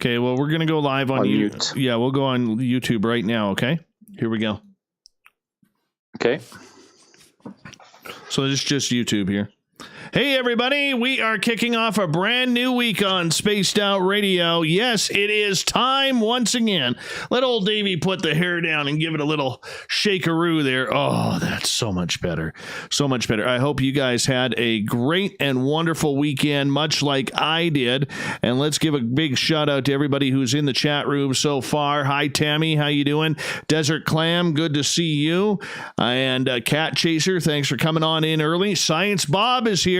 Okay, well, we're going to go live on mute. Yeah, we'll go on YouTube right now, okay? Here we go. Okay. So it's just YouTube here. Hey, everybody, we are kicking off a brand new week on Spaced Out Radio. Yes, it is time once again. Let old Davey put the hair down and give it a little shakeroo there. Oh, that's so much better. So much better. I hope you guys had a great and wonderful weekend, much like I did. And let's give a big shout out to everybody who's in the chat room so far. Hi, Tammy. How you doing? Desert Clam, good to see you. And Cat Chaser, thanks for coming on in early. Science Bob is here.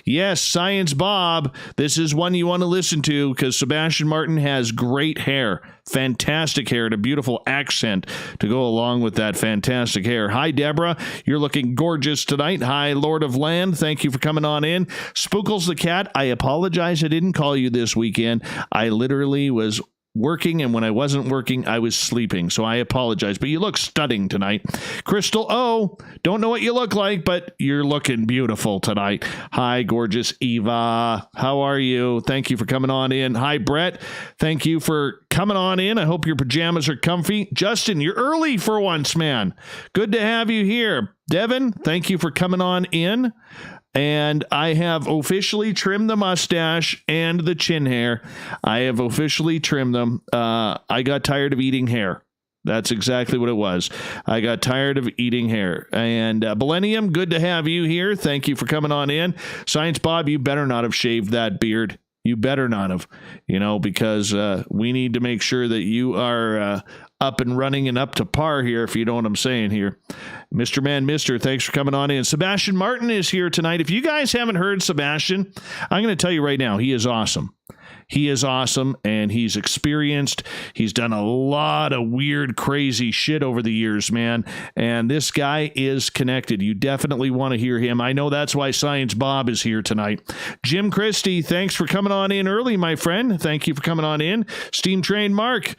Yes, Science Bob. This is one you want to listen to because Sebastien Martin has great hair. Fantastic hair and a beautiful accent to go along with that fantastic hair. Hi, Deborah. You're looking gorgeous tonight. Hi, Lord of Land. Thank you for coming on in. Spookles the Cat. I apologize I didn't call you this weekend. I literally was working, and when I wasn't working, I was sleeping, so I apologize, but you look stunning tonight. Crystal O, don't know what you look like, but you're looking beautiful tonight. Hi, gorgeous Eva. How are you? Thank you for coming on in. Hi, Brett. Thank you for coming on in. I hope your pajamas are comfy. Justin, you're early for once, man. Good to have you here. Devin, thank you for coming on in. And I have officially trimmed the mustache and the chin hair. I have officially trimmed them. I got tired of eating hair. That's exactly what it was. I got tired of eating hair. And Millennium, good to have you here. Thank you for coming on in. Science Bob, you better not have shaved that beard. You better not have, because we need to make sure that you are up and running and up to par here, if you know what I'm saying here. Mr. Man, thanks for coming on in. Sebastien Martin is here tonight. If you guys haven't heard Sebastien, I'm going to tell you right now, he is awesome. He is awesome, and he's experienced. He's done a lot of weird, crazy shit over the years, man. And this guy is connected. You definitely want to hear him. I know that's why Science Bob is here tonight. Jim Christie, thanks for coming on in early, my friend. Thank you for coming on in. Steam Train Mark,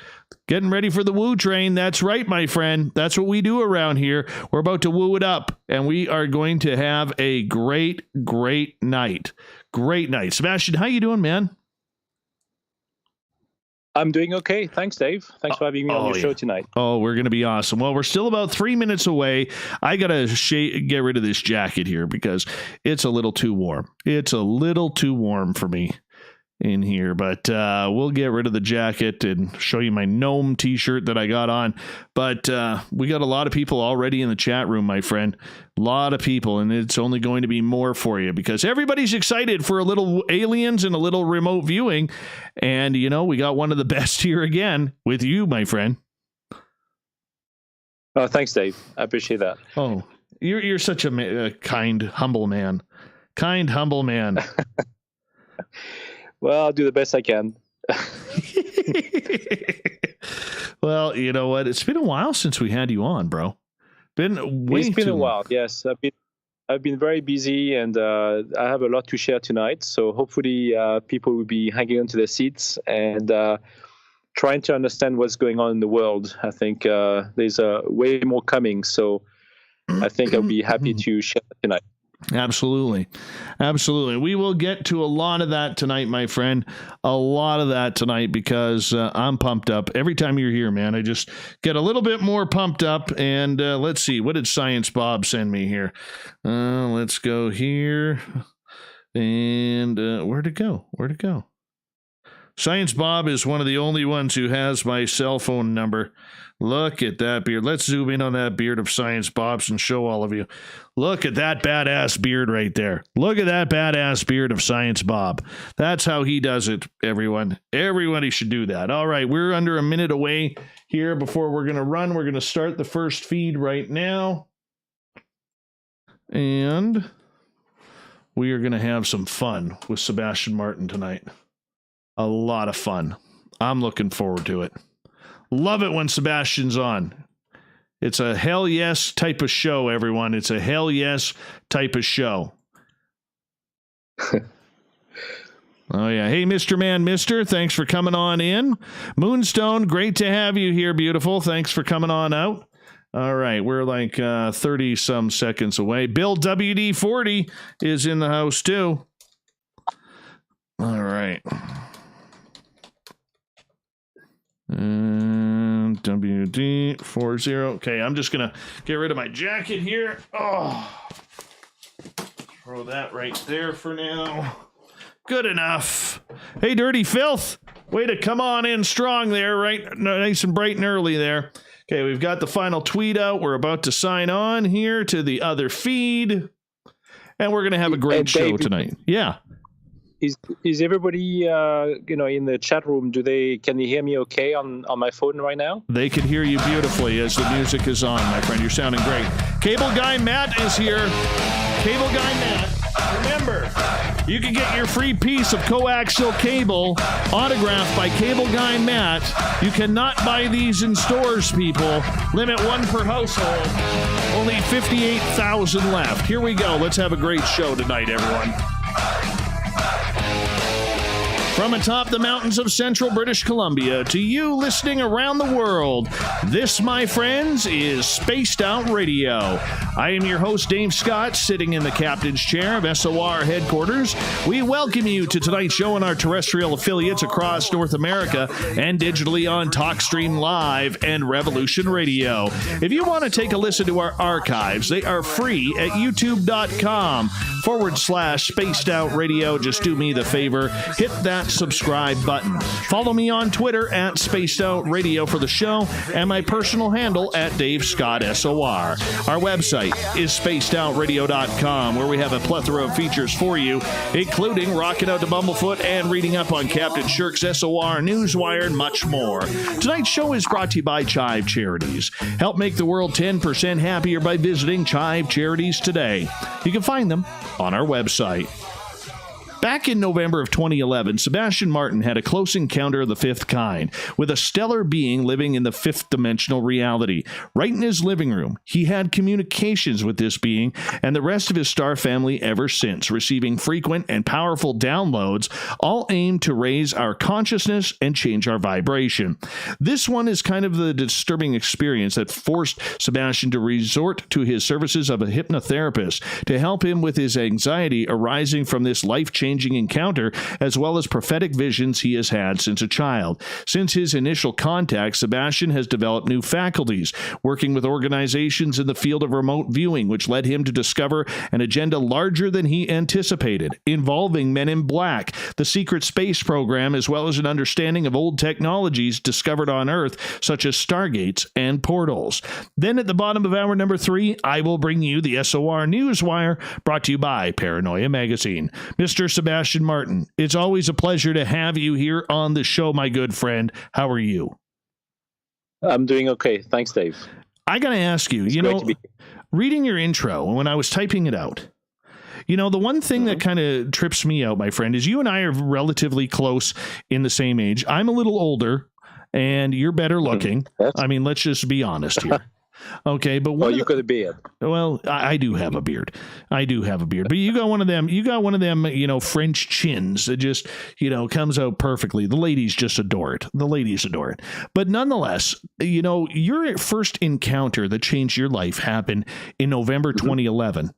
getting ready for the woo train. That's right, my friend. That's what we do around here. We're about to woo it up, and we are going to have a great, great night. Great night. Sebastien, how you doing, man? I'm doing okay. Thanks, Dave. Thanks for having me on your show tonight. Oh, we're going to be awesome. Well, we're still about 3 minutes away. I got to get rid of this jacket here because it's a little too warm. It's a little too warm for me in here, but we'll get rid of the jacket and show you my gnome t-shirt that I got on. But we got a lot of people already in the chat room, my friend. A lot of people, and it's only going to be more for you because everybody's excited for a little aliens and a little remote viewing. And, we got one of the best here again with you, my friend. Oh, thanks, Dave. I appreciate that. Oh, you're such a kind, humble man. Kind, humble man. Well, I'll do the best I can. Well, you know what? It's been a while since we had you on, bro. It's been a while. Yes, I've been very busy, and I have a lot to share tonight. So hopefully, people will be hanging onto their seats and trying to understand what's going on in the world. I think there's way more coming. So I think I'll be happy to share tonight. Absolutely. Absolutely. We will get to a lot of that tonight, my friend. A lot of that tonight because I'm pumped up. Every time you're here, man, I just get a little bit more pumped up. And let's see. What did Science Bob send me here? Let's go here. And where'd it go? Where'd it go? Science Bob is one of the only ones who has my cell phone number. Look at that beard. Let's zoom in on that beard of Science Bob's and show all of you. Look at that badass beard right there. Look at that badass beard of Science Bob. That's how he does it, everyone. Everybody should do that. All right, we're under a minute away here before we're going to run. We're going to start the first feed right now. And we are going to have some fun with Sebastien Martin tonight. A lot of fun. I'm looking forward to it. Love it when Sebastian's on. It's a hell yes type of show, everyone. It's a hell yes type of show. Oh, yeah. Hey, Mr. Man, thanks for coming on in. Moonstone, great to have you here, beautiful. Thanks for coming on out. All right, we're like 30-some seconds away. Bill WD-40 is in the house, too. All right. And WD40. Okay, I'm just going to get rid of my jacket here. Oh, throw that right there for now. Good enough. Hey, Dirty Filth. Way to come on in strong there, right? Nice and bright and early there. Okay, we've got the final tweet out. We're about to sign on here to the other feed. And we're going to have a great show tonight. Yeah. Is everybody in the chat room? Can they hear me okay on my phone right now? They can hear you beautifully as the music is on, my friend. You're sounding great. Cable Guy Matt is here. Cable Guy Matt. Remember, you can get your free piece of coaxial cable autographed by Cable Guy Matt. You cannot buy these in stores, people. Limit one per household. Only 58,000 left. Here we go. Let's have a great show tonight, everyone. From atop the mountains of central British Columbia to you listening around the world, this, my friends, is Spaced Out Radio. I am your host, Dave Scott, sitting in the captain's chair of SOR headquarters. We welcome you to tonight's show on our terrestrial affiliates across North America and digitally on TalkStream Live and Revolution Radio. If you want to take a listen to our archives, they are free at youtube.com/Spaced Out Radio. Just do me the favor, hit that subscribe button. Follow me on Twitter at Spaced Out Radio for the show and my personal handle at Dave Scott SOR. Our website is spacedoutradio.com, where we have a plethora of features for you, including rocking out to Bumblefoot and reading up on Captain Shirk's SOR, Newswire, and much more. Tonight's show is brought to you by Chive Charities. Help make the world 10% happier by visiting Chive Charities today. You can find them on our website. Back in November of 2011, Sebastien Martin had a close encounter of the fifth kind, with a stellar being living in the fifth dimensional reality. Right in his living room, he had communications with this being and the rest of his star family ever since, receiving frequent and powerful downloads, all aimed to raise our consciousness and change our vibration. This one is kind of the disturbing experience that forced Sebastien to resort to his services of a hypnotherapist to help him with his anxiety arising from this life-changing encounter, as well as prophetic visions he has had since a child. Since his initial contact, Sebastien has developed new faculties, working with organizations in the field of remote viewing, which led him to discover an agenda larger than he anticipated, involving Men in Black, the secret space program, as well as an understanding of old technologies discovered on Earth, such as Stargates and portals. Then at the bottom of hour number 3, I will bring you the SOR Newswire, brought to you by Paranoia Magazine. Mr. Sebastien Martin, it's always a pleasure to have you here on the show, my good friend. How are you? I'm doing okay. Thanks, Dave. I got to ask you, reading your intro, when I was typing it out, the one thing that kind of trips me out, my friend, is you and I are relatively close in the same age. I'm a little older and you're better looking. I mean, let's just be honest here. Okay, but you got a beard. Well, I do have a beard. But you got one of them. French chins that just, comes out perfectly. The ladies just adore it. But nonetheless, your first encounter that changed your life happened in November 2011.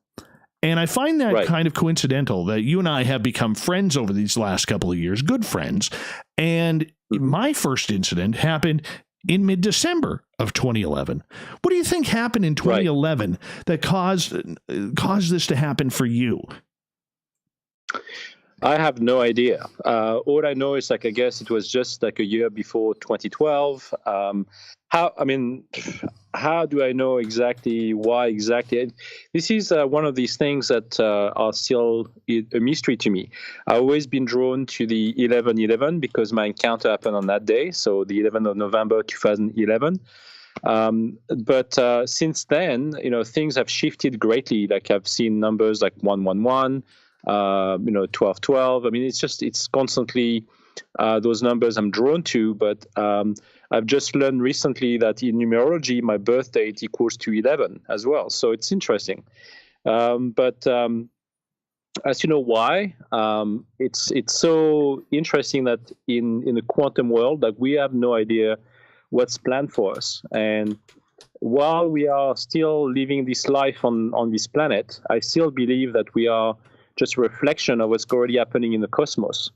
And I find that kind of coincidental that you and I have become friends over these last couple of years, good friends. And my first incident happened in mid-December of 2011. What do you think happened in 2011 that caused this to happen for you? I have no idea. All I know is, I guess it was just a year before 2012. How do I know exactly why exactly? This is one of these things that are still a mystery to me. I've always been drawn to the 11/11 because my encounter happened on that day, so the 11th of November 2011. But since then, things have shifted greatly. I've seen numbers like 111, 1212. It's constantly those numbers I'm drawn to, but I've just learned recently that in numerology, my birth date equals to 11 as well. So it's interesting. But as you know why, it's so interesting that in the quantum world, we have no idea what's planned for us. And while we are still living this life on this planet, I still believe that we are just a reflection of what's already happening in the cosmos.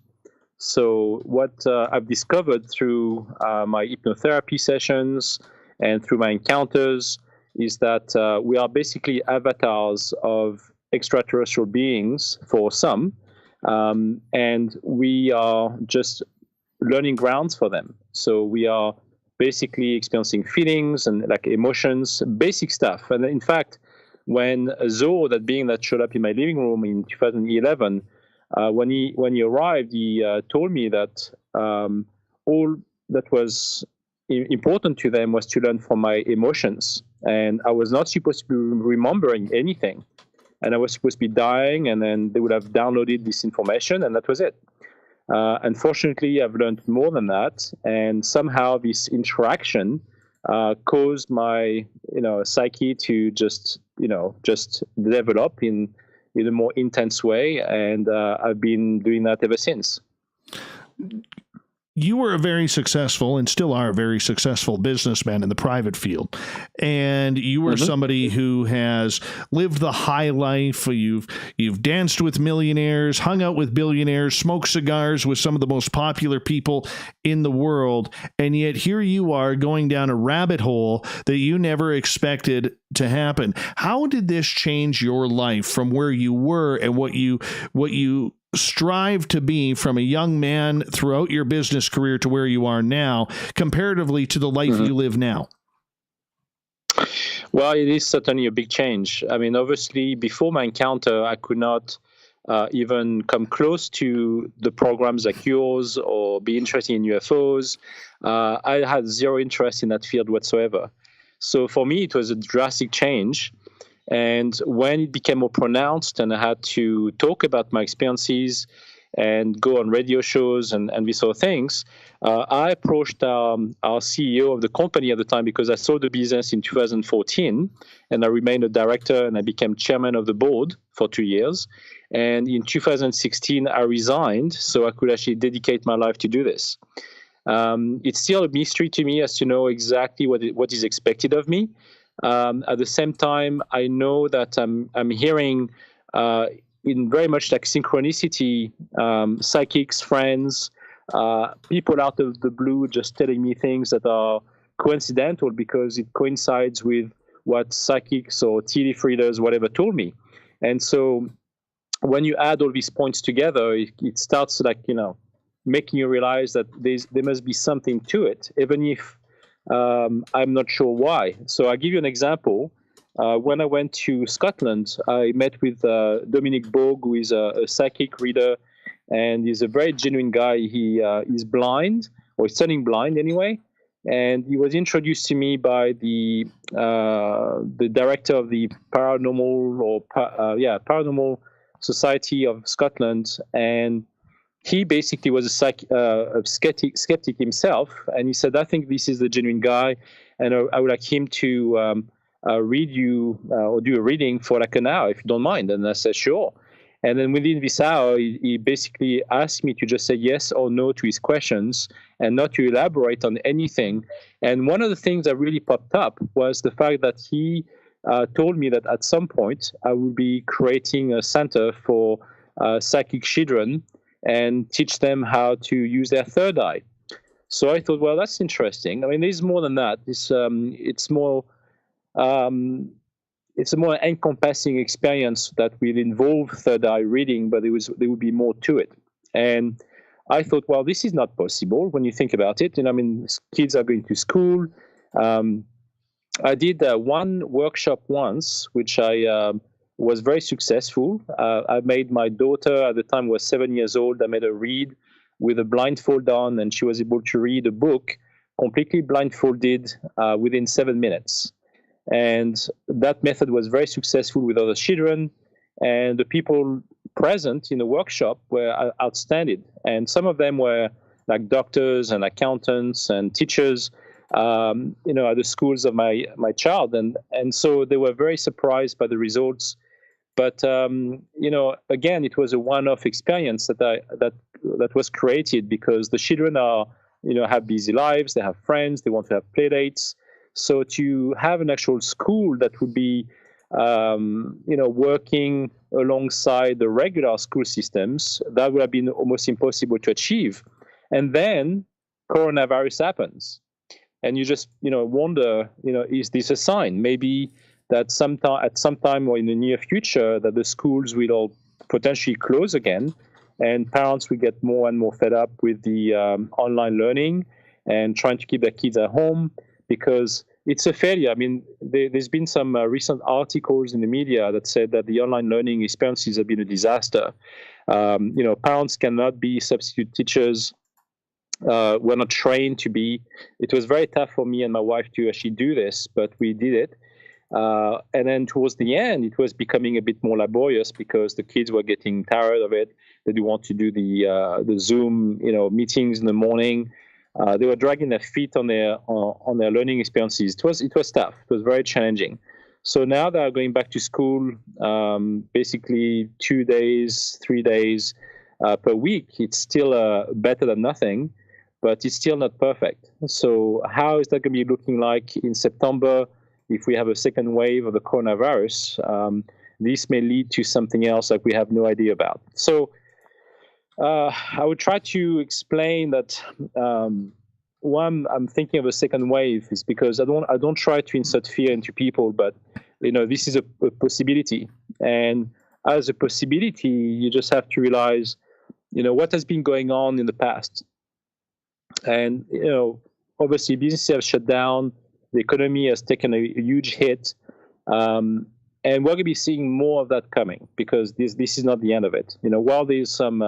So what I've discovered through my hypnotherapy sessions and through my encounters is that we are basically avatars of extraterrestrial beings for some, and we are just learning grounds for them. So we are basically experiencing feelings and like emotions, basic stuff. And in fact, when Zoe, that being that showed up in my living room in 2011, when he arrived, he told me that all that was important to them was to learn from my emotions, and I was not supposed to be remembering anything, and I was supposed to be dying, and then they would have downloaded this information, and that was it. Unfortunately, I've learned more than that, and somehow this interaction caused my psyche to just develop in a more intense way, and I've been doing that ever since. You were a very successful and still are a very successful businessman in the private field. And you were somebody who has lived the high life. You've danced with millionaires, hung out with billionaires, smoked cigars with some of the most popular people in the world. And yet here you are going down a rabbit hole that you never expected to happen. How did this change your life from where you were and what you strive to be from a young man throughout your business career to where you are now, comparatively to the life you live now? Well, it is certainly a big change. I mean, obviously, before my encounter, I could not even come close to the programs like yours or be interested in UFOs. I had zero interest in that field whatsoever. So for me, it was a drastic change. And when it became more pronounced and I had to talk about my experiences and go on radio shows and these sort of things, I approached our CEO of the company at the time, because I sold the business in 2014 and I remained a director and I became chairman of the board for 2 years. And in 2016, I resigned so I could actually dedicate my life to do this. It's still a mystery to me as to know exactly what is expected of me. At the same time, I know that I'm hearing in very much like synchronicity, psychics, friends, people out of the blue just telling me things that are coincidental because it coincides with what psychics or tea leaf readers, whatever, told me. And so when you add all these points together, it starts making you realize that there must be something to it, even if I'm not sure why. So I'll give you an example. When I went to Scotland, I met with Dominic Bogue, who is a psychic reader, and he's a very genuine guy. He is blind, or he's turning blind anyway. And he was introduced to me by the director of the Paranormal Society of Scotland, and he basically was a skeptic himself, and he said, "I think this is the genuine guy, and I would like him to read you or do a reading for like an hour, if you don't mind." And I said, "Sure." And then within this hour, he basically asked me to just say yes or no to his questions and not to elaborate on anything. And one of the things that really popped up was the fact that he told me that at some point I would be creating a center for psychic children and teach them how to use their third eye. So I thought, well, that's interesting. I mean, there's more than that. It's a more encompassing experience that will involve third eye reading, but there would be more to it. And I thought, well, this is not possible when you think about it. And I mean, kids are going to school. I did one workshop once, which I was very successful. I made my daughter, at the time was 7 years old, I made her read with a blindfold on, and she was able to read a book completely blindfolded within 7 minutes. And that method was very successful with other children, and the people present in the workshop were outstanding. And some of them were like doctors and accountants and teachers, at the schools of my child. And so they were very surprised by the results. But again, it was a one-off experience that was created because the children have busy lives, they have friends, they want to have play dates. So to have an actual school that would be working alongside the regular school systems, that would have been almost impossible to achieve. And then coronavirus happens. And you just, wonder, is this a sign? Maybe that at some time or in the near future that the schools will all potentially close again, and parents will get more and more fed up with the online learning and trying to keep their kids at home because it's a failure. I mean, there's been some recent articles in the media that said that the online learning experiences have been a disaster. Parents cannot be substitute teachers. We're not trained to be. It was very tough for me and my wife to actually do this, but we did it. And then towards the end, it was becoming a bit more laborious because the kids were getting tired of it. They didn't want to do the Zoom, meetings in the morning. They were dragging their feet on their learning experiences. It was tough. It was very challenging. So now they are going back to school, basically 2 days, 3 days per week. It's still better than nothing, but it's still not perfect. So how is that going to be looking like in September if we have a second wave of the coronavirus? This may lead to something else that we have no idea about. So I would try to explain that one, I'm thinking of a second wave is because I don't try to insert fear into people, but this is a possibility. And as a possibility, you just have to realize, what has been going on in the past. And, obviously businesses have shut down, the economy has taken a huge hit, and we're going to be seeing more of that coming because this is not the end of it. While there's some,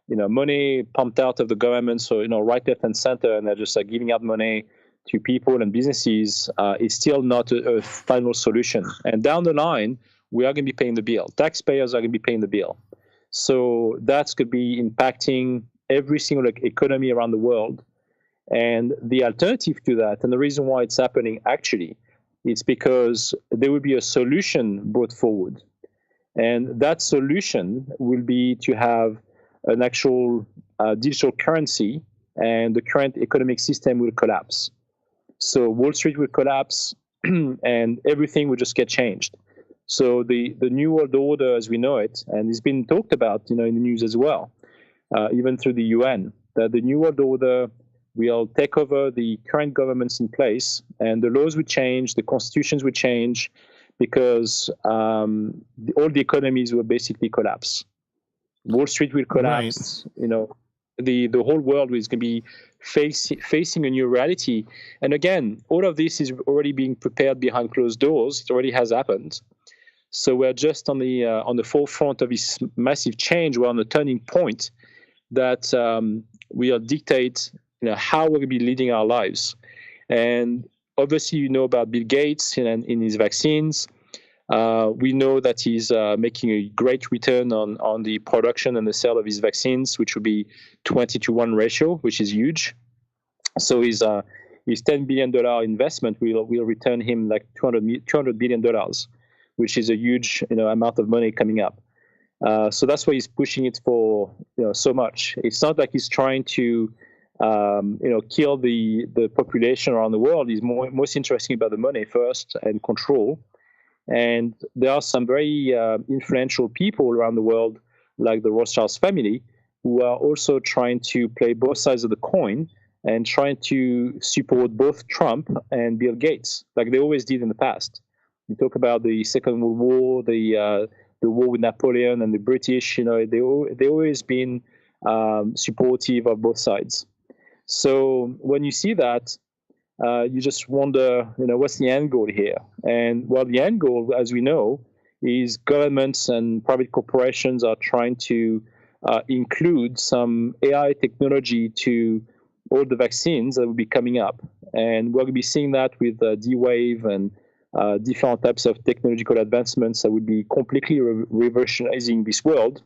money pumped out of the government, so, right, left, and center, and they're just giving out money to people and businesses, it's still not a final solution. And down the line, we are going to be paying the bill. Taxpayers are going to be paying the bill. So that's going to be impacting every single economy around the world. And the alternative to that, and the reason why it's happening actually, it's because there will be a solution brought forward. And that solution will be to have an actual digital currency, and the current economic system will collapse. So Wall Street will collapse, and everything will just get changed. So the New World Order as we know it, and it's been talked about in the news as well, even through the UN, that the New World Order will take over the current governments in place, and the laws will change, the constitutions will change, because all the economies will basically collapse. Wall Street will collapse. Right. The whole world is going to be facing a new reality. And again, all of this is already being prepared behind closed doors. It already has happened. So we're just on the forefront of this massive change. We're on a turning point that will dictate how we're going to be leading our lives. And obviously, about Bill Gates in his vaccines. We know that he's making a great return on the production and the sale of his vaccines, which will be 20-to-1 ratio, which is huge. So his $10 billion investment will return him like $200 billion, which is a huge amount of money coming up. So that's why he's pushing it for so much. It's not like he's trying to kill the population around the world. He's most interested about the money first and control. And there are some very influential people around the world, like the Rothschild family, who are also trying to play both sides of the coin and trying to support both Trump and Bill Gates, like they always did in the past. You talk about the Second World War, the war with Napoleon and the British. They always been supportive of both sides. So when you see that, you just wonder, what's the end goal here? And the end goal, as we know, is governments and private corporations are trying to include some AI technology to all the vaccines that will be coming up. And we're going to be seeing that with D-Wave and different types of technological advancements that would be completely revolutionizing this world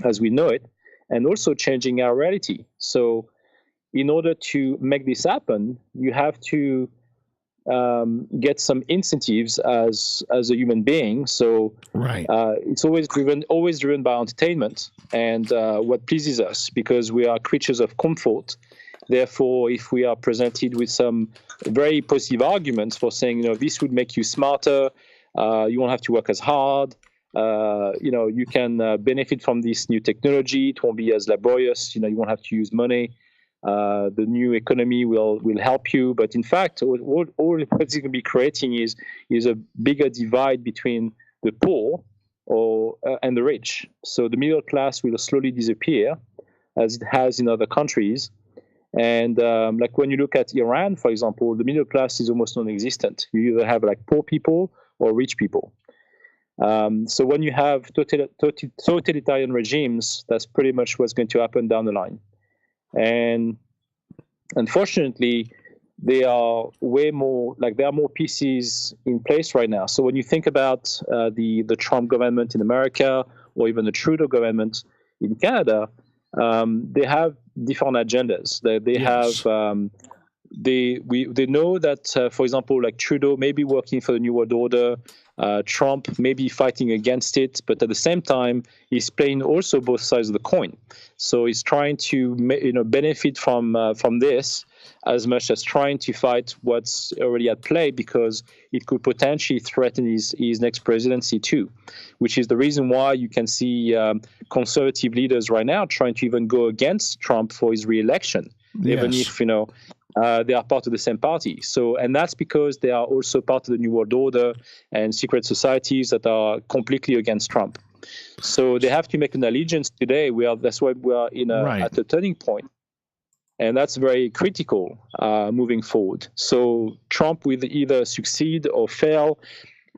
as we know it, and also changing our reality. So in order to make this happen, you have to get some incentives as a human being. So right. It's always driven by entertainment and what pleases us, because we are creatures of comfort. Therefore, if we are presented with some very positive arguments for saying, this would make you smarter, You won't have to work as hard. You can benefit from this new technology. It won't be as laborious. You won't have to use money. The new economy will help you. But in fact, all it's going to be creating is a bigger divide between the poor and the rich. So the middle class will slowly disappear, as it has in other countries. And like when you look at Iran, for example, the middle class is almost non-existent. You either have like poor people or rich people. So when you have totalitarian regimes, that's pretty much what's going to happen down the line. And unfortunately, there are more pieces in place right now. So when you think about the Trump government in America, or even the Trudeau government in Canada, they have different agendas. They Yes. have they know that, for example, like Trudeau may be working for the New World Order. Trump may be fighting against it, but at the same time, he's playing also both sides of the coin. So he's trying to benefit from this as much as trying to fight what's already at play, because it could potentially threaten his next presidency too, which is the reason why you can see conservative leaders right now trying to even go against Trump for his re-election, even if they are part of the same party. So, and that's because they are also part of the New World Order and secret societies that are completely against Trump. So they have to make an allegiance today. That's why we are at a turning point. And that's very critical moving forward. So Trump will either succeed or fail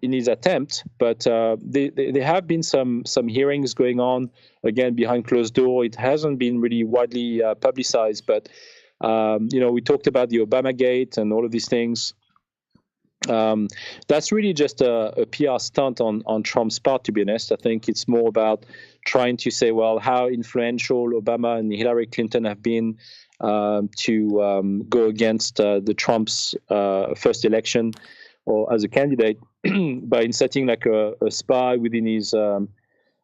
in his attempt, but there have been some hearings going on, again, behind closed door. It hasn't been really widely publicized, but we talked about the Obamagate and all of these things. That's really just a PR stunt on Trump's part, to be honest. I think it's more about trying to say, well, how influential Obama and Hillary Clinton have been to go against the Trump's first election or as a candidate by inserting like a spy within his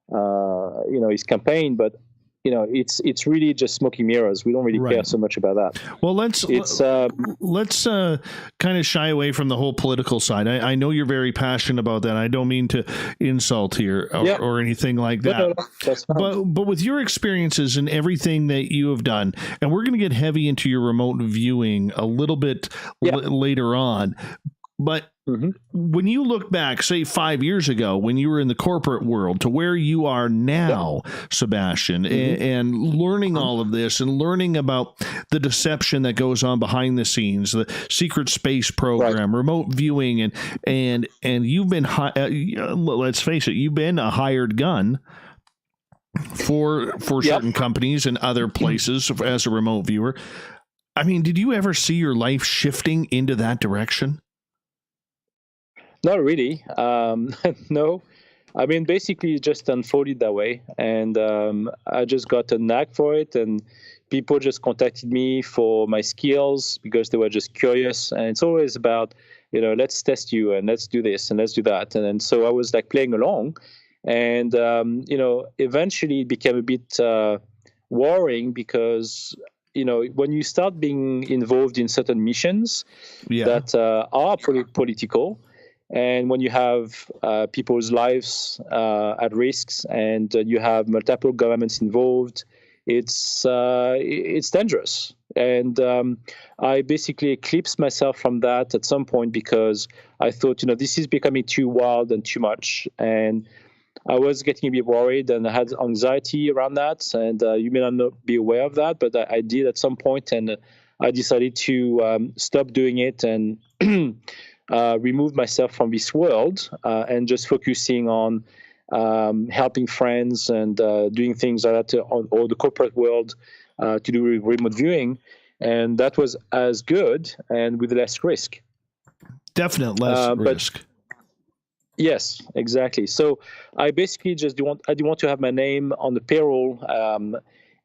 his campaign. But it's really just smoky mirrors. We don't really care so much about that. Well, let's kind of shy away from the whole political side. I know you're very passionate about that. I don't mean to insult here or anything like that. No, that's fine. But with your experiences and everything that you have done, and we're going to get heavy into your remote viewing a little bit later on. But when you look back, say 5 years ago, when you were in the corporate world to where you are now, Sebastien, and learning all of this and learning about the deception that goes on behind the scenes, the secret space program, remote viewing, and you've been, let's face it, you've been a hired gun for certain companies and other places as a remote viewer. I mean, did you ever see your life shifting into that direction? Not really. No. I mean, basically, it just unfolded that way. And I just got a knack for it. And people just contacted me for my skills because they were just curious. And it's always about, let's test you and let's do this and let's do that. And so I was like playing along. And, eventually it became a bit worrying because, when you start being involved in certain missions that are political, and when you have people's lives at risks and you have multiple governments involved, it's dangerous. And I basically eclipsed myself from that at some point because I thought, this is becoming too wild and too much. And I was getting a bit worried and I had anxiety around that. And you may not be aware of that, but I did at some point, and I decided to stop doing it and remove myself from this world and just focusing on helping friends and doing things like that or the corporate world to do remote viewing. And that was as good and with less risk. Definite less risk. Yes, exactly. So I basically I didn't want to have my name on the payroll.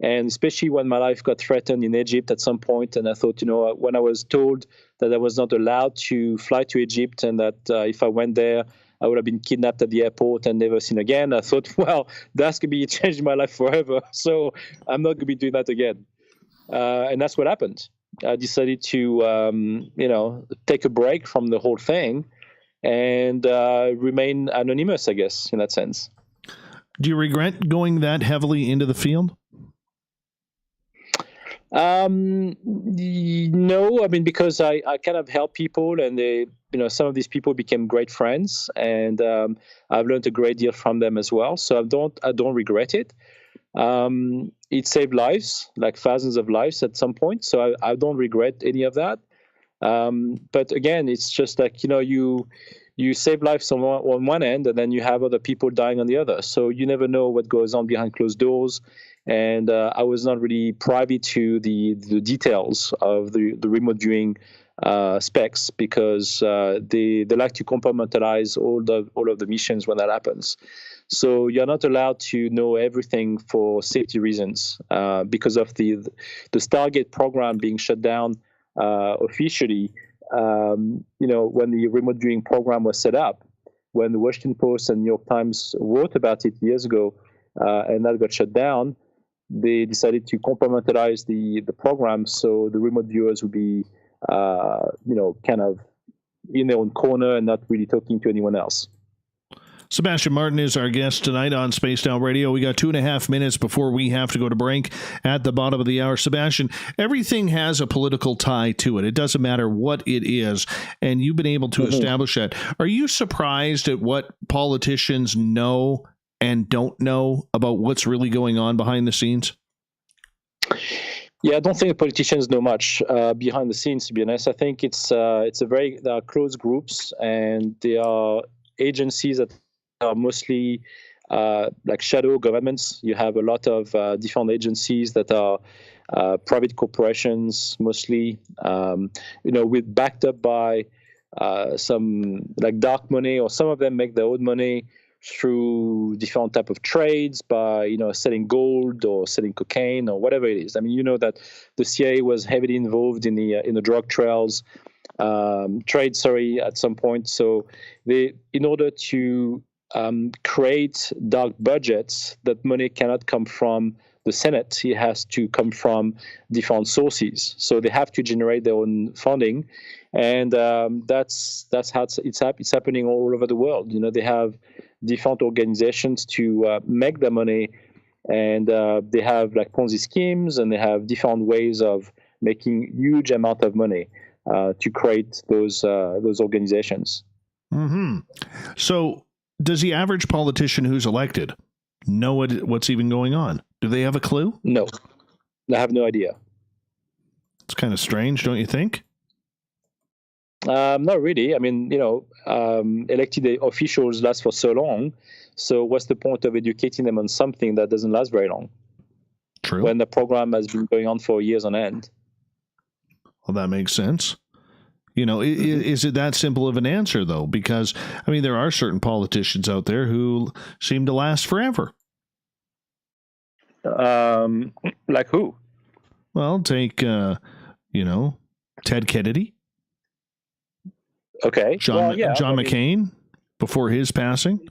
And especially when my life got threatened in Egypt at some point, and I thought, when I was told that I was not allowed to fly to Egypt and that if I went there, I would have been kidnapped at the airport and never seen again, I thought, well, that's going to be changing my life forever. So I'm not going to be doing that again. And that's what happened. I decided to, take a break from the whole thing and remain anonymous, I guess, in that sense. Do you regret going that heavily into the field? No, I mean, because I kind of help people, and some of these people became great friends, and I've learned a great deal from them as well. So I don't regret it. It saved lives, like thousands of lives at some point. So I don't regret any of that. But again, it's just like, you save lives on one end, and then you have other people dying on the other. So you never know what goes on behind closed doors. And I was not really privy to the details of the remote viewing specs, because they like to compartmentalize all of the missions when that happens. So you're not allowed to know everything for safety reasons, because of the Stargate program being shut down officially. When the remote viewing program was set up, when the Washington Post and New York Times wrote about it years ago, and that got shut down, they decided to compartmentalize the program, so the remote viewers would be, kind of in their own corner and not really talking to anyone else. Sebastien Martin is our guest tonight on Spaced Out Radio. We got 2.5 minutes before we have to go to break at the bottom of the hour. Sebastien, everything has a political tie to it. It doesn't matter what it is, and you've been able to establish that. Are you surprised at what politicians know and don't know about what's really going on behind the scenes? Yeah, I don't think the politicians know much behind the scenes, to be honest. I think there are closed groups, and there are agencies that are mostly like shadow governments. You have a lot of different agencies that are private corporations, mostly, with backed up by some like dark money, or some of them make their own money through different type of trades, by selling gold or selling cocaine or whatever it is. I mean, that the CIA was heavily involved in the drug trade, at some point. So in order to create dark budgets, that money cannot come from the Senate. It has to come from different sources. So they have to generate their own funding, and that's how it's happening all over the world. They have different organizations to make the money, and they have like Ponzi schemes, and they have different ways of making huge amount of money to create those organizations. Mm-hmm. So does the average politician who's elected know what's even going on? Do they have a clue? No, I have no idea. It's kind of strange, don't you think? Not really. I mean, elected officials last for so long. So what's the point of educating them on something that doesn't last very long? True. When the program has been going on for years on end. Well, that makes sense. Is it that simple of an answer, though? Because, I mean, there are certain politicians out there who seem to last forever. Like who? Well, take, Ted Kennedy. Okay. John McCain, before his passing.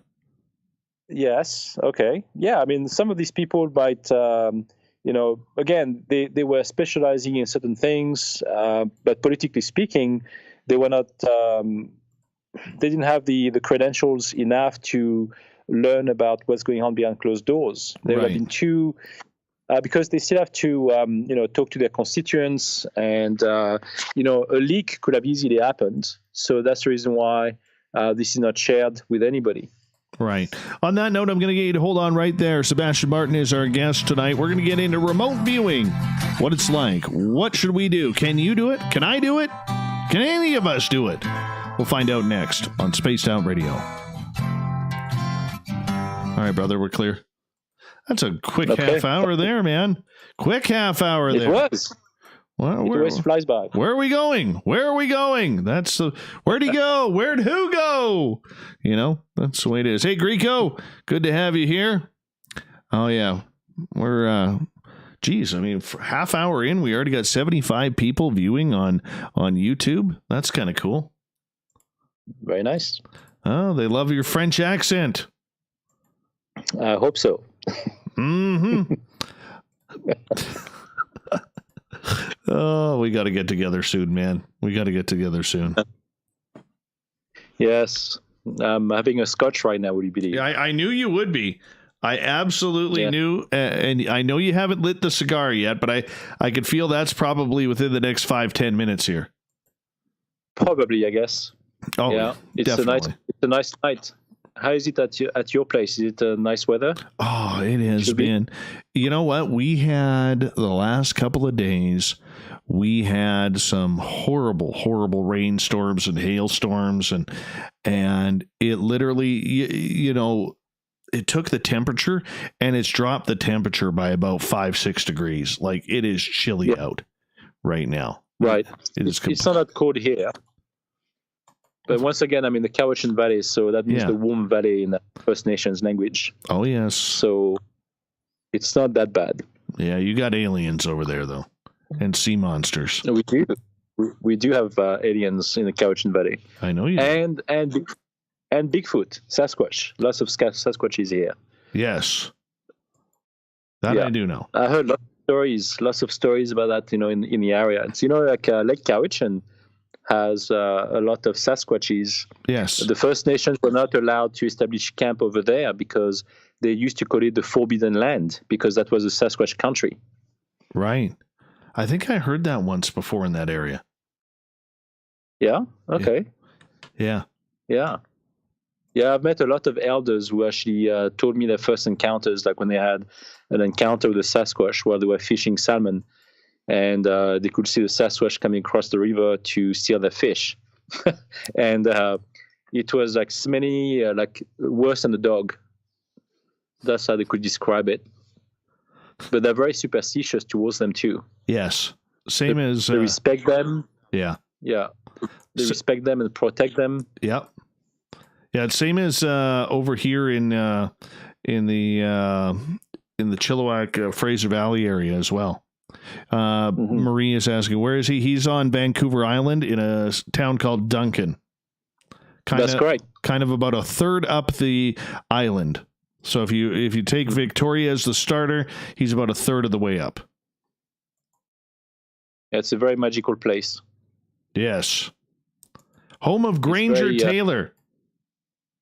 Yes. Okay. Yeah. I mean, some of these people might, again, they were specializing in certain things, but politically speaking, they were not. They didn't have the credentials enough to learn about what's going on behind closed doors. They would have been too. Because they still have to, talk to their constituents, and a leak could have easily happened. So that's the reason why this is not shared with anybody. Right. On that note, I'm going to get you to hold on right there. Sebastien Martin is our guest tonight. We're going to get into remote viewing, what it's like. What should we do? Can you do it? Can I do it? Can any of us do it? We'll find out next on Spaced Out Radio. All right, brother, we're clear. That's a quick half hour there, man. Quick half hour there. It was. Well, it always flies by. Where are we going? Where are we going? That's where'd he go? Where'd who go? That's the way it is. Hey, Greco, good to have you here. Oh yeah, we're for half hour in, we already got 75 people viewing on YouTube. That's kind of cool. Very nice. Oh, they love your French accent. I hope so. Mm-hmm. Oh, we got to get together soon, man. We got to get together soon. Yes. I'm having a scotch right now, would you believe? Yeah, I knew you would be. I absolutely Yeah. knew, and I know you haven't lit the cigar yet, but I could feel that's probably within the next 5-10 minutes here. Probably, I guess. Oh, yeah. It's definitely. a nice night. How is it at your place? Is it nice weather? Oh, it has been. You know what? We had the last couple of days, we had some horrible, horrible rainstorms and hailstorms, and it literally, you know, it took the temperature and it's dropped the temperature by about 5-6 degrees. Like, it is chilly out right now. Right. It's not that cold here. But once again, I'm in the Cowichan Valley, so that means the warm valley in the First Nations language. Oh, yes. So it's not that bad. Yeah, you got aliens over there, though, and sea monsters. We do. We do have aliens in the Cowichan Valley. I know you do. And Bigfoot, Sasquatch. Lots of Sasquatches here. Yes. That I do know. I heard lots of stories about that, you know, in the area. It's, you know, like Lake Cowichan has a lot of Sasquatches. Yes. The First Nations were not allowed to establish camp over there because they used to call it the Forbidden Land because that was a Sasquatch country. Right. I think I heard that once before in that area. Yeah? Okay. Yeah. Yeah. Yeah, I've met a lot of elders who actually told me their first encounters, like when they had an encounter with a Sasquatch while they were fishing salmon. And they could see the Sasquatch coming across the river to steal their fish. And it was like many, like worse than a dog. That's how they could describe it. But they're very superstitious towards them too. Yes. Same as... They respect them. Yeah. Yeah. They respect them and protect them. Yep. Yeah, same as over here in the Chilliwack, Fraser Valley area as well. Marie is asking, where is he? He's on Vancouver Island in a town called Duncan. That's correct. Kind of about a third up the island. So if you take Victoria as the starter, he's about a third of the way up. It's a very magical place. Yes. Home of Granger Taylor.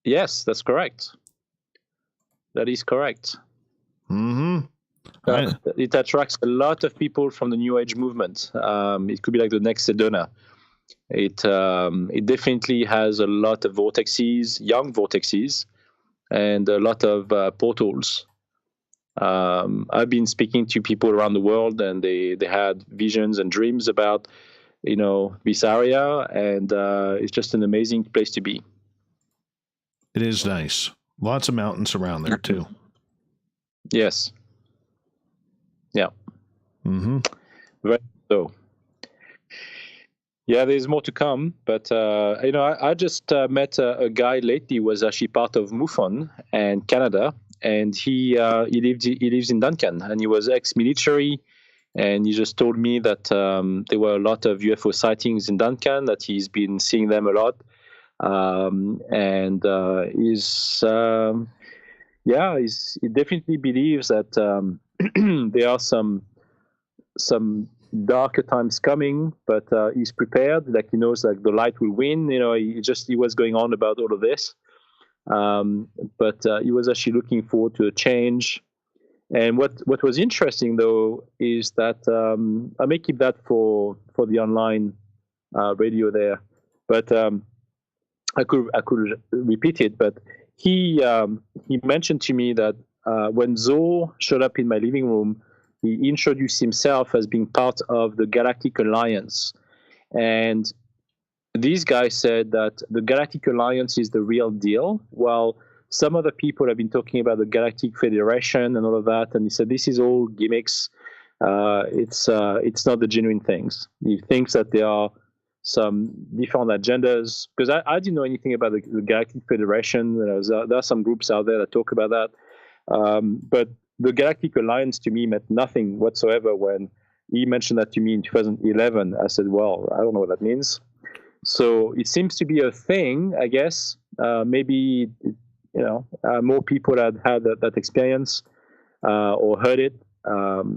Yes, that's correct. That is correct. Mm-hmm. It attracts a lot of people from the New Age movement. It could be like the next Sedona. It definitely has a lot of vortexes, young vortexes, and a lot of portals. I've been speaking to people around the world, and they had visions and dreams about, you know, this area, and it's just an amazing place to be. It is nice. Lots of mountains around there too. Yes. Yeah. Mm-hmm. Right. So, yeah, there's more to come. But you know, I just met a guy lately who was actually part of MUFON and Canada, and he lives in Duncan, and he was ex-military, and he just told me that there were a lot of UFO sightings in Duncan, that he's been seeing them a lot, and he definitely believes that there are some darker times coming, but he's prepared. Like, he knows, like, the light will win. You know, he was going on about all of this, but he was actually looking forward to a change. And what was interesting though is that I may keep that for the online radio there, but I could repeat it. But he mentioned to me that when Zoe showed up in my living room, he introduced himself as being part of the Galactic Alliance. And these guys said that the Galactic Alliance is the real deal, while some other people have been talking about the Galactic Federation and all of that. And he said, this is all gimmicks. It's not the genuine things. He thinks that there are some different agendas, because I didn't know anything about the Galactic Federation. There are some groups out there that talk about that. But the Galactic Alliance to me meant nothing whatsoever. When he mentioned that to me in 2011, I said, well, I don't know what that means. So it seems to be a thing, I guess. Maybe, more people had that experience or heard it.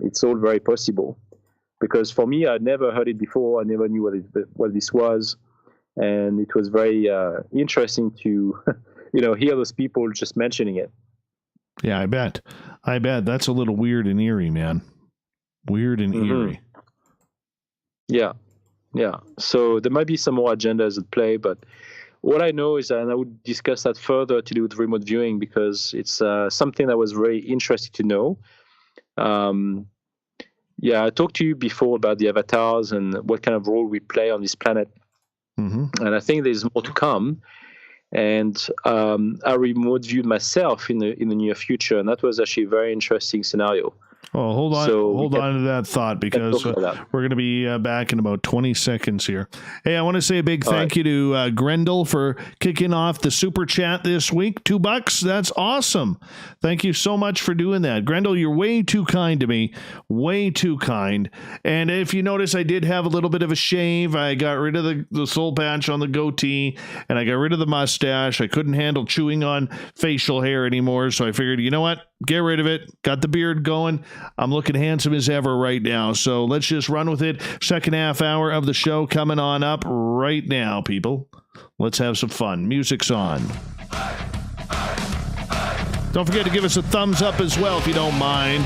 It's all very possible. Because for me, I'd never heard it before. I never knew what this was. and it was very interesting to hear those people just mentioning it. Yeah, I bet that's a little weird and eerie, man. Weird and eerie. Yeah. So there might be some more agendas at play, but what I know is, and I would discuss that further to do with remote viewing, because it's something that was very interesting to know. I talked to you before about the avatars and what kind of role we play on this planet. And I think there's more to come. And I remote viewed myself in the near future, and that was actually a very interesting scenario. Oh, hold on to that thought, because we're going to be back in about 20 seconds here. Hey, I want to say a big thank you to Grendel for kicking off the super chat this week. $2. That's awesome. Thank you so much for doing that. Grendel, you're way too kind to me. Way too kind. And if you notice, I did have a little bit of a shave. I got rid of the soul patch on the goatee, and I got rid of the mustache. I couldn't handle chewing on facial hair anymore, so I figured, you know what? Get rid of it. Got the beard going. I'm looking handsome as ever right now. So let's just run with it. Second half hour of the show coming on up right now, people. Let's have some fun. Music's on. Don't forget to give us a thumbs up as well if you don't mind.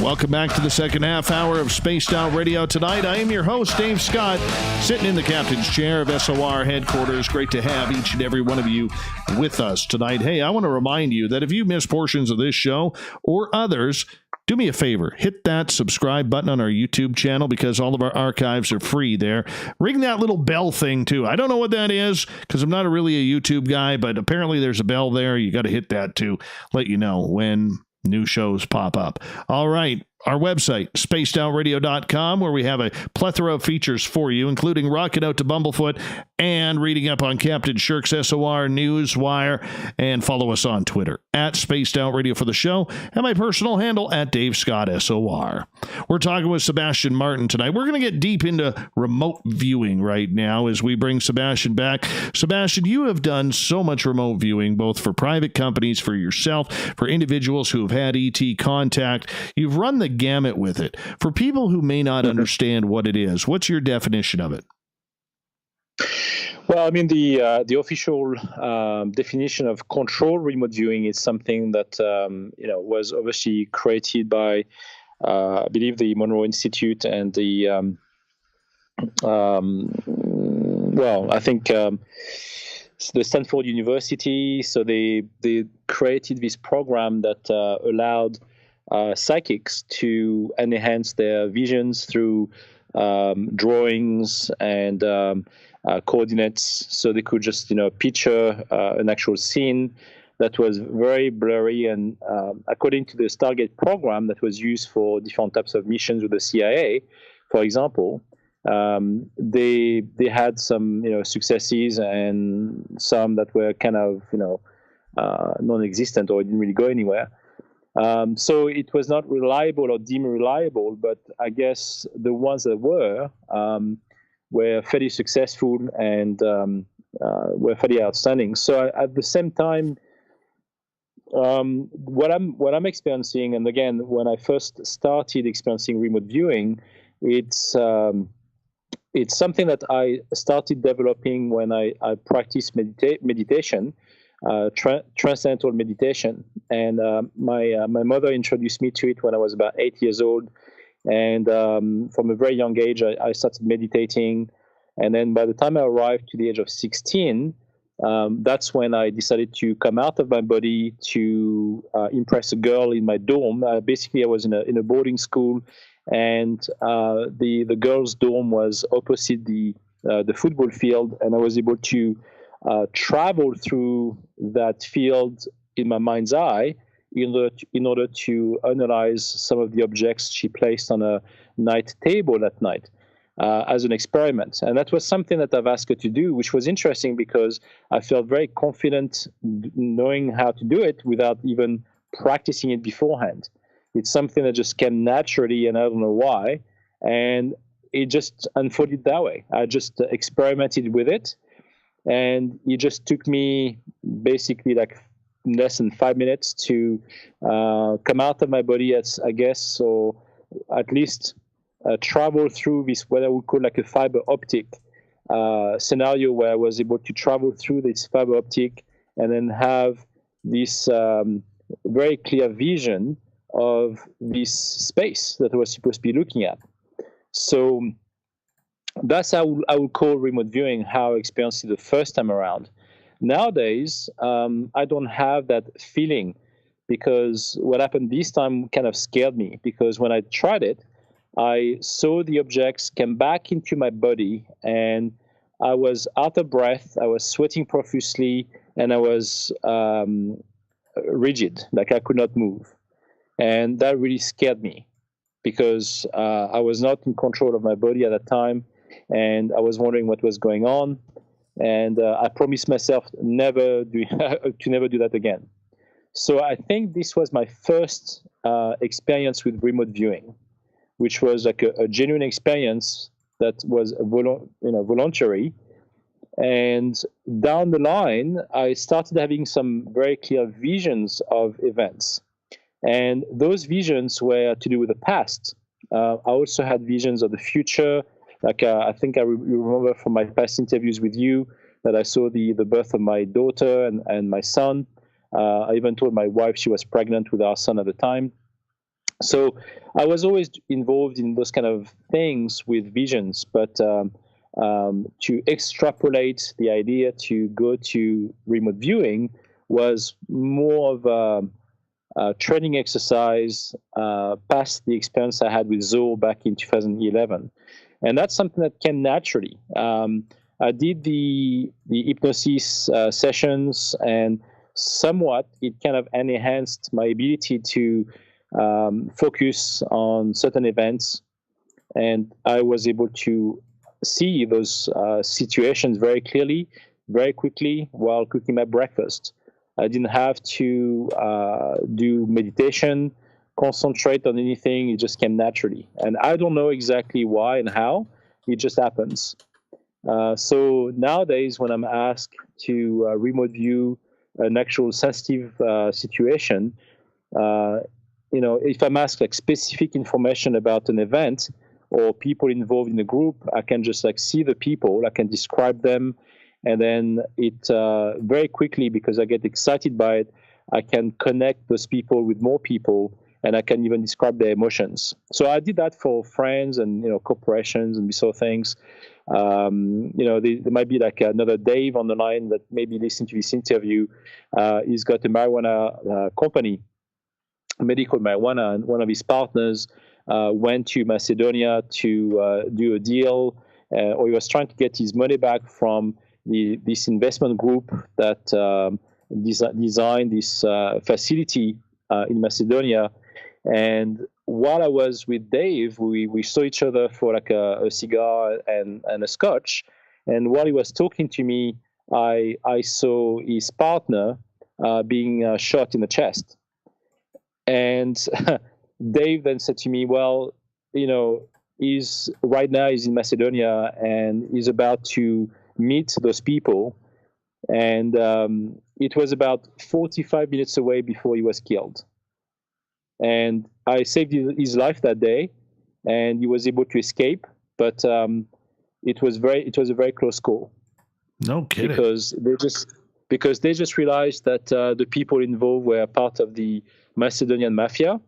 Welcome back to the second half hour of Spaced Out Radio tonight. I am your host, Dave Scott, sitting in the captain's chair of SOR headquarters. Great to have each and every one of you with us tonight. Hey, I want to remind you that if you miss portions of this show or others, do me a favor, hit that subscribe button on our YouTube channel, because all of our archives are free there. Ring that little bell thing too. I don't know what that is, because I'm not really a YouTube guy, but apparently there's a bell there. You got to hit that to let you know when new shows pop up. All right. Our website, spacedoutradio.com, where we have a plethora of features for you, including rocking out to Bumblefoot and reading up on Captain Shirk's SOR Newswire, and follow us on Twitter at Spaced Out Radio for the show, and my personal handle at Dave Scott SOR. We're talking with Sebastien Martin tonight. We're going to get deep into remote viewing right now as we bring Sebastien back. Sebastien, you have done so much remote viewing, both for private companies, for yourself, for individuals who have had ET contact. You've run the gamut with it. For people who may not understand what it is, what's your definition of it? Well, I mean, the official definition of controlled remote viewing is something that was obviously created by, I believe, the Monroe Institute and the I think the Stanford University. So they created this program that allowed psychics to enhance their visions through drawings and coordinates, so they could just picture an actual scene that was very blurry. And according to the Stargate program that was used for different types of missions with the CIA, for example, they had some successes and some that were kind of non-existent, or it didn't really go anywhere. So it was not reliable or deemed reliable, but I guess the ones that were fairly successful and were fairly outstanding. So at the same time, what I'm experiencing, and again, when I first started experiencing remote viewing, it's something that I started developing when I practiced meditation. Transcendental meditation, and my mother introduced me to it when I was about 8 years old, and from a very young age I started meditating, and then by the time I arrived to the age of 16, that's when I decided to come out of my body to impress a girl in my dorm. Basically, I was in a boarding school, and the girls' dorm was opposite the football field, and I was able to travel through that field in my mind's eye in order to analyze some of the objects she placed on a night table that night as an experiment. And that was something that I've asked her to do, which was interesting because I felt very confident knowing how to do it without even practicing it beforehand. It's something that just came naturally, and I don't know why. And it just unfolded that way. I just experimented with it. And it just took me basically like less than 5 minutes to come out of my body, I guess, or at least travel through this, what I would call like a fiber optic scenario where I was able to travel through this fiber optic and then have this very clear vision of this space that I was supposed to be looking at. So that's how I would call remote viewing, how I experienced it the first time around. Nowadays, I don't have that feeling, because what happened this time kind of scared me, because when I tried it, I saw the objects come back into my body, and I was out of breath, I was sweating profusely, and I was rigid, like I could not move. And that really scared me, because I was not in control of my body at that time, and I was wondering what was going on. And I promised myself to never do that again. So I think this was my first experience with remote viewing, which was like a genuine experience that was voluntary. And down the line, I started having some very clear visions of events. And those visions were to do with the past. I also had visions of the future. Like I think you remember from my past interviews with you that I saw the birth of my daughter and my son. I even told my wife she was pregnant with our son at the time. So I was always involved in those kind of things with visions, but to extrapolate the idea to go to remote viewing was more of a training exercise past the experience I had with Zoe back in 2011. And that's something that came naturally. I did the hypnosis sessions, and somewhat it kind of enhanced my ability to focus on certain events. And I was able to see those situations very clearly, very quickly while cooking my breakfast. I didn't have to do meditation, concentrate on anything. It just came naturally. And I don't know exactly why and how. It just happens. So nowadays, when I'm asked to remote view an actual sensitive situation, if I'm asked like specific information about an event or people involved in a group, I can just like see the people, I can describe them, and then it very quickly, because I get excited by it, I can connect those people with more people, and I can even describe their emotions. So I did that for friends and corporations and these sort of things. There might be like another Dave on the line that maybe listening to this interview. He's got a marijuana company, medical marijuana, and one of his partners went to Macedonia to do a deal, or he was trying to get his money back from this investment group that designed this facility in Macedonia. And while I was with Dave, we saw each other for like a cigar and a scotch. And while he was talking to me, I saw his partner being shot in the chest. And Dave then said to me, well, he's in Macedonia and he's about to meet those people. And it was about 45 minutes away before he was killed. And I saved his life that day, and he was able to escape. But it was a very close call. No kidding. Because they just realized that the people involved were part of the Macedonian mafia,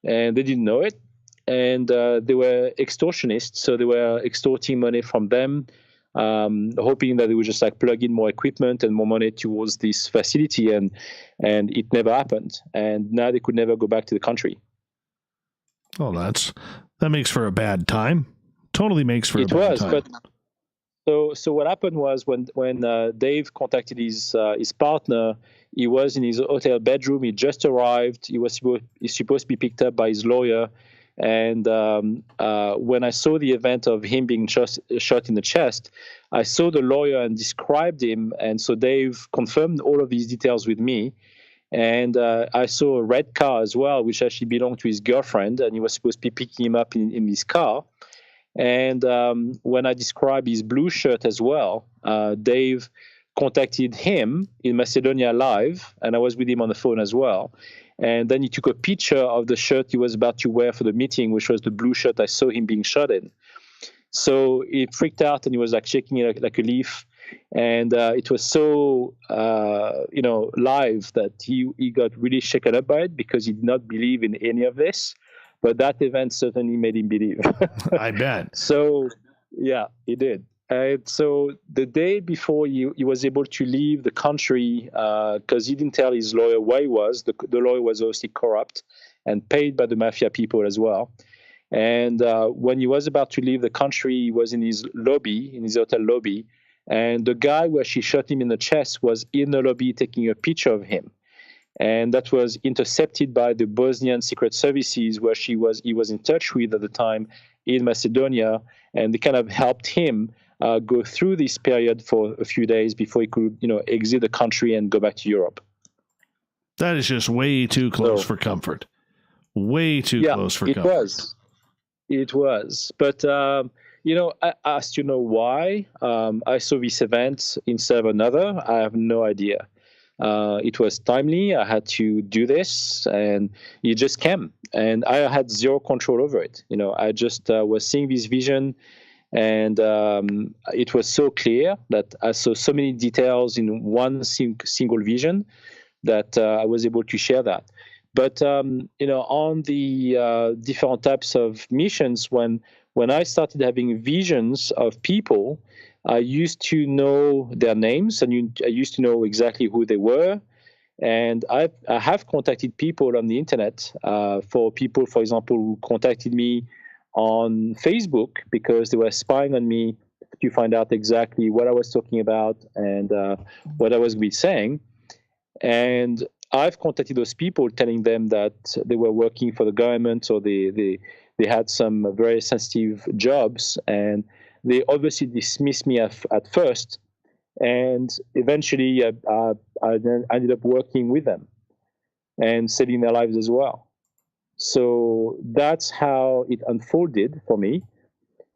and they didn't know it. And they were extortionists, so they were extorting money from them, hoping that they would just like plug in more equipment and more money towards this facility, and it never happened. And now they could never go back to the country. Oh, that makes for a bad time. Totally makes for a bad time. But so what happened was when Dave contacted his partner, he was in his hotel bedroom. He just arrived. He's supposed to be picked up by his lawyer. And when I saw the event of him being shot in the chest, I saw the lawyer and described him. And so Dave confirmed all of these details with me. And I saw a red car as well, which actually belonged to his girlfriend. And he was supposed to be picking him up in his car. And when I described his blue shirt as well, Dave contacted him in Macedonia live. And I was with him on the phone as well. And then he took a picture of the shirt he was about to wear for the meeting, which was the blue shirt I saw him being shot in. So he freaked out and he was like shaking it like a leaf. And it was so, live that he got really shaken up by it because he did not believe in any of this. But that event certainly made him believe. I bet. So, yeah, he did. And so the day before he was able to leave the country, because he didn't tell his lawyer where he was. The lawyer was obviously corrupt and paid by the mafia people as well. And when he was about to leave the country, he was in his lobby, in his hotel lobby, and the guy where she shot him in the chest was in the lobby taking a picture of him. And that was intercepted by the Bosnian secret services, where he was in touch with at the time in Macedonia, and they kind of helped him go through this period for a few days before he could, exit the country and go back to Europe. That is just way too close for comfort. Way too close for comfort. It was. But, I asked, why I saw this event instead of another. I have no idea. It was timely. I had to do this, and it just came. And I had zero control over it. I just was seeing this vision, and it was so clear that I saw so many details in one single vision that I was able to share that. But on the different types of missions, when I started having visions of people, I used to know their names, and I used to know exactly who they were. And I have contacted people on the internet, for people, for example, who contacted me on Facebook because they were spying on me to find out exactly what I was talking about and what I was going to be saying. And I've contacted those people telling them that they were working for the government, or they had some very sensitive jobs, and they obviously dismissed me at first. And eventually I ended up working with them and saving their lives as well. So that's how it unfolded for me.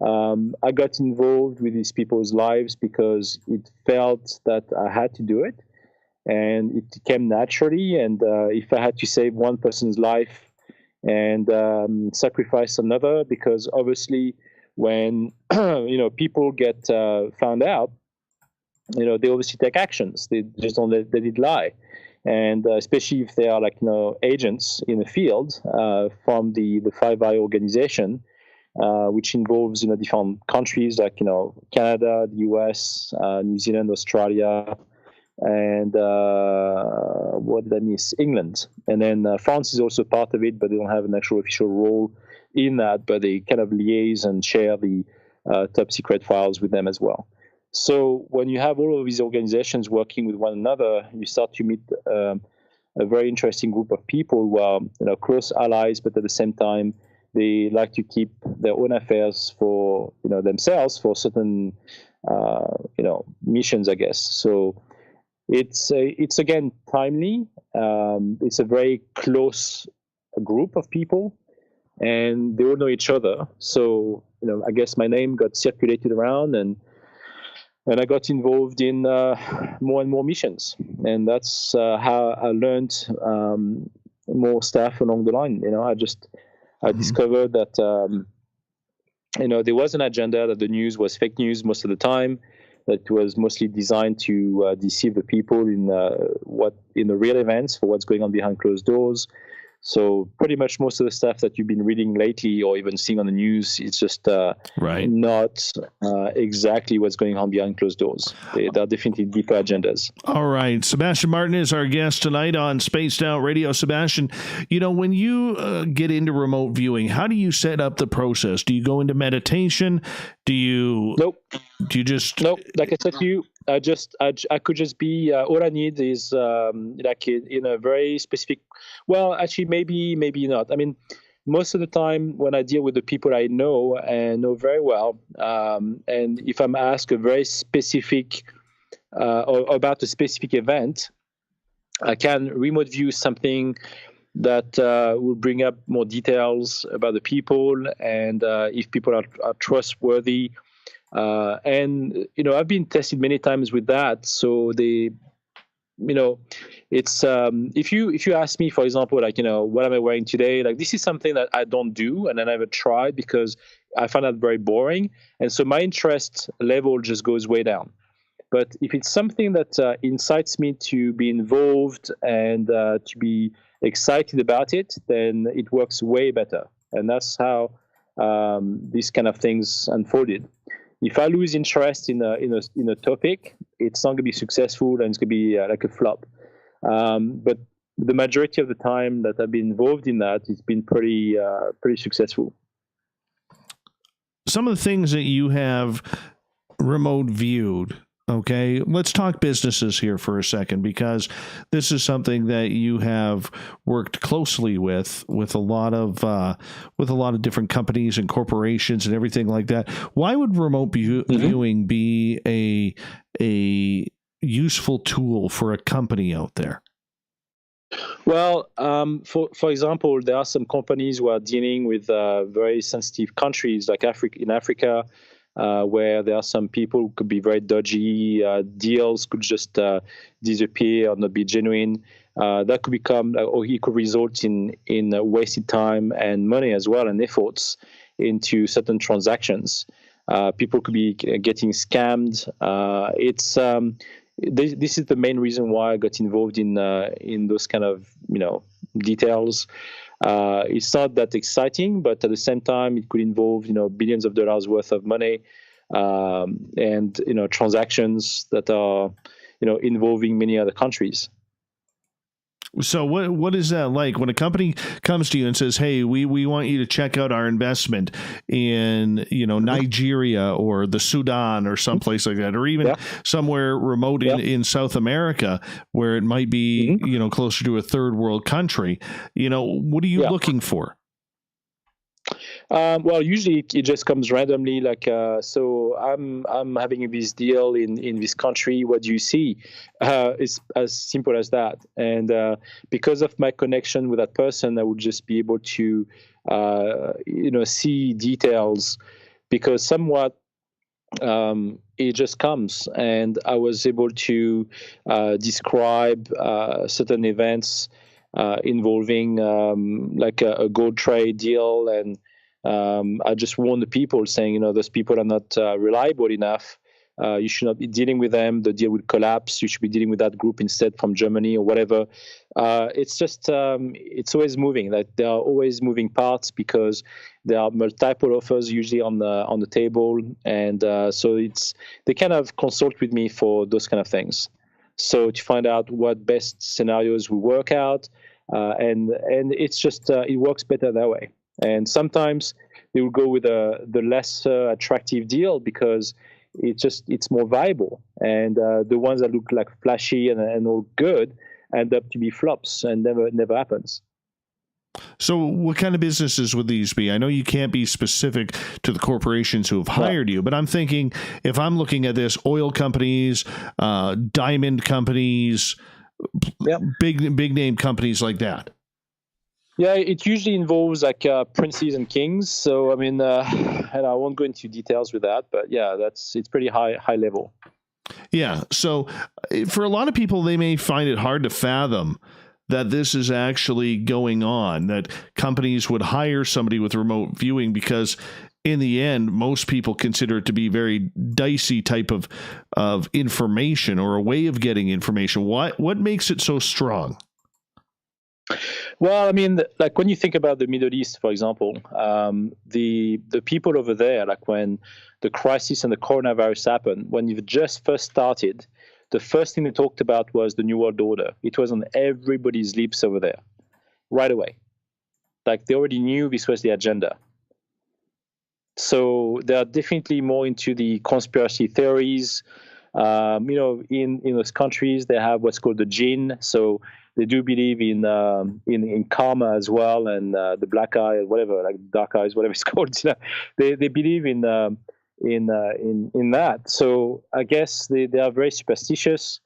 I got involved with these people's lives because it felt that I had to do it. And it came naturally. And if I had to save one person's life and sacrifice another, because obviously when people get found out, they obviously take actions. They just don't let it lie. And especially if they are agents in the field from the Five Eye organization, which involves different countries like Canada, the US, New Zealand, Australia, and what did I miss? England. And then France is also part of it, but they don't have an actual official role in that, but they kind of liaise and share the top secret files with them as well. So when you have all of these organizations working with one another, you start to meet a very interesting group of people who are close allies, but at the same time, they like to keep their own affairs for themselves for certain missions, I guess. So it's again timely. It's a very close group of people, and they all know each other. So I guess my name got circulated around, and I got involved in more and more missions, and that's how I learned more stuff along the line. I discovered that there was an agenda, that the news was fake news most of the time, that was mostly designed to deceive the people in the real events for what's going on behind closed doors. So pretty much most of the stuff that you've been reading lately or even seeing on the news, it's just not exactly what's going on behind closed doors. There are definitely deeper agendas. All right. Sebastien Martin is our guest tonight on Spaced Out Radio. Sebastien, when you get into remote viewing, how do you set up the process? Do you go into meditation? Do you... Nope. Do you just... Nope. Like I said to you, I could just be, all I need is in a very specific, well, actually, maybe not. I mean, most of the time when I deal with the people I know and know very well, and if I'm asked a very specific, or about a specific event, I can remote view something that will bring up more details about the people, and if people are trustworthy. And I've been tested many times with that, so they it's if you ask me, for example, like, what am I wearing today? Like, this is something that I don't do and I never tried because I find that very boring, and so my interest level just goes way down. But if it's something that incites me to be involved and to be excited about it, then it works way better. And that's how these kind of things unfolded. If I lose interest in a topic, it's not going to be successful and it's going to be like a flop. But the majority of the time that I've been involved in that, it's been pretty successful. Some of the things that you have remote viewed. Okay, let's talk businesses here for a second, because this is something that you have worked closely with a lot of different companies and corporations and everything like that. Why would remote viewing be a useful tool for a company out there? Well, for example, there are some companies who are dealing with very sensitive countries like Africa. Where there are some people who could be very dodgy, deals could just disappear or not be genuine. That could become, or it could result in wasted time and money as well, and efforts into certain transactions. People could be getting scammed. This is the main reason why I got involved in those kind of details. It's not that exciting, but at the same time, it could involve billions of dollars worth of money, and transactions that are involving many other countries. So what is that like when a company comes to you and says, "Hey, we want you to check out our investment in Nigeria or the Sudan or someplace like that, or even somewhere remote in South America where it might be closer to a third world country." What are you looking for? Well, usually it just comes randomly. Like, so I'm having this deal in this country. What do you see? It's as simple as that. And because of my connection with that person, I would just be able to, see details. Because somewhat, it just comes, and I was able to describe certain events involving like a gold trade deal, and I just warned the people, saying, those people are not reliable enough. You should not be dealing with them. The deal will collapse. You should be dealing with that group instead from Germany or whatever. It's just it's always moving. Like, there are always moving parts because there are multiple offers usually on the table, and so they kind of consult with me for those kind of things. So to find out what best scenarios will work out, and it's just it works better that way. And sometimes they will go with the less attractive deal because it's more viable. And the ones that look like flashy and all good end up to be flops and never happens. So what kind of businesses would these be? I know you can't be specific to the corporations who have hired you, but I'm thinking, if I'm looking at this, oil companies, diamond companies, big name companies like that. Yeah, it usually involves like princes and kings. So I mean, and I won't go into details with that, but yeah, it's pretty high level. Yeah. So for a lot of people, they may find it hard to fathom that this is actually going on, that companies would hire somebody with remote viewing, because in the end, most people consider it to be very dicey type of information, or a way of getting information. What makes it so strong? Well, I mean, like when you think about the Middle East, for example, the people over there, like when the crisis and the coronavirus happened, when you've just first started, the first thing they talked about was the New World Order. It was on everybody's lips over there right away. Like, they already knew this was the agenda. So they are definitely more into the conspiracy theories. In those countries, they have what's called the jinn. So they do believe in karma as well, and the black eye, or whatever, like dark eyes, whatever it's called. They believe in that. So I guess they are very superstitious,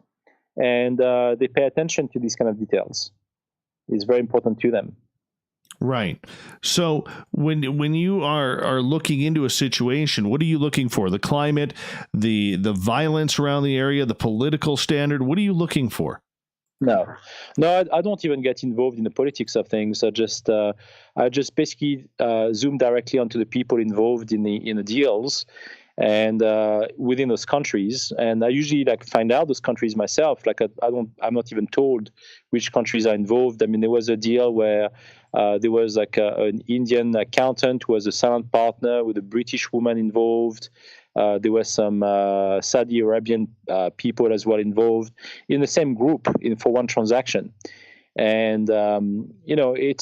and they pay attention to these kind of details. It's very important to them. Right. So when you are looking into a situation, what are you looking for? The climate, the violence around the area, the political standard. What are you looking for? No, I don't even get involved in the politics of things. I just basically zoom directly onto the people involved in the deals, and within those countries. And I usually find out those countries myself. I'm not even told which countries are involved. I mean, there was a deal where there was an Indian accountant who was a silent partner with a British woman involved. There were some Saudi Arabian people as well involved in the same group for one transaction. And it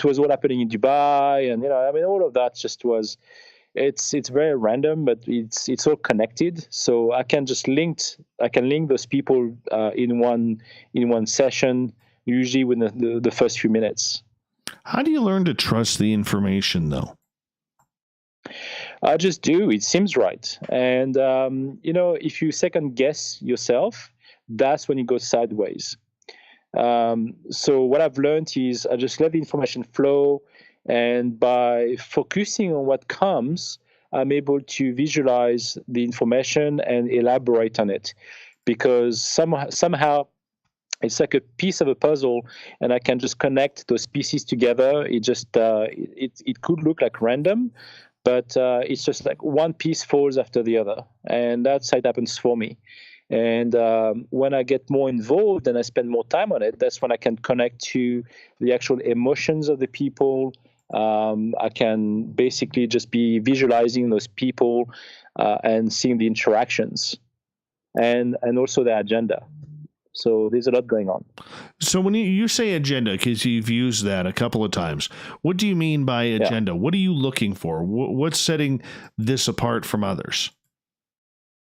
was all happening in Dubai, and I mean, all of that just was. It's very random, but it's all connected. So I can link those people in one session, usually within the first few minutes. How do you learn to trust the information, though? I just do. It seems right. And, if you second guess yourself, that's when it goes sideways. So what I've learned is I just let the information flow. And by focusing on what comes, I'm able to visualize the information and elaborate on it. Because somehow it's like a piece of a puzzle, and I can just connect those pieces together. It just it could look like random, but it's just like one piece falls after the other, and that's how it happens for me. And when I get more involved and I spend more time on it, that's when I can connect to the actual emotions of the people. I can basically just be visualizing those people and seeing the interactions and also the agenda. So there's a lot going on. So when you say agenda, because you've used that a couple of times, what do you mean by agenda? Yeah. What are you looking for? What's setting this apart from others?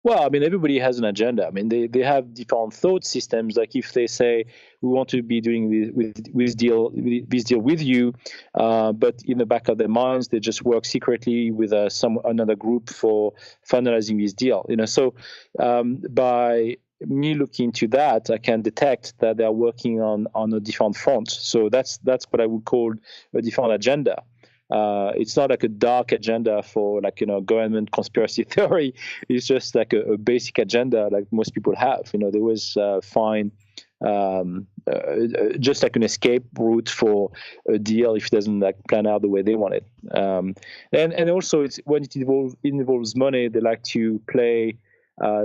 Well, I mean, everybody has an agenda. I mean, they have different thought systems. Like if they say, we want to be doing this deal with you, but in the back of their minds, they just work secretly with another group for finalizing this deal. So by me looking into that, I can detect that they are working on a different front. So that's what I would call a different agenda. It's not like a dark agenda for government conspiracy theory. It's just like a basic agenda like most people have. They always find just like an escape route for a deal if it doesn't plan out the way they want it. And also it's when it involves money, they like to play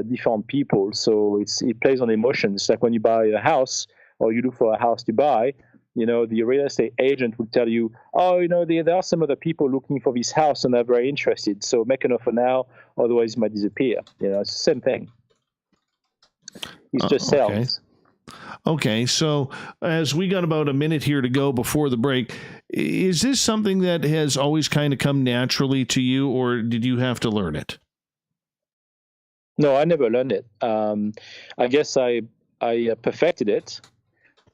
different people. So it plays on emotions. Like when you buy a house or you look for a house to buy, the real estate agent will tell you, there are some other people looking for this house and they're very interested. So make an offer now, otherwise it might disappear. It's the same thing. It's just sales. Okay. So as we got about a minute here to go before the break, is this something that has always kind of come naturally to you, or did you have to learn it? No, I never learned it. I guess I perfected it.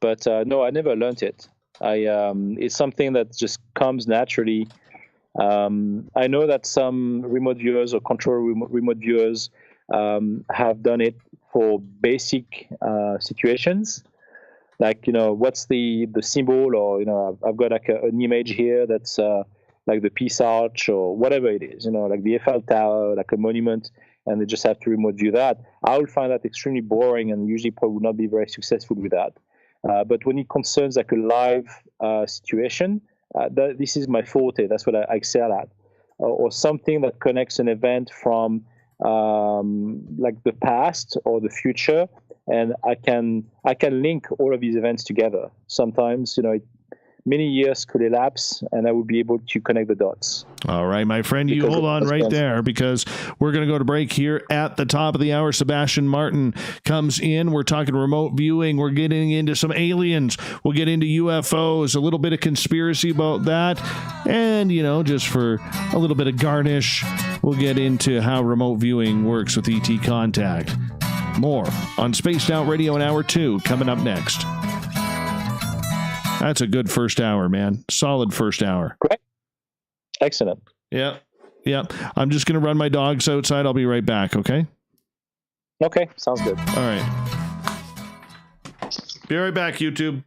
But no, I never learned it. It's something that just comes naturally. I know that some remote viewers or control remote viewers have done it for basic situations. Like, what's the symbol, or, I've got an image here that's like the Peace Arch or whatever it is, like the Eiffel Tower, like a monument, and they just have to remote view that. I would find that extremely boring and usually probably would not be very successful with that. But when it concerns like a live situation, this is my forte. That's what I excel at, or something that connects an event from like the past or the future, and I can link all of these events together. Sometimes, many years could elapse, and I will be able to connect the dots. All right, my friend, you hold on right there, because we're going to go to break here at the top of the hour. Sebastien Martin comes in. We're talking remote viewing. We're getting into some aliens. We'll get into UFOs, a little bit of conspiracy about that. And, just for a little bit of garnish, we'll get into how remote viewing works with ET contact. More on Spaced Out Radio in Hour 2 coming up next. That's a good first hour, man. Solid first hour. Great. Excellent. Yeah. I'm just going to run my dogs outside. I'll be right back, okay? Okay, sounds good. All right. Be right back, YouTube.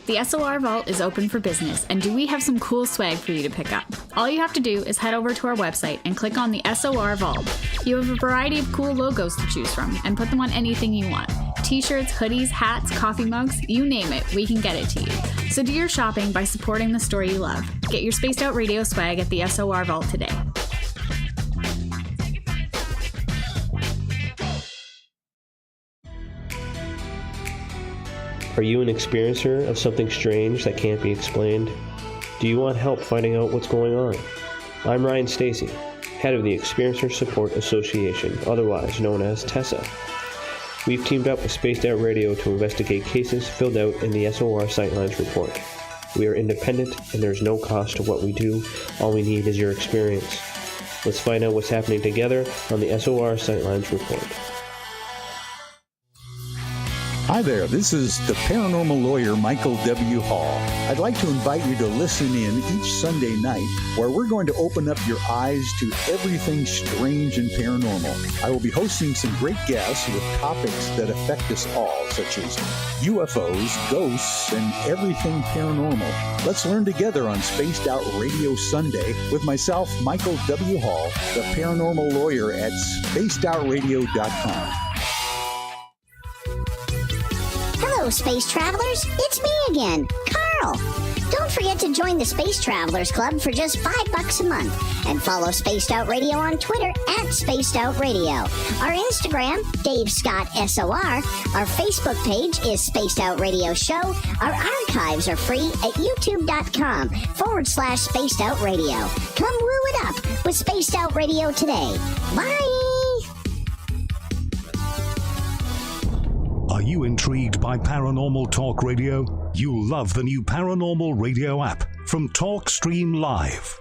The SOR Vault is open for business, and do we have some cool swag for you to pick up? All you have to do is head over to our website and click on the SOR Vault. You have a variety of cool logos to choose from, and put them on anything you want. T-shirts, hoodies, hats, coffee mugs, you name it, we can get it to you. So do your shopping by supporting the story you love. Get your Spaced Out Radio swag at the SOR Vault today. Are you an experiencer of something strange that can't be explained? Do you want help finding out what's going on? I'm Ryan Stacy, head of the Experiencer Support Association, otherwise known as TESSA. We've teamed up with Spaced Out Radio to investigate cases filled out in the SOR Sightlines report. We are independent and there's no cost to what we do. All we need is your experience. Let's find out what's happening together on the SOR Sightlines report. Hi there, this is the paranormal lawyer Michael W. Hall. I'd like to invite you to listen in each Sunday night where we're going to open up your eyes to everything strange and paranormal. I will be hosting some great guests with topics that affect us all, such as UFOs, ghosts, and everything paranormal. Let's learn together on Spaced Out Radio Sunday with myself, Michael W. Hall, the paranormal lawyer at spacedoutradio.com. Hello, space travelers. It's me again, Carl. Don't forget to join the Space Travelers Club for just $5 a month and follow Spaced Out Radio on Twitter at Spaced Out Radio. Our Instagram, Dave Scott SOR. Our Facebook page is Spaced Out Radio Show. Our archives are free at youtube.com/Spaced Out Radio. Come woo it up with Spaced Out Radio today. Bye. Are you intrigued by Paranormal Talk Radio? You'll love the new Paranormal Radio app from TalkStream Live.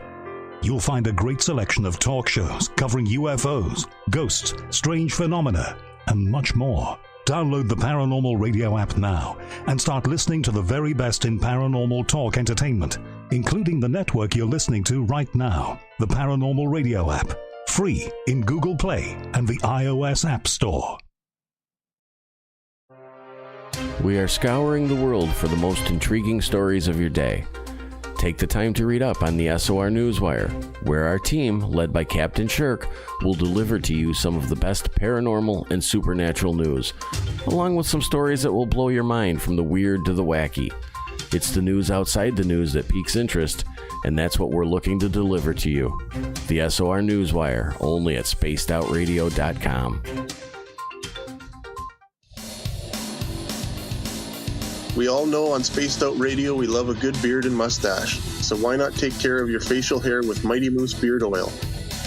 You'll find a great selection of talk shows covering UFOs, ghosts, strange phenomena, and much more. Download the Paranormal Radio app now and start listening to the very best in paranormal talk entertainment, including the network you're listening to right now, the Paranormal Radio app, free in Google Play and the iOS App Store. We are scouring the world for the most intriguing stories of your day. Take the time to read up on the SOR Newswire, where our team, led by Captain Shirk, will deliver to you some of the best paranormal and supernatural news, along with some stories that will blow your mind from the weird to the wacky. It's the news outside the news that piques interest, and that's what we're looking to deliver to you. The SOR Newswire, only at spacedoutradio.com. We all know on Spaced Out Radio we love a good beard and mustache, so why not take care of your facial hair with Mighty Moose Beard Oil?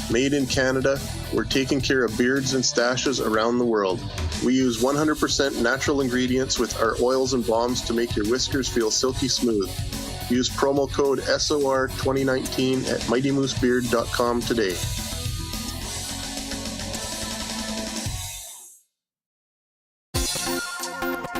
Made in Canada, we're taking care of beards and stashes around the world. We use 100% natural ingredients with our oils and balms to make your whiskers feel silky smooth. Use promo code SOR2019 at mightymoosebeard.com today.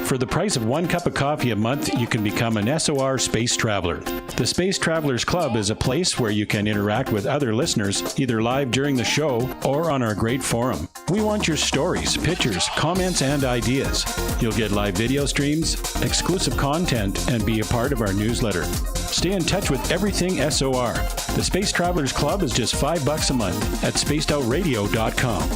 For the price of 1 cup of coffee a month, you can become an SOR Space Traveler. The Space Travelers Club is a place where you can interact with other listeners, either live during the show or on our great forum. We want your stories, pictures, comments, and ideas. You'll get live video streams, exclusive content, and be a part of our newsletter. Stay in touch with everything SOR. The Space Travelers Club is just $5 a month at spacedoutradio.com.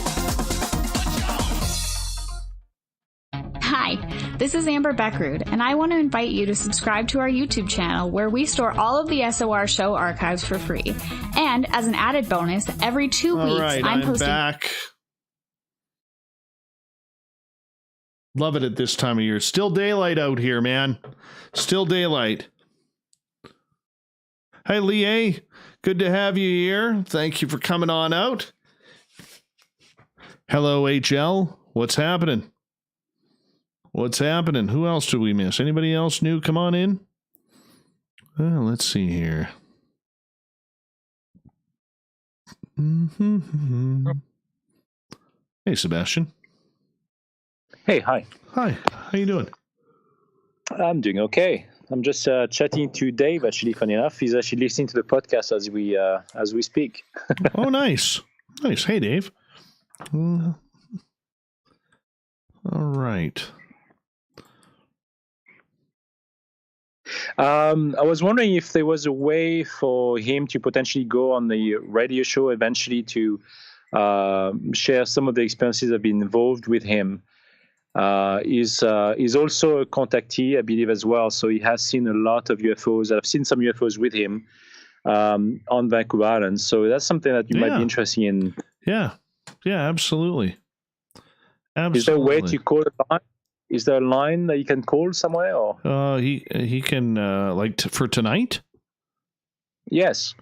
Hi, this is Amber Beckrud, and I want to invite you to subscribe to our YouTube channel where we store all of the SOR show archives for free. And as an added bonus, every 2 weeks I'm posting... back. Love it at this time of year. Still daylight out here, man. Still daylight. Hey, Lee, good to have you here. Thank you for coming on out. Hello, HL. What's happening? What's happening? Who else did we miss? Anybody else new? Come on in. Let's see here. Hey, Sebastian. Hey, hi. Hi. How you doing? I'm doing okay. I'm just chatting to Dave, actually, funny enough. He's actually listening to the podcast as we speak. Oh, nice. Nice. Hey, Dave. All right. I was wondering if there was a way for him to potentially go on the radio show eventually to share some of the experiences that have been involved with him. He's also a contactee, I believe, as well. So he has seen a lot of UFOs. I've seen some UFOs with him on Vancouver Island. So that's something that you might be interested in. Yeah, absolutely. Is there a way to call a line? Is there a line that you can call somewhere? Or he can for tonight. Yes.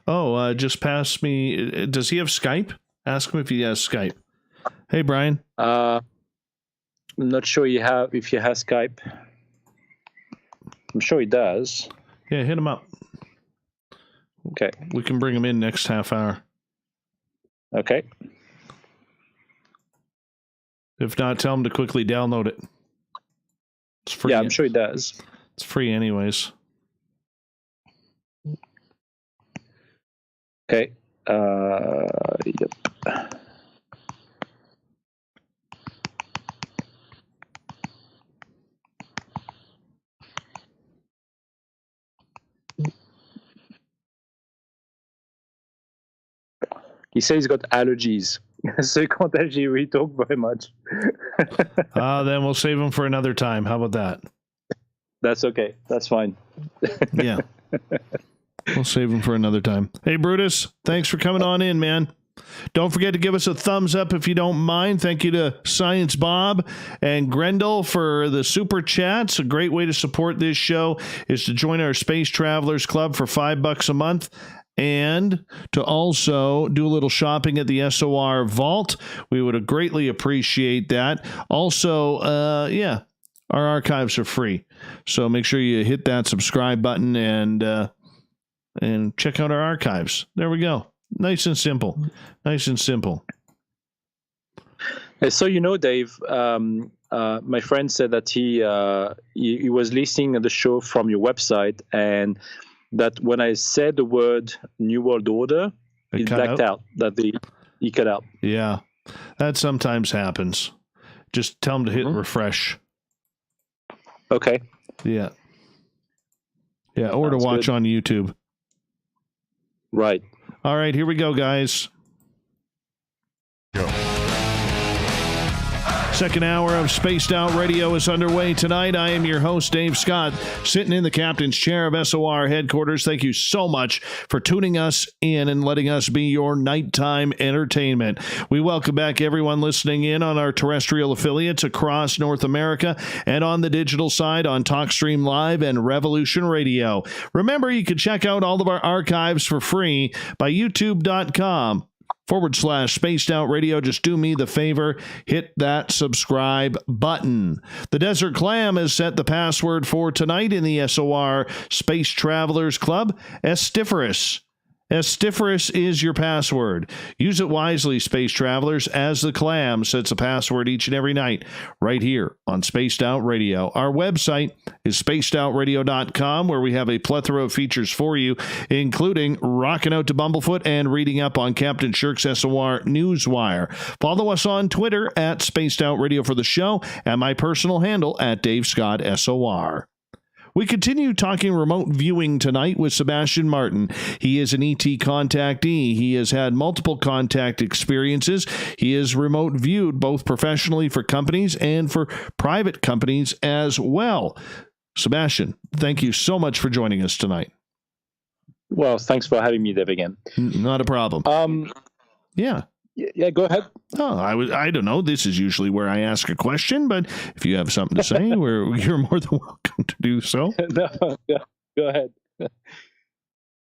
Oh, just pass me. Does he have Skype? Ask him if he has Skype. Hey, Brian. I'm not sure if he has Skype. I'm sure he does. Yeah, hit him up. Okay. We can bring him in next half hour. Okay. If not, tell him to quickly download it. It's free. Yeah, I'm sure he does. It's free anyways. Okay. Yep. He says he's got allergies, so he can't actually really talk very much. Then we'll save him for another time. How about that? That's okay. That's fine. Yeah. We'll save him for another time. Hey, Brutus, thanks for coming on in, man. Don't forget to give us a thumbs up if you don't mind. Thank you to Science Bob and Grendel for the super chats. A great way to support this show is to join our Space Travelers Club for $5 a month, and to also do a little shopping at the SOR Vault. We would greatly appreciate that. Also, our archives are free, so make sure you hit that subscribe button and check out our archives. There we go. Nice and simple. Nice and simple. So Dave, my friend said that he was listening to the show from your website, and that when I said the word New World Order, it blacked out. He cut out. Yeah, that sometimes happens. Just tell him to hit refresh. Okay. Yeah. Yeah, or to watch on YouTube. Right. All right, here we go, guys. Go. Second hour of Spaced Out Radio is underway tonight. I am your host, Dave Scott, sitting in the captain's chair of SOR headquarters. Thank you so much for tuning us in and letting us be your nighttime entertainment. We welcome back everyone listening in on our terrestrial affiliates across North America and on the digital side on TalkStream Live and Revolution Radio. Remember, you can check out all of our archives for free by youtube.com/Spaced Out Radio. Just do me the favor, hit that subscribe button. The Desert Clam has set the password for tonight in the SOR Space Travelers Club, Estiferous. Estiferous is your password. Use it wisely, Space Travelers, as the Clam sets a password each and every night right here on Spaced Out Radio. Our website is spacedoutradio.com, where we have a plethora of features for you, including rocking out to Bumblefoot and reading up on Captain Shirk's SOR Newswire. Follow us on Twitter at Spaced Out Radio for the show, and my personal handle at Dave Scott SOR. We continue talking remote viewing tonight with Sebastien Martin. He is an ET contactee. He has had multiple contact experiences. He is remote viewed both professionally for companies and for private companies as well. Sebastien, thank you so much for joining us tonight. Well, thanks for having me, Dave, again. Not a problem. Yeah. Yeah, go ahead. Oh, I don't know. This is usually where I ask a question, but if you have something to say, you're more than welcome to do so. No, go ahead.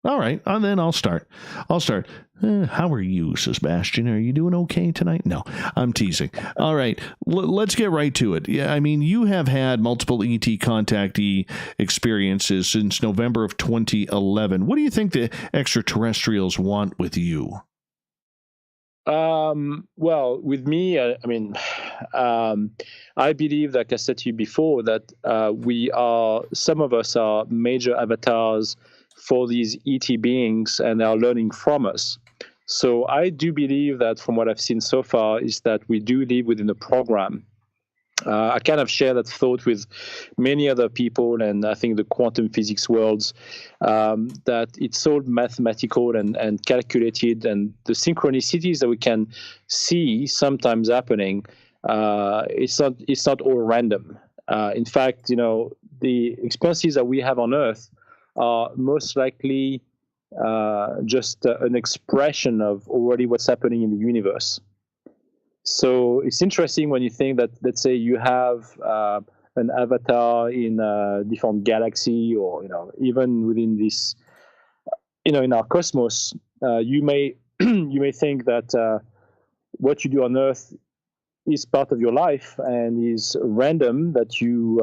All right, then I'll start. How are you, Sebastien? Are you doing okay tonight? No, I'm teasing. All right, let's get right to it. Yeah, I mean, you have had multiple ET contactee experiences since November of 2011. What do you think the extraterrestrials want with you? Well, with me, I believe, like I said to you before, that some of us are major avatars for these ET beings and are learning from us. So I do believe that from what I've seen so far is that we do live within a program. I kind of share that thought with many other people, and I think the quantum physics worlds, that it's all mathematical and calculated, and the synchronicities that we can see sometimes happening, it's not all random. In fact, the experiences that we have on Earth are most likely just an expression of already what's happening in the universe. So it's interesting when you think that, let's say, you have an avatar in a different galaxy, or even within this, in our cosmos, you may you may think that what you do on Earth is part of your life and is random, that you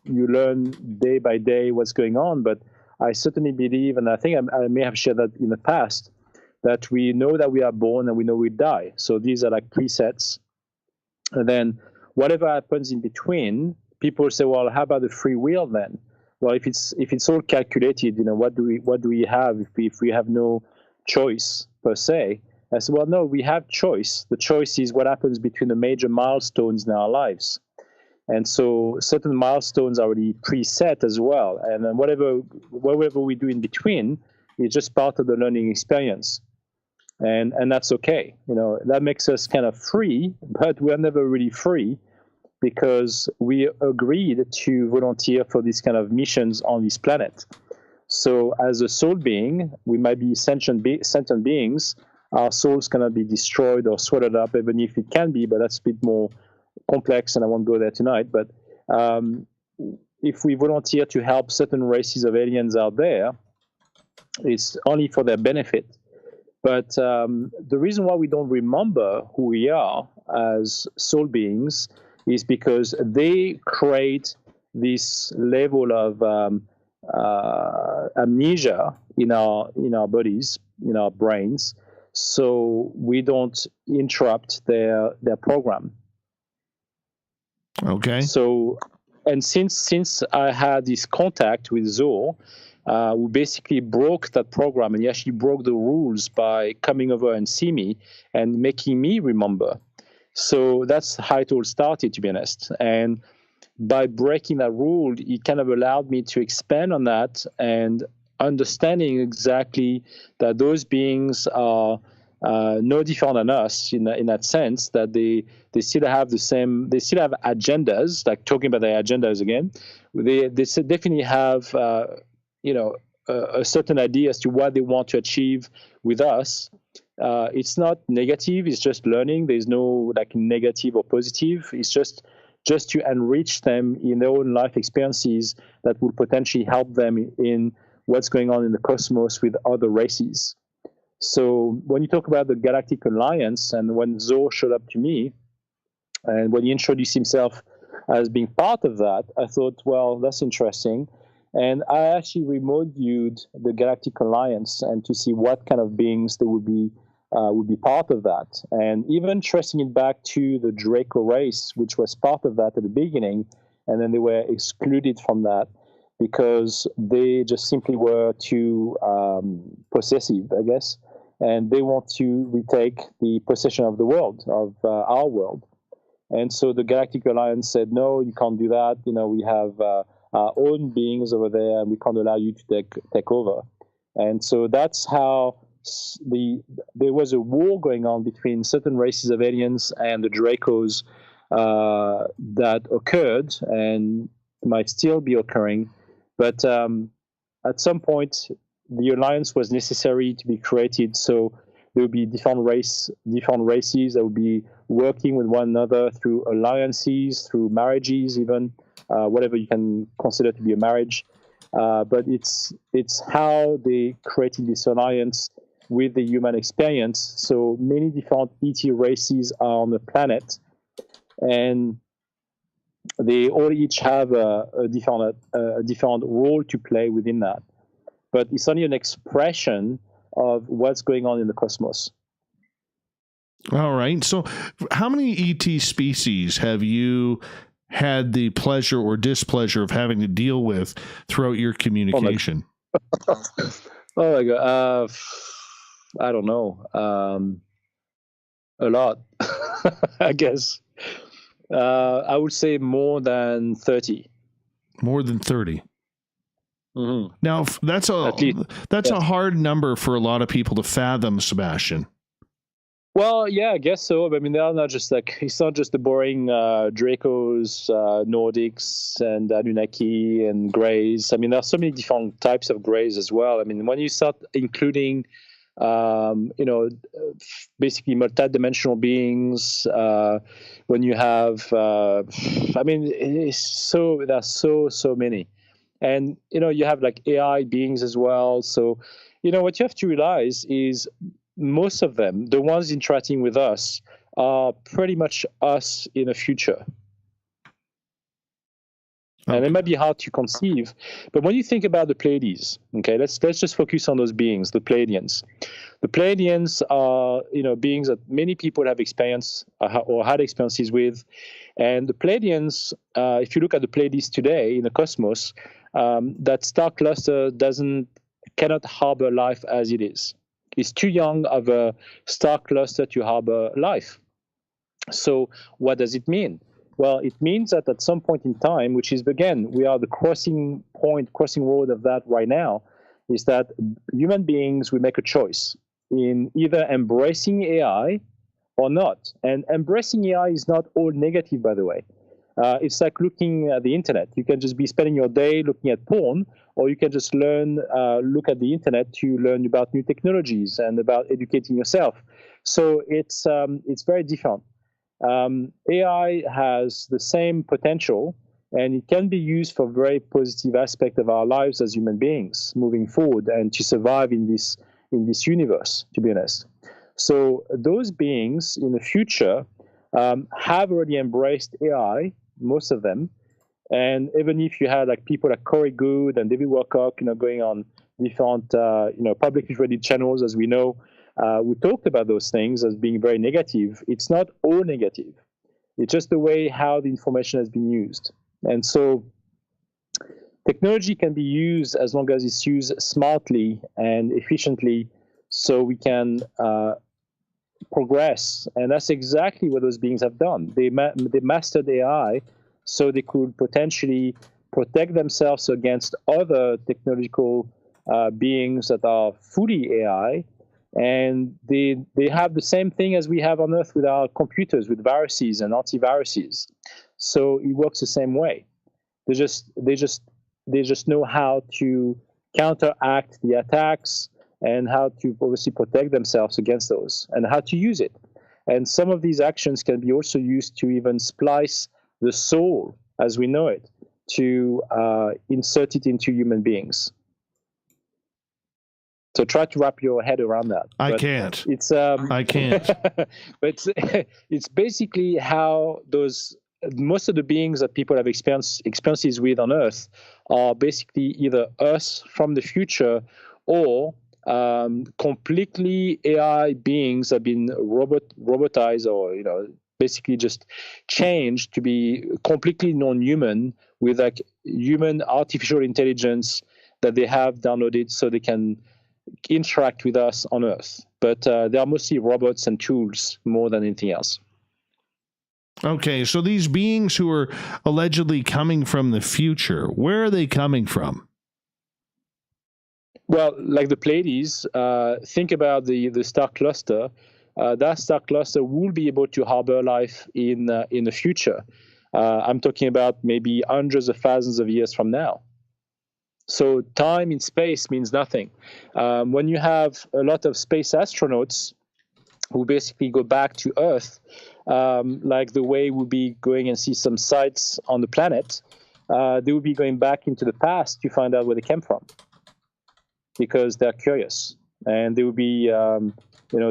learn day by day what's going on. But I certainly believe, and I think I may have shared that in the past, that we know that we are born and we know we die. So these are like presets. And then whatever happens in between, people say, well, how about the free will then? Well, if it's all calculated, what do we have if we have no choice per se? I said, well, no, we have choice. The choice is what happens between the major milestones in our lives. And so certain milestones are already preset as well. And then whatever we do in between is just part of the learning experience. And that's okay. That makes us kind of free, but we're never really free, because we agreed to volunteer for these kind of missions on this planet. So as a soul being, we might be sentient beings. Our souls cannot be destroyed or swallowed up, even if it can be, but that's a bit more complex, and I won't go there tonight. But if we volunteer to help certain races of aliens out there, it's only for their benefit. But the reason why we don't remember who we are as soul beings is because they create this level of amnesia in our bodies, in our brains, so we don't interrupt their program. Okay. So, and since I had this contact with Zoe, who basically broke that program, and he actually broke the rules by coming over and see me and making me remember. So that's how it all started, to be honest. And by breaking that rule, he kind of allowed me to expand on that, and understanding exactly that those beings are no different than us in that sense, that they still have the same, they still have agendas, like talking about their agendas again. They definitely have a certain idea as to what they want to achieve with us. It's not negative, it's just learning. There's no like negative or positive. It's just to enrich them in their own life experiences that will potentially help them in what's going on in the cosmos with other races. So when you talk about the Galactic Alliance, and when Zoe showed up to me, and when he introduced himself as being part of that, I thought, well, that's interesting. And I actually remote viewed the Galactic Alliance and to see what kind of beings there would be part of that. And even tracing it back to the Draco race, which was part of that at the beginning, and then they were excluded from that because they just simply were too possessive, I guess. And they want to retake the possession of the world, of our world. And so the Galactic Alliance said, no, you can't do that. We have our own beings over there, and we can't allow you to take over. And so that's how there was a war going on between certain races of aliens and the Dracos that occurred and might still be occurring. But at some point, the alliance was necessary to be created. So there would be different races that would be working with one another through alliances, through marriages, even whatever you can consider to be a marriage. But it's how they created this alliance with the human experience. So many different ET races are on the planet, and they all each have a different role to play within that. But it's only an expression of what's going on in the cosmos. All right. So how many ET species have you had the pleasure or displeasure of having to deal with throughout your communication? Oh my God. I don't know. A lot, I guess. I would say more than 30. More than 30. Mm-hmm. Now, that's a hard number for a lot of people to fathom, Sebastien. Well, yeah, I guess so. I mean, they're not just it's not just the boring Dracos, Nordics, and Anunnaki and Greys. I mean, there are so many different types of Greys as well. I mean, when you start including, basically multidimensional beings, when you have, I mean, there's so many. And, you have like AI beings as well. So, what you have to realize is most of them, the ones interacting with us, are pretty much us in the future. Okay. And it might be hard to conceive, but when you think about the Pleiades, okay, let's just focus on those beings, the Pleiadians. The Pleiadians are, beings that many people have experienced or had experiences with. And the Pleiadians, if you look at the Pleiades today in the cosmos, that star cluster cannot harbor life as it is. It's too young of a star cluster to harbor life. So what does it mean? Well, it means that at some point in time, which is, again, we are the crossing road of that right now, is that human beings will make a choice in either embracing AI or not. And embracing AI is not all negative, by the way. It's like looking at the internet. You can just be spending your day looking at porn, or you can just look at the internet to learn about new technologies and about educating yourself. So it's very different. AI has the same potential, and it can be used for very positive aspect of our lives as human beings moving forward and to survive in this universe, to be honest. So those beings in the future have already embraced AI, most of them. And even if you had like people like Corey Good and David Wilcock, going on different, publicly traded channels, as we know, we talked about those things as being very negative. It's not all negative. It's just the way how the information has been used. And so technology can be used as long as it's used smartly and efficiently, so we can progress. And that's exactly what those beings have done. They mastered AI so they could potentially protect themselves against other technological beings that are fully AI. And they have the same thing as we have on Earth with our computers, with viruses and antiviruses. So it works the same way. They just know how to counteract the attacks and how to obviously protect themselves against those and how to use it. And some of these actions can be also used to even splice the soul as we know it, to insert it into human beings. So try to wrap your head around that. I can't. I can't. But it's basically how most of the beings that people have experiences with on Earth are basically either us from the future or completely AI beings that have been robotized or basically just changed to be completely non-human with like human artificial intelligence that they have downloaded so they can interact with us on Earth. But they are mostly robots and tools more than anything else. Okay, so these beings who are allegedly coming from the future, where are they coming from? Well, like the Pleiades, think about the star cluster. That star cluster will be able to harbor life in the future. I'm talking about maybe hundreds of thousands of years from now. So time in space means nothing. When you have a lot of space astronauts who basically go back to Earth, like the way we'll be going and see some sites on the planet, they will be going back into the past to find out where they came from, because they're curious, and they will be,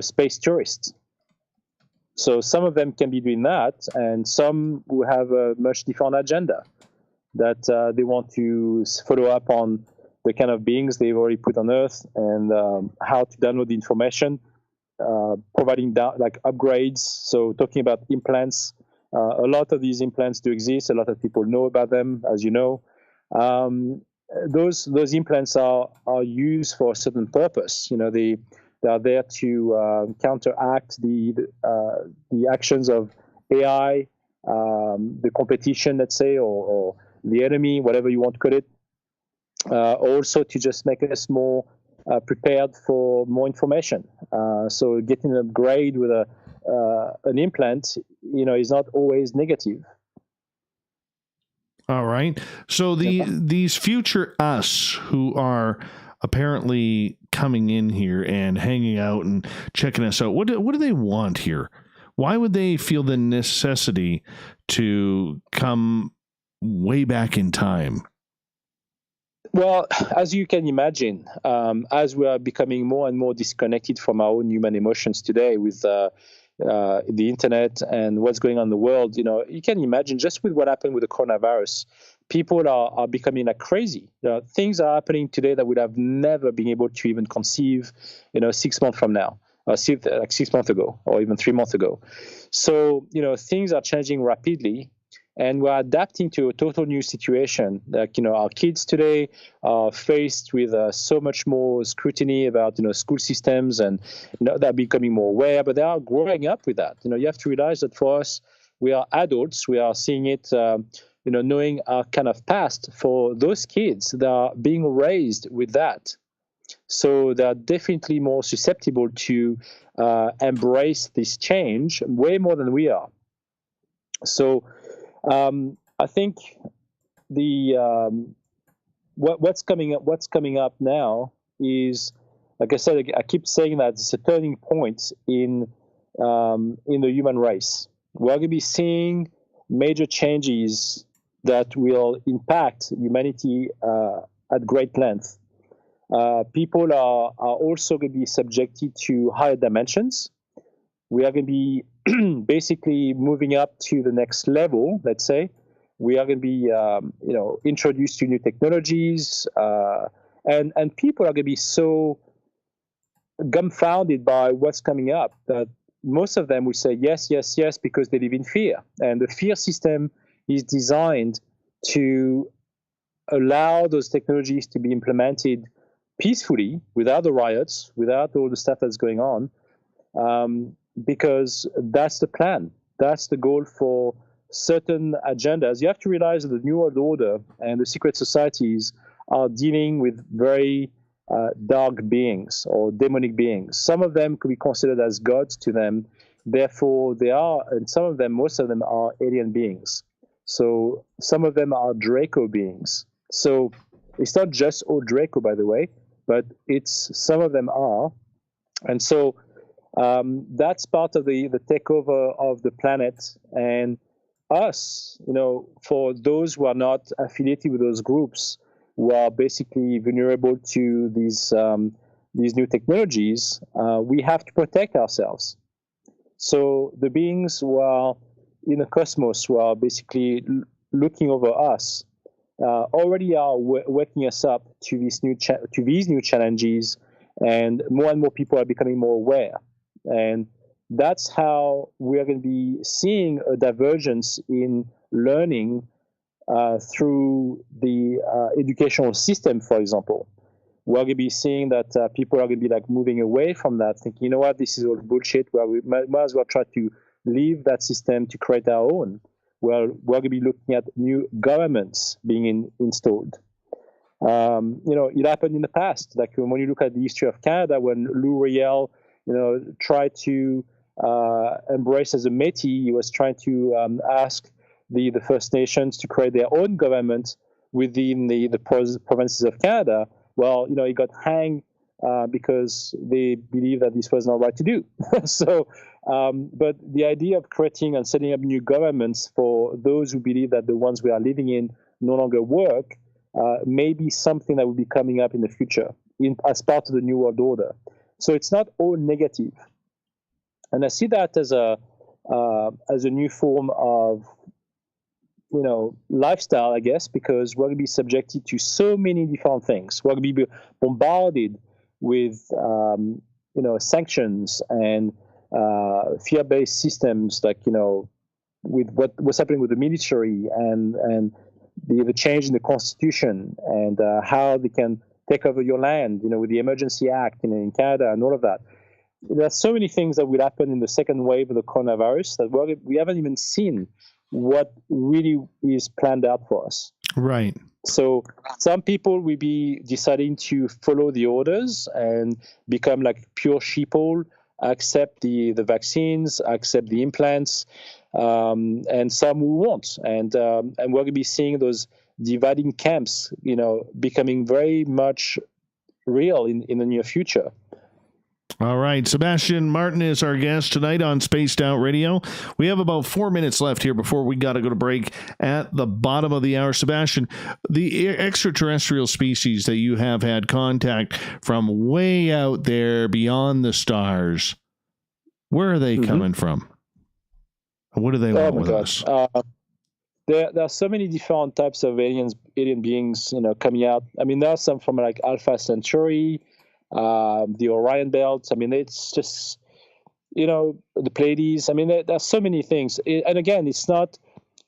space tourists. So some of them can be doing that, and some will have a much different agenda that they want to follow up on the kind of beings they've already put on Earth and how to download the information, providing like upgrades. So talking about implants, a lot of these implants do exist. A lot of people know about them, as you know. Those implants are used for a certain purpose. They are there to counteract the actions of AI the competition, let's say, or the enemy, whatever you want to call it. Also to just make us more prepared for more information. So getting an upgrade with an implant, is not always negative. All right. So these future us who are apparently coming in here and hanging out and checking us out, what do they want here? Why would they feel the necessity to come way back in time? Well, as you can imagine, as we are becoming more and more disconnected from our own human emotions today with the internet and what's going on in the world, you can imagine just with what happened with the coronavirus, people are becoming like crazy. Things are happening today that would have never been able to even conceive, 6 months from now, like 6 months ago, or even 3 months ago. So, things are changing rapidly. And we're adapting to a total new situation. Like, our kids today are faced with so much more scrutiny about, school systems, and they're becoming more aware, but they are growing up with that. You have to realize that for us, we are adults. We are seeing it, knowing our kind of past. For those kids, they are being raised with that. So they're definitely more susceptible to embrace this change way more than we are. So, I think what's coming up now is, like I said, I keep saying that it's a turning point in the human race. We're going to be seeing major changes that will impact humanity at great length. People are also going to be subjected to higher dimensions. We are going to be basically moving up to the next level, let's say. We are going to be, introduced to new technologies, and people are going to be so dumbfounded by what's coming up that most of them will say yes, yes, yes, because they live in fear. And the fear system is designed to allow those technologies to be implemented peacefully, without the riots, without all the stuff that's going on. Because that's the plan. That's the goal for certain agendas. You have to realize that the New World Order and the secret societies are dealing with very dark beings or demonic beings. Some of them could be considered as gods to them. Therefore, they are, and some of them, most of them are alien beings. So some of them are Draco beings. So it's not just all Draco, by the way, but some of them are. And so that's part of the takeover of the planet. And us, for those who are not affiliated with those groups, who are basically vulnerable to these new technologies, we have to protect ourselves. So the beings who are in the cosmos, who are basically looking over us, already are waking us up to these new challenges, and more people are becoming more aware. And that's how we are going to be seeing a divergence in learning through the educational system, for example. We're going to be seeing that people are going to be moving away from that, thinking, this is all bullshit. Well, we might as well try to leave that system to create our own. Well, we're going to be looking at new governments being installed. It happened in the past. Like when you look at the history of Canada, when Lou Riel, tried to embrace as a Métis, he was trying to ask the First Nations to create their own government within the provinces of Canada. Well, he got hanged because they believed that this was not right to do. So, but the idea of creating and setting up new governments for those who believe that the ones we are living in no longer work may be something that will be coming up in the future as part of the New World Order. So it's not all negative. And I see that as a new form of, lifestyle, I guess, because we're going to be subjected to so many different things. We're going to be bombarded with, sanctions and fear-based systems, with what's happening with the military and the change in the constitution and how they can take over your land, with the Emergency Act in Canada and all of that. There's so many things that will happen in the second wave of the coronavirus that we haven't even seen what really is planned out for us. Right. So some people will be deciding to follow the orders and become like pure sheeple, accept the vaccines, accept the implants, and some who won't. And we're going to be seeing those dividing camps, becoming very much real in the near future. All right. Sebastien Martin is our guest tonight on Spaced Out Radio. We have about 4 minutes left here before we got to go to break at the bottom of the hour. Sebastien, the extraterrestrial species that you have had contact from way out there beyond the stars, where are they coming from? What do they want with us? There are so many different types of alien beings, coming out. I mean, there are some from like Alpha Centauri, the Orion Belt. I mean, it's just, the Pleiades. I mean, there are so many things. And again, it's not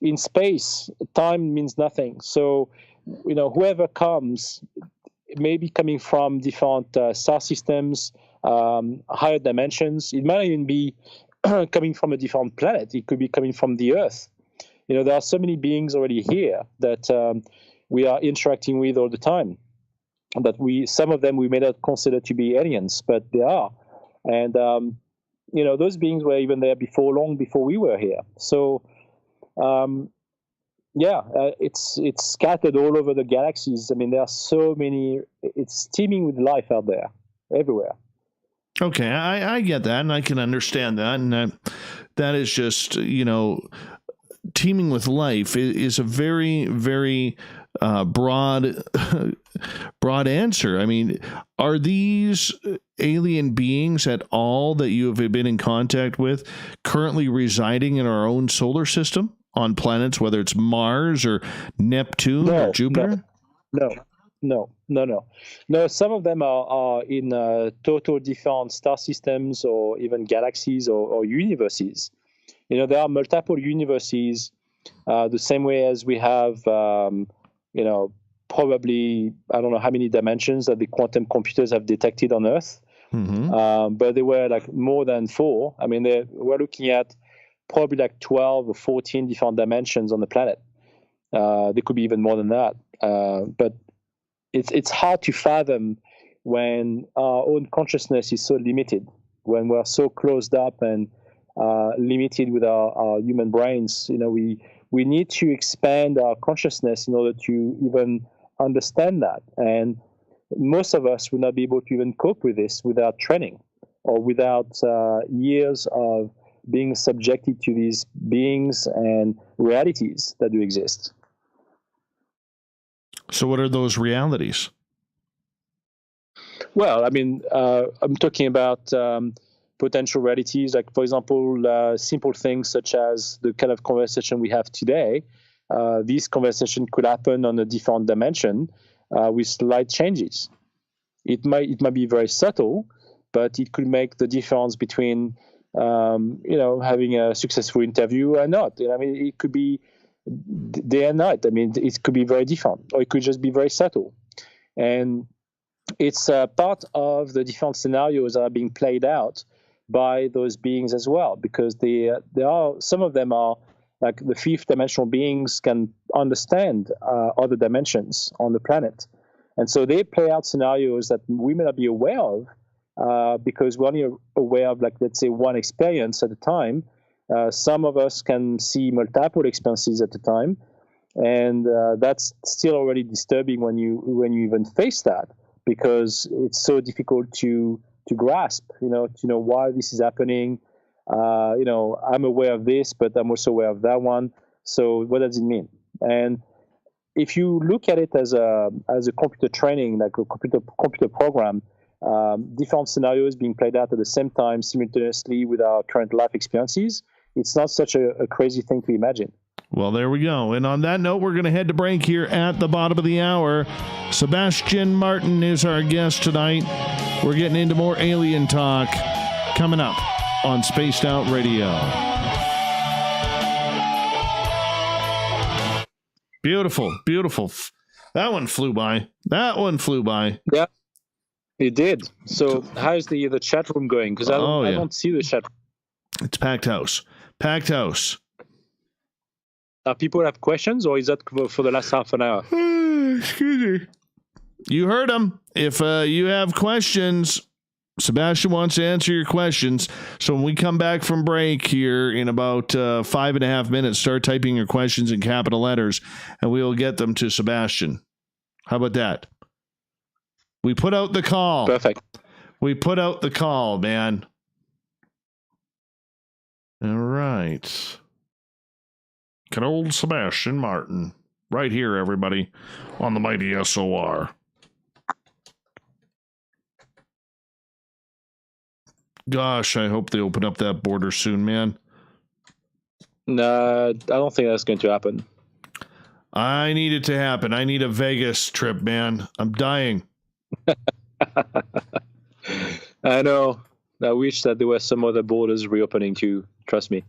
in space. Time means nothing. So, whoever comes may be coming from different star systems, higher dimensions. It might even be coming from a different planet. It could be coming from the Earth. There are so many beings already here that we are interacting with all the time. That some of them we may not consider to be aliens, but they are. And, those beings were even there long before we were here. So, it's scattered all over the galaxies. I mean, there are so many, it's teeming with life out there, everywhere. Okay, I get that, and I can understand that. And that is just, teeming with life is a very, very broad answer. I mean, are these alien beings at all that you have been in contact with currently residing in our own solar system on planets, whether it's Mars or Neptune or Jupiter? No. Some of them are in total different star systems or even galaxies or universes. There are multiple universes, the same way as we have, probably, I don't know how many dimensions that the quantum computers have detected on Earth. Mm-hmm. But they were like more than 4. I mean, we're looking at probably like 12 or 14 different dimensions on the planet. There could be even more than that. But it's hard to fathom when our own consciousness is so limited, when we're so closed up and limited with our human brains. We need to expand our consciousness in order to even understand that. And most of us will not be able to even cope with this without training or without years of being subjected to these beings and realities that do exist. So what are those realities? Well, I mean, I'm talking about potential realities, like, for example, simple things such as the kind of conversation we have today. This conversation could happen on a different dimension with slight changes. It might be very subtle, but it could make the difference between, having a successful interview or not. I mean, it could be day and night. I mean, it could be very different, or it could just be very subtle. And it's part of the different scenarios that are being played out by those beings as well, because there are some of them are like the fifth dimensional beings can understand other dimensions on the planet, and so they play out scenarios that we may not be aware of because we're only aware of, like, let's say, one experience at a time. Some of us can see multiple experiences at a time, and that's still already disturbing when you even face that, because it's so difficult to grasp, to know why this is happening. I'm aware of this, but I'm also aware of that one. So what does it mean? And if you look at it as a computer training, like a computer program, different scenarios being played out at the same time simultaneously with our current life experiences, it's not such a crazy thing to imagine. Well, there we go. And on that note, we're going to head to break here at the bottom of the hour. Sebastien Martin is our guest tonight. We're getting into more alien talk coming up on Spaced Out Radio. Beautiful, beautiful. That one flew by. Yeah, it did. So how's the chat room going? Because I don't see the chat room. It's packed house. people have questions, or is that for the last half an hour? Excuse me. You heard him. If you have questions, Sebastien wants to answer your questions. So when we come back from break here in about 5.5 minutes, start typing your questions in capital letters, and we will get them to Sebastien. How about that? We put out the call. Perfect. We put out the call, man. All right. Good old Sebastien Martin. Right here, everybody, on the mighty SOR. Gosh, I hope they open up that border soon, man. No, I don't think that's going to happen. I need it to happen. I need a Vegas trip, man. I'm dying. I know. I wish that there were some other borders reopening too. Trust me.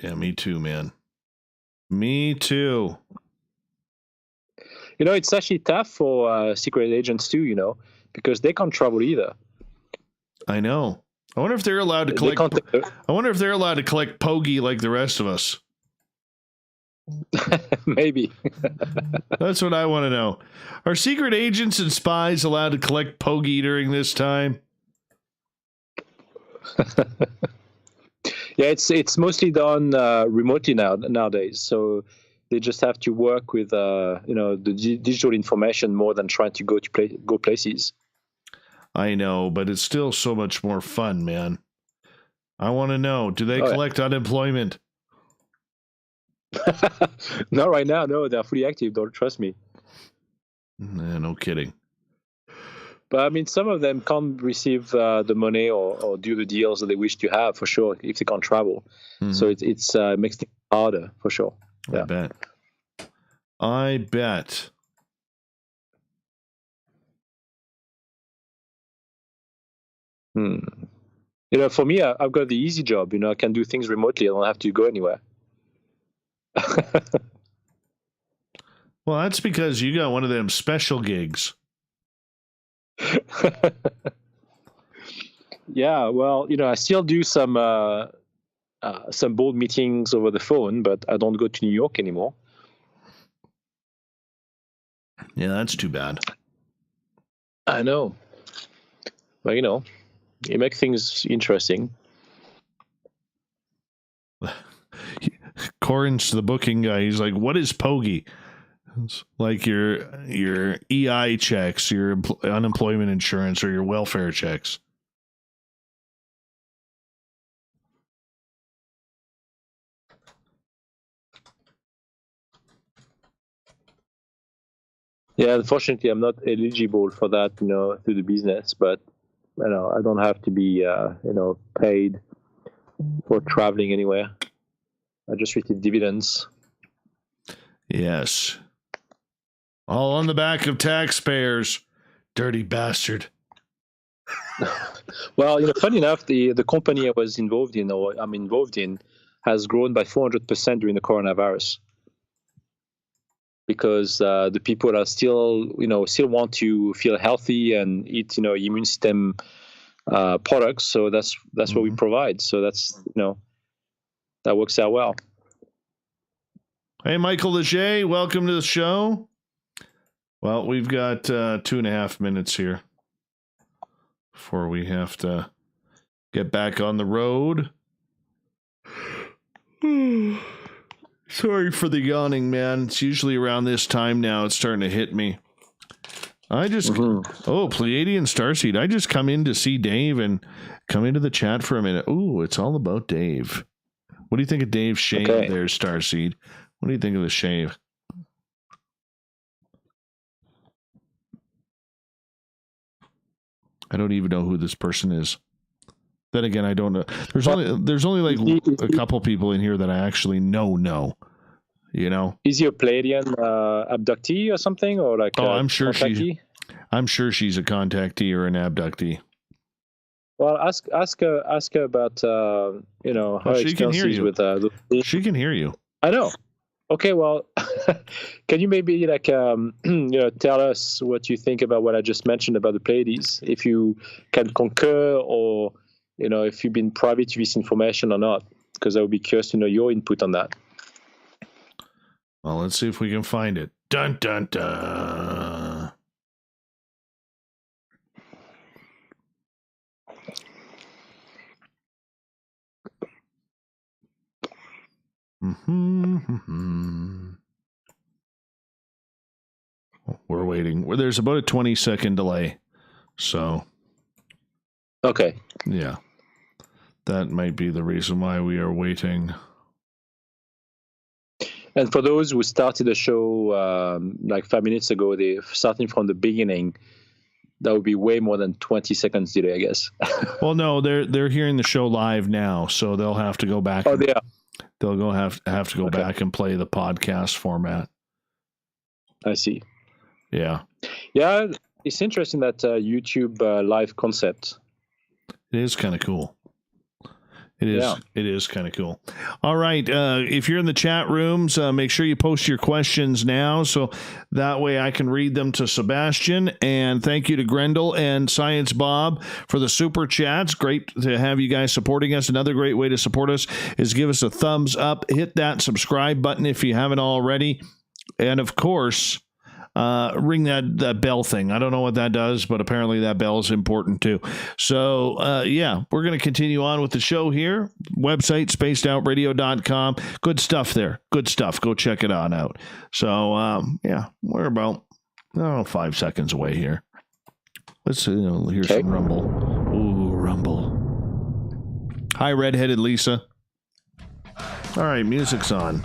Yeah, me too, man. Me too. You know, it's actually tough for secret agents too, you know, because they can't travel either. I know. I wonder if they're allowed to collect. I wonder if they're allowed to collect Pogie like the rest of us. Maybe. That's what I want to know. Are secret agents and spies allowed to collect Pogie during this time? Yeah, it's mostly done remotely nowadays. So they just have to work with the digital information more than trying to go places. I know, but it's still so much more fun, man. I want to know, do they collect unemployment? Not right now. No, they're fully active. Don't trust me. Nah, no kidding. But I mean, some of them can't receive the money or do the deals that they wish to have, for sure, if they can't travel. Mm-hmm. So it makes things harder, for sure. Yeah. I bet. You know, for me, I've got the easy job. You know, I can do things remotely. I don't have to go anywhere. Well, that's because you got one of them special gigs. Yeah, well, you know, I still do some board meetings over the phone, but I don't go to New York anymore. Yeah, that's too bad. I know. But, you know, you make things interesting. Corin's the booking guy. He's like, what is Pogie? It's like your EI checks, your unemployment insurance, or your welfare checks. Yeah, unfortunately, I'm not eligible for that, you know, through the business. But you know, I don't have to be, paid for traveling anywhere. I just receive dividends. Yes. All on the back of taxpayers. Dirty bastard. Well, you know, funny enough, the company I was involved in, or I'm involved in, has grown by 400% during the coronavirus. Because the people are still want to feel healthy and eat, you know, immune system products. So that's what we provide. So that's, you know, that works out well. Hey, Michael Leger, welcome to the show. Well, we've got 2.5 minutes here before we have to get back on the road. Sorry for the yawning, man. It's usually around this time now. It's starting to hit me. Pleiadian Starseed. I just come in to see Dave and come into the chat for a minute. Ooh, it's all about Dave. What do you think of Dave's shave there, Starseed? What do you think of the shave? I don't even know who this person is. Then again, I don't know. There's only like a couple people in here that I actually know. You know, is he a Pleiadian abductee or something, or like? Oh, I'm sure she's a contactee or an abductee. Well, ask her about her experiences with. She can hear you. I know. Okay, well, can you maybe tell us what you think about what I just mentioned about the Pleiades? If you can concur, or if you've been privy to this information or not, because I would be curious to know your input on that. Well, let's see if we can find it. Dun, dun, dun. We're waiting. There's about a 20-second delay. So, Okay. yeah. That might be the reason why we are waiting. And for those who started the show like 5 minutes ago, they starting from the beginning. That would be way more than 20 seconds delay, I guess. Well, no, they're hearing the show live now, so they'll have to go back. Oh, they are. They'll go have to go back and play the podcast format. I see. Yeah. Yeah, it's interesting that YouTube live concept. It is kind of cool. It is. Yeah. It is kind of cool. All right. If you're in the chat rooms, make sure you post your questions now, so that way I can read them to Sebastien. And thank you to Grendel and Science Bob for the super chats. Great to have you guys supporting us. Another great way to support us is give us a thumbs up. Hit that subscribe button if you haven't already. And of course, ring that bell thing. I don't know what that does, but apparently that bell is important too. So, yeah, we're going to continue on with the show here. Website, spacedoutradio.com. Good stuff there. Good stuff. Go check it on out. So, yeah, we're about 5 seconds away here. Let's hear some rumble. Ooh, rumble. Hi, redheaded Lisa. All right, music's on.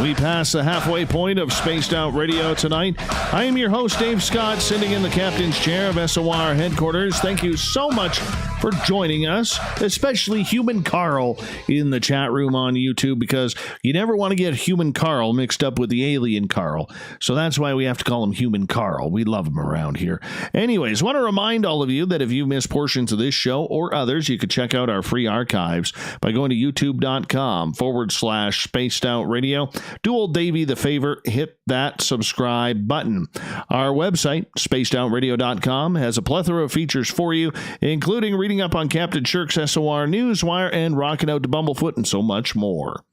We pass the halfway point of Spaced Out Radio tonight. I am your host, Dave Scott, sitting in the captain's chair of SOR headquarters. Thank you so much for joining us, especially Human Carl in the chat room on YouTube, because you never want to get Human Carl mixed up with the alien Carl. So that's why we have to call him Human Carl. We love him around here. Anyways, want to remind all of you that if you missed portions of this show or others, you could check out our free archives by going to youtube.com/Spaced Out Radio. Do old Davey the favor, hit that subscribe button. Our website, spacedoutradio.com, has a plethora of features for you, including reading up on Captain Shirk's SOR Newswire and rocking out to Bumblefoot and so much more.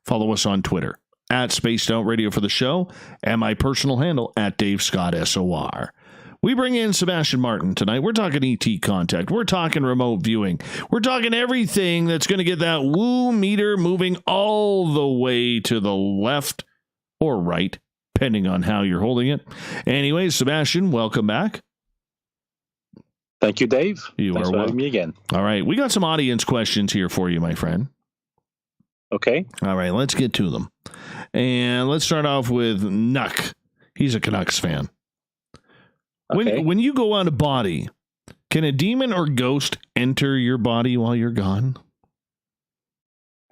Follow us on Twitter, @Spaced Out Radio for the show, and my personal handle, @Dave Scott SOR. We bring in Sebastien Martin tonight. We're talking ET contact. We're talking remote viewing. We're talking everything that's going to get that woo meter moving all the way to the left or right, depending on how you're holding it. Anyways, Sebastien, welcome back. Thank you, Dave. Thanks for having me again. All right. We got some audience questions here for you, my friend. Okay. All right. Let's get to them. And let's start off with Nuck. He's a Canucks fan. Okay. When you go out of body, can a demon or ghost enter your body while you're gone?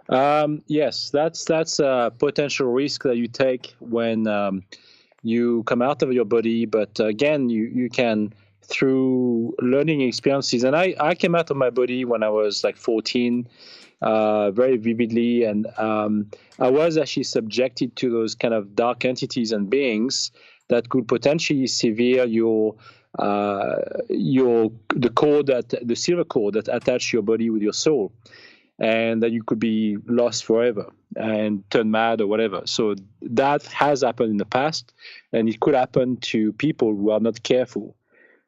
Yes, that's a potential risk that you take when you come out of your body. But again, you can, through learning experiences. And I came out of my body when I was like 14, very vividly. And I was actually subjected to those kind of dark entities and beings that could potentially sever the silver cord that attached your body with your soul, and that you could be lost forever and turn mad or whatever. So that has happened in the past, and it could happen to people who are not careful.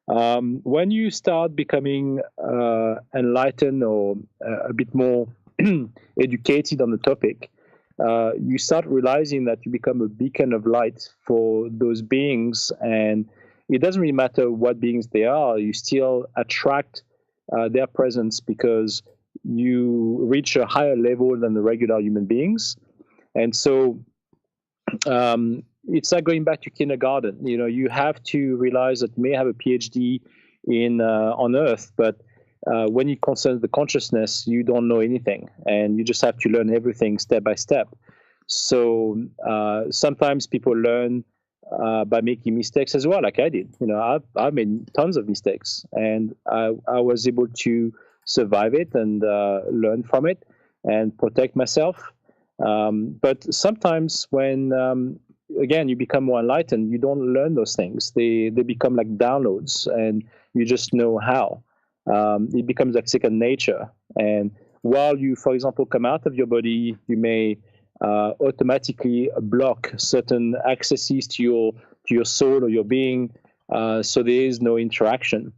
When you start becoming enlightened or a bit more educated on the topic, you start realizing that you become a beacon of light for those beings, and it doesn't really matter what beings they are. You still attract their presence because you reach a higher level than the regular human beings. And so it's like going back to kindergarten. You have to realize that you may have a PhD on Earth, but when it concerns the consciousness, you don't know anything, and you just have to learn everything step by step. So sometimes people learn by making mistakes as well, like I did. I've made tons of mistakes, and I was able to survive it and learn from it and protect myself. But sometimes when again you become more enlightened, you don't learn those things. They become like downloads, and you just know how. It becomes like second nature. And while you, for example, come out of your body, you may automatically block certain accesses to your soul or your being, so there is no interaction.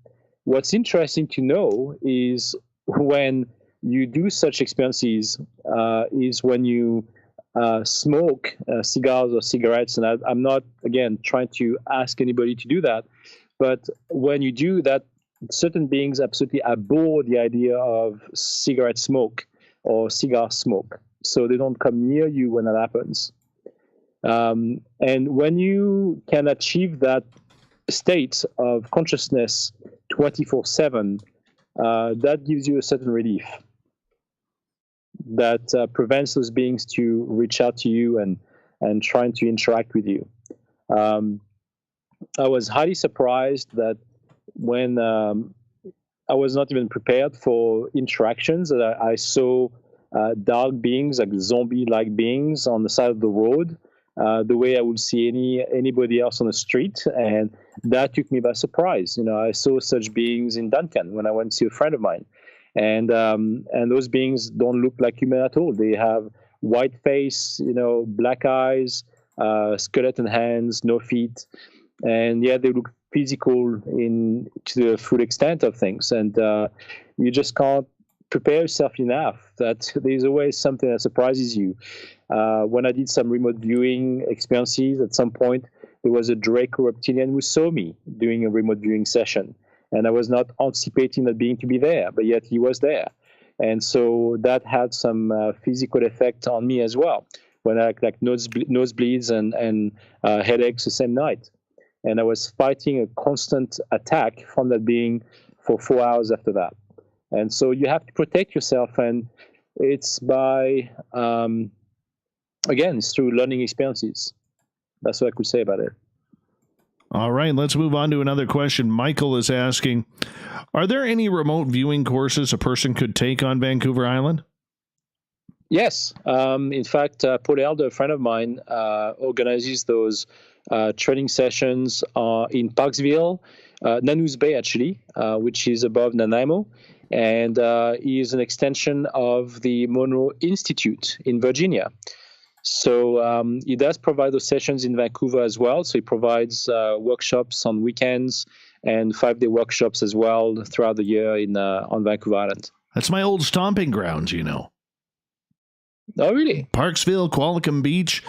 What's interesting to know is when you do such experiences, is when you smoke cigars or cigarettes, and I'm not, again, trying to ask anybody to do that, but when you do that, certain beings absolutely abhor the idea of cigarette smoke or cigar smoke, so they don't come near you when that happens. And when you can achieve that state of consciousness 24/7, that gives you a certain relief that prevents those beings to reach out to you and trying to interact with you. I was highly surprised that when I was not even prepared for interactions, that I saw dark beings, like zombie-like beings on the side of the road, the way I would see anybody else on the street, and that took me by surprise. I saw such beings in Duncan when I went to see a friend of mine, and those beings don't look like human at all. They have white face, black eyes, skeleton hands, no feet, and yeah, they look physical to the full extent of things, and you just can't prepare yourself enough that there's always something that surprises you. When I did some remote viewing experiences, at some point there was a Draco reptilian who saw me doing a remote viewing session, and I was not anticipating that being to be there, but yet he was there, and so that had some physical effect on me as well, when I had nosebleeds and headaches the same night, and I was fighting a constant attack from that being for 4 hours after that. And so you have to protect yourself, and it's by, again, it's through learning experiences. That's what I could say about it. All right, let's move on to another question. Michael is asking, are there any remote viewing courses a person could take on Vancouver Island? Yes. In fact, Paul Elder, a friend of mine, organizes those training sessions in Parksville, Nanu's Bay, actually, which is above Nanaimo. And he is an extension of the Monroe Institute in Virginia. So he does provide those sessions in Vancouver as well. So he provides workshops on weekends and 5-day workshops as well throughout the year on Vancouver Island. That's my old stomping grounds, Oh, really? Parksville, Qualicum Beach.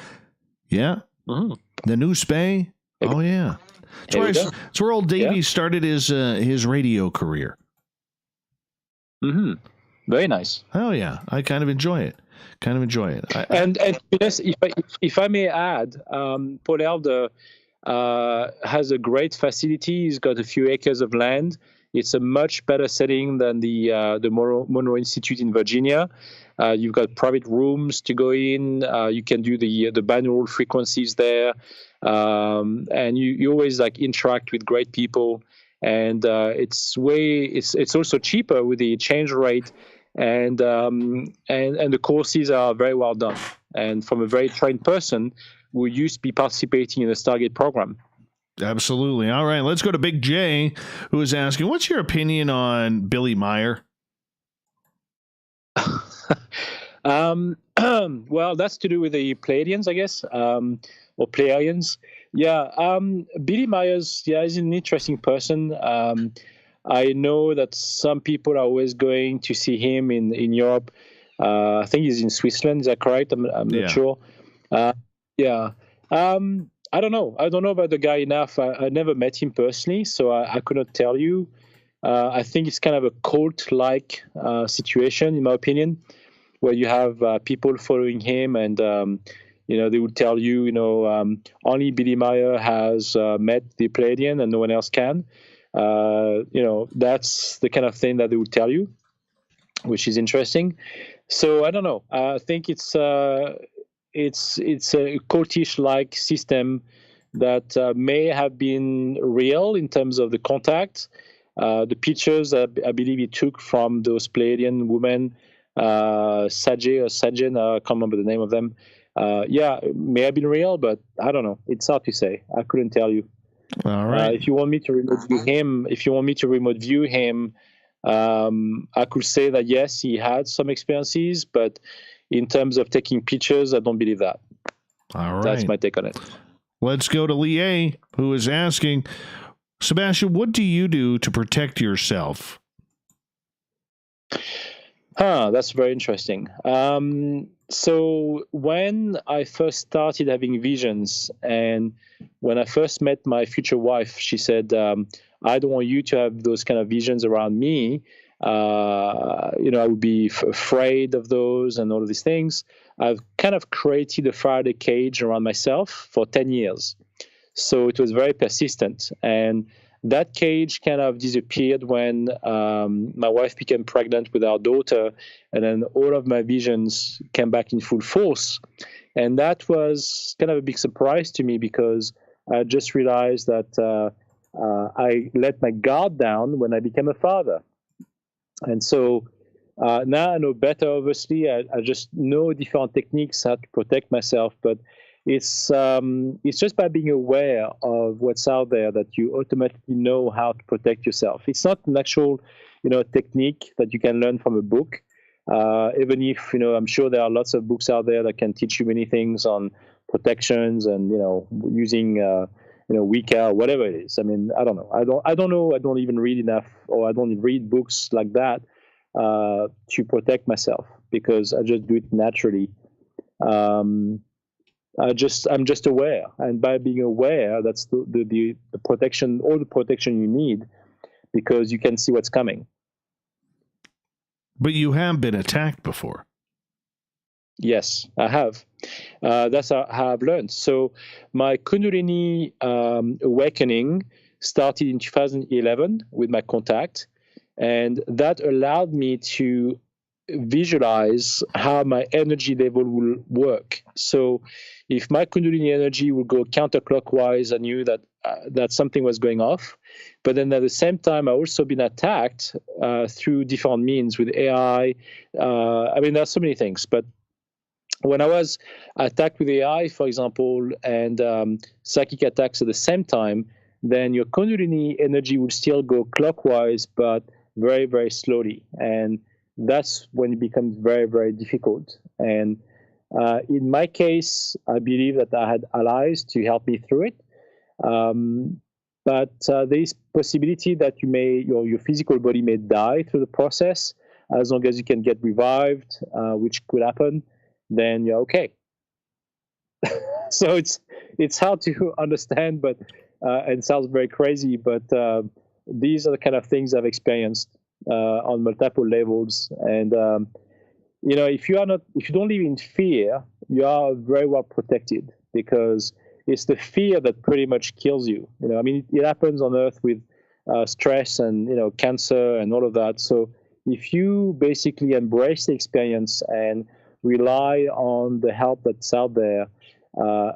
Yeah. Mm-hmm. The New Bay. Oh, yeah. It's where old Davey started his radio career. Mm-hmm. Very nice. Oh, yeah. I kind of enjoy it. And yes, if I may add, Paul Elder has a great facility. He's got a few acres of land. It's a much better setting than the Monroe Institute in Virginia. You've got private rooms to go in. You can do the binaural frequencies there, and you always interact with great people. And it's also cheaper with the exchange rate, and the courses are very well done, and from a very trained person who used to be participating in the Stargate program. Absolutely. All right, let's go to Big J, who is asking, what's your opinion on Billy Meyer? Well, that's to do with the Pleiadians, I guess, or Pleiadians. Yeah, Billy Myers, is an interesting person. I know that some people are always going to see him in Europe. I think he's in Switzerland. Is that correct? I'm not sure. I don't know. I don't know about the guy enough. I never met him personally, so I could not tell you. I think it's kind of a cult-like situation, in my opinion, where you have people following him, and they would tell you, only Billy Meyer has met the Pleiadian and no one else can. That's the kind of thing that they would tell you, which is interesting. So I don't know. I think it's a cultish-like system that may have been real in terms of the contact. The pictures I believe he took from those Pleiadian women, Sajay or Sajan, I can't remember the name of them. It may have been real, but I don't know. It's hard to say. I couldn't tell you. All right. If you want me to remote view him, I could say that yes, he had some experiences, but in terms of taking pictures, I don't believe that. All right. That's my take on it. Let's go to Lee A, who is asking, Sebastien, what do you do to protect yourself? That's very interesting. So when I first started having visions, and when I first met my future wife, she said, I don't want you to have those kind of visions around me. I would be afraid of those and all of these things. I've kind of created a Faraday cage around myself for 10 years. So it was very persistent. And that cage kind of disappeared when my wife became pregnant with our daughter, and then all of my visions came back in full force. And that was kind of a big surprise to me, because I just realized that I let my guard down when I became a father. And so now I know better, obviously. I just know different techniques how to protect myself, but it's just by being aware of what's out there that you automatically know how to protect yourself. It's not an actual, technique that you can learn from a book. Even if, I'm sure there are lots of books out there that can teach you many things on protections and, using, Wicca or whatever it is. I mean, I don't know. I don't know. I don't even read enough, or I don't read books like that to protect myself, because I just do it naturally. I'm just aware, and by being aware, that's the protection, all the protection you need, because you can see what's coming. But you have been attacked before. Yes, I have. That's how I've learned. So my Kundalini awakening started in 2011 with my contact, and that allowed me to visualize how my energy level will work. So if my Kundalini energy will go counterclockwise, I knew that something was going off. But then at the same time, I also been attacked through different means with AI. There's so many things. But when I was attacked with AI, for example, and psychic attacks at the same time, then your Kundalini energy will still go clockwise, but very, very slowly. And that's when it becomes very, very difficult. And in my case, I believe that I had allies to help me through it. But there is possibility that your physical body may die through the process. As long as you can get revived, which could happen, then you're okay. So it's hard to understand, but and sounds very crazy. But these are the kind of things I've experienced on multiple levels. And if you don't live in fear, you are very well protected, because it's the fear that pretty much kills you. It happens on Earth with stress and cancer and all of that. So if you basically embrace the experience and rely on the help that's out there,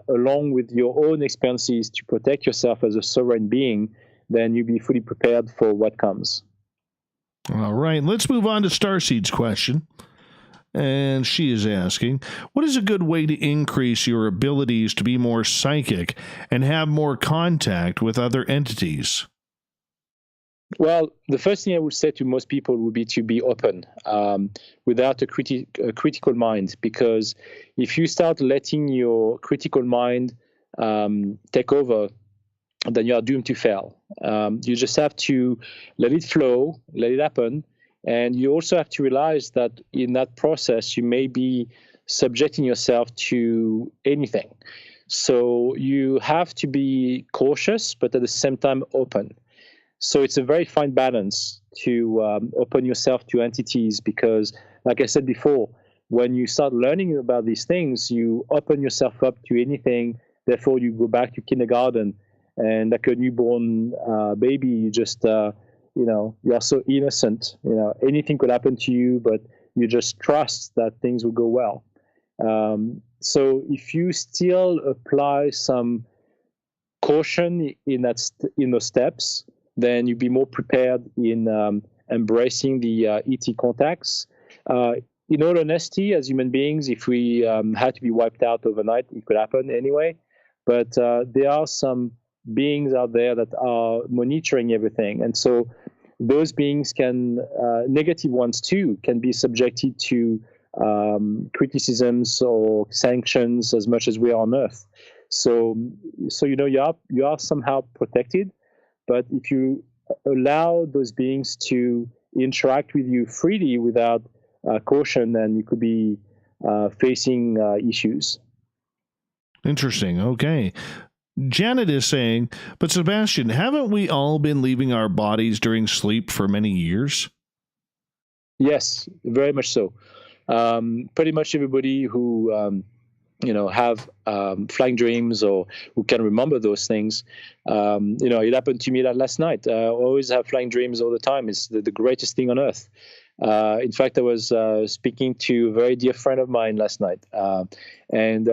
along with your own experiences to protect yourself as a sovereign being, then you'll be fully prepared for what comes. All right, let's move on to Starseed's question. And she is asking, what is a good way to increase your abilities to be more psychic and have more contact with other entities? Well, the first thing I would say to most people would be to be open, without a critical mind, because if you start letting your critical mind take over, then you are doomed to fail. You just have to let it flow, let it happen. And you also have to realize that in that process, you may be subjecting yourself to anything. So you have to be cautious, but at the same time open. So it's a very fine balance to open yourself to entities, because, like I said before, when you start learning about these things, you open yourself up to anything. Therefore, you go back to kindergarten, and like a newborn baby, you just you are so innocent. Anything could happen to you, but you just trust that things will go well. So if you still apply some caution in those steps, then you'll be more prepared in embracing the ET contacts. In all honesty, as human beings, if we had to be wiped out overnight, it could happen anyway. But there are some beings out there that are monitoring everything. And so those beings can, negative ones too, can be subjected to criticisms or sanctions as much as we are on Earth. So you are somehow protected, but if you allow those beings to interact with you freely without caution, then you could be facing issues. Interesting. Okay. Janet is saying, but Sebastien, haven't we all been leaving our bodies during sleep for many years? Yes, very much so. Pretty much everybody who have flying dreams or who can remember those things. It happened to me last night. I always have flying dreams all the time. It's the greatest thing on earth. In fact, I was speaking to a very dear friend of mine last night, and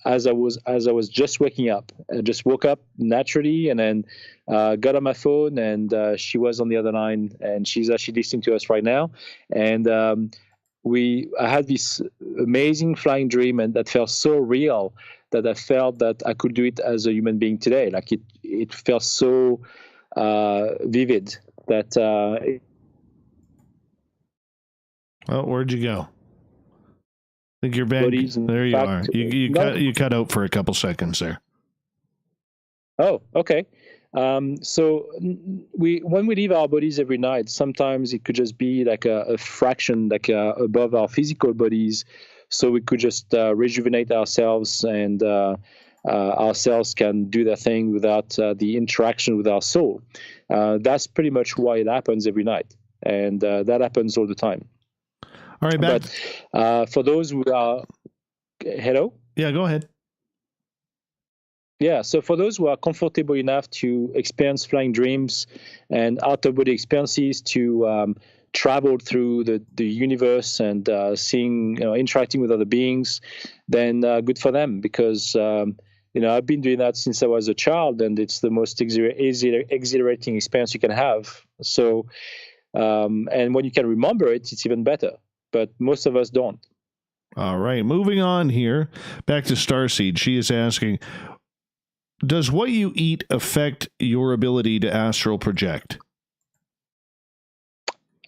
as I was just waking up, I just woke up naturally, and then got on my phone, and she was on the other line, and she's actually listening to us right now, and I had this amazing flying dream, and that felt so real that I felt that I could do it as a human being today. Like it felt so vivid that. Oh, where'd you go? I think you're back. There you are. You cut out for a couple seconds there. Oh, okay. So when we leave our bodies every night, sometimes it could just be like a fraction, like above our physical bodies. So we could just rejuvenate ourselves, and our cells can do their thing without the interaction with our soul. That's pretty much why it happens every night, and that happens all the time. All right, back. But for those who are, hello? Yeah, go ahead. Yeah, so for those who are comfortable enough to experience flying dreams and out-of-body experiences, to travel through the universe and seeing, interacting with other beings, then good for them, because I've been doing that since I was a child, and it's the most exhilarating experience you can have. So, and when you can remember it, it's even better. But most of us don't. All right, moving on here, back to Starseed. She is asking, does what you eat affect your ability to astral project?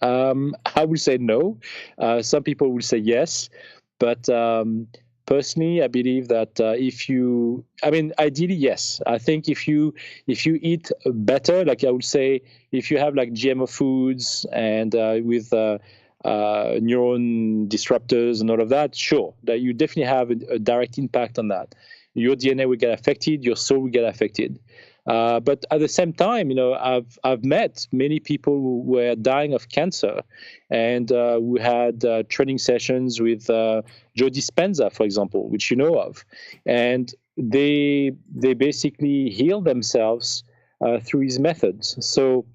I would say no. Some people will say yes, but personally, I believe that ideally, yes. I think if you eat better, like I would say, if you have like GMO foods and with neuron disruptors and all of that, sure, that you definitely have a direct impact on that. Your DNA will get affected, your soul will get affected. But at the same time, I've met many people who were dying of cancer, and we had training sessions with Joe Dispenza, for example, which you know of, and they basically healed themselves through his methods. So,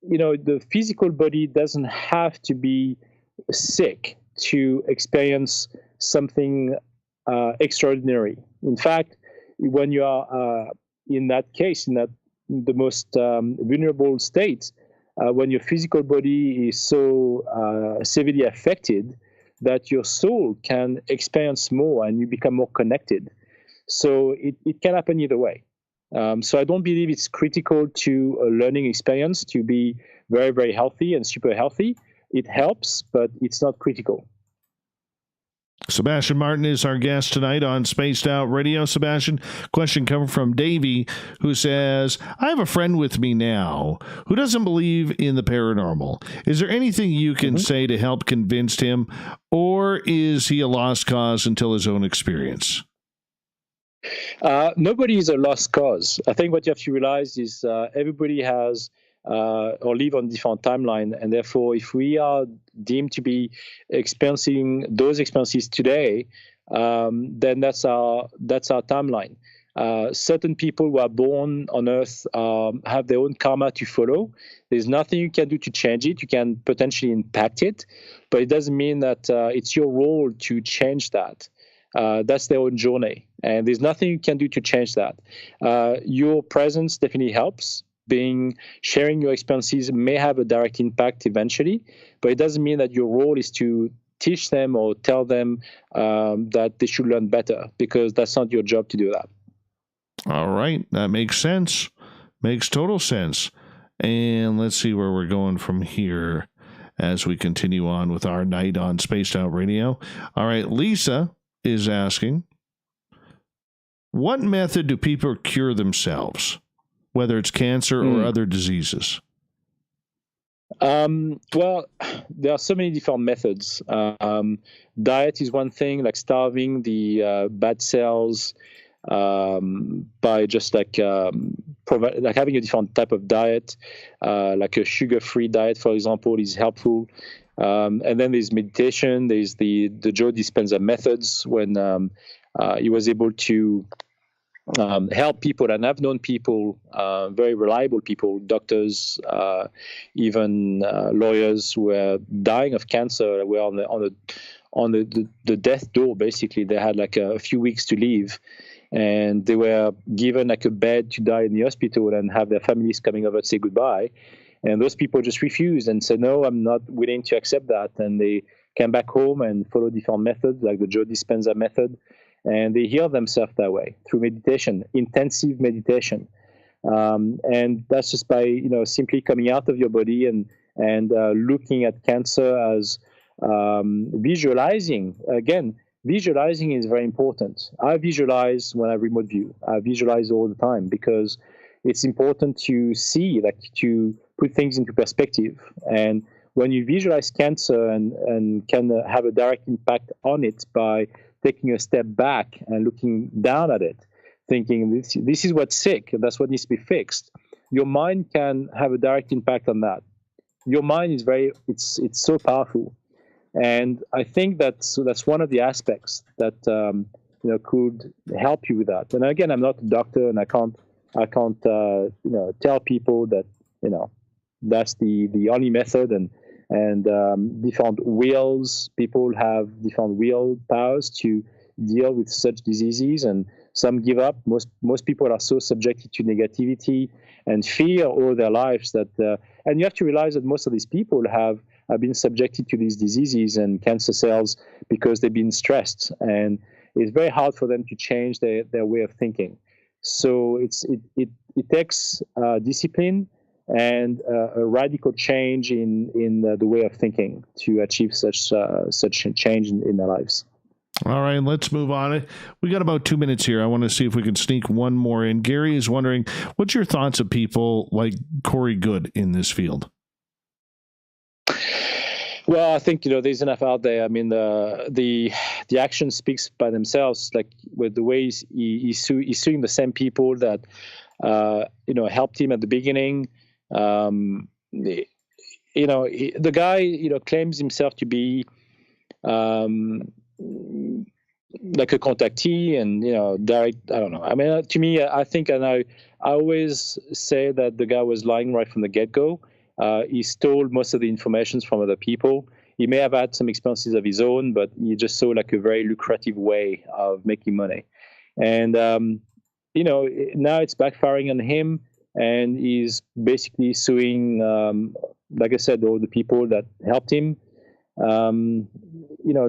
the physical body doesn't have to be sick to experience something extraordinary. In fact, when you are in that case, in the most vulnerable state, when your physical body is so severely affected that your soul can experience more and you become more connected. So it can happen either way. So I don't believe it's critical to a learning experience to be very, very healthy and super healthy. It helps, but it's not critical. Sebastien Martin is our guest tonight on Spaced Out Radio. Sebastien, question coming from Davey, who says, I have a friend with me now who doesn't believe in the paranormal. Is there anything you can say to help convince him, or is he a lost cause until his own experience? Nobody is a lost cause. I think what you have to realize is everybody has or live on different timeline, and therefore, if we are deemed to be experiencing those experiences today, then that's our timeline. Certain people who are born on Earth have their own karma to follow. There's nothing you can do to change it. You can potentially impact it, but it doesn't mean that it's your role to change that. That's their own journey, and there's nothing you can do to change that. Your presence definitely helps. Sharing your experiences may have a direct impact eventually, but it doesn't mean that your role is to teach them or tell them that they should learn better, because that's not your job to do that. All right. That makes sense. Makes total sense. And let's see where we're going from here as we continue on with our night on Spaced Out Radio. All right, Lisa is asking, what method do people cure themselves, whether it's cancer or other diseases? Well, there are so many different methods. Diet is one thing, like starving the bad cells by just like having a different type of diet, like a sugar-free diet, for example, is helpful. And then there's meditation. There's the Joe Dispenza methods when he was able to help people, and I've known people, very reliable people, doctors, even lawyers, who were dying of cancer, were on the death door. Basically, they had like a few weeks to live, and they were given like a bed to die in the hospital and have their families coming over to say goodbye. And those people just refused and said, no, I'm not willing to accept that. And they came back home and followed different methods, like the Joe Dispenza method. And they heal themselves that way through meditation, intensive meditation. And that's just by, simply coming out of your body and looking at cancer as visualizing. Again, visualizing is very important. I visualize when I remote view. I visualize all the time because it's important to see, like to put things into perspective. And when you visualize cancer and can have a direct impact on it by taking a step back and looking down at it, thinking this is what's sick and that's what needs to be fixed, your mind can have a direct impact on that. Your mind is it's so powerful, and I think that's one of the aspects that could help you with that. And again, I'm not a doctor, and I can't tell people that that's the only method, and different wills. People have different will powers to deal with such diseases, and some give up. Most people are so subjected to negativity and fear all their lives that, and you have to realize that most of these people have been subjected to these diseases and cancer cells because they've been stressed, and it's very hard for them to change their way of thinking. So it takes discipline and a radical change in the way of thinking to achieve such a change in their lives. All right, let's move on. We got about 2 minutes here. I want to see if we can sneak one more in. Gary is wondering, what's your thoughts of people like Corey Good in this field? Well, I think there's enough out there. I mean, the action speaks by themselves. Like with the way he's suing the same people that helped him at the beginning. The guy claims himself to be like a contactee and direct. I don't know. I mean, to me, I think, and I always say that the guy was lying right from the get-go. He stole most of the information from other people. He may have had some experiences of his own, but he just saw like a very lucrative way of making money. And now it's backfiring on him, and he's basically suing, like I said, all the people that helped him.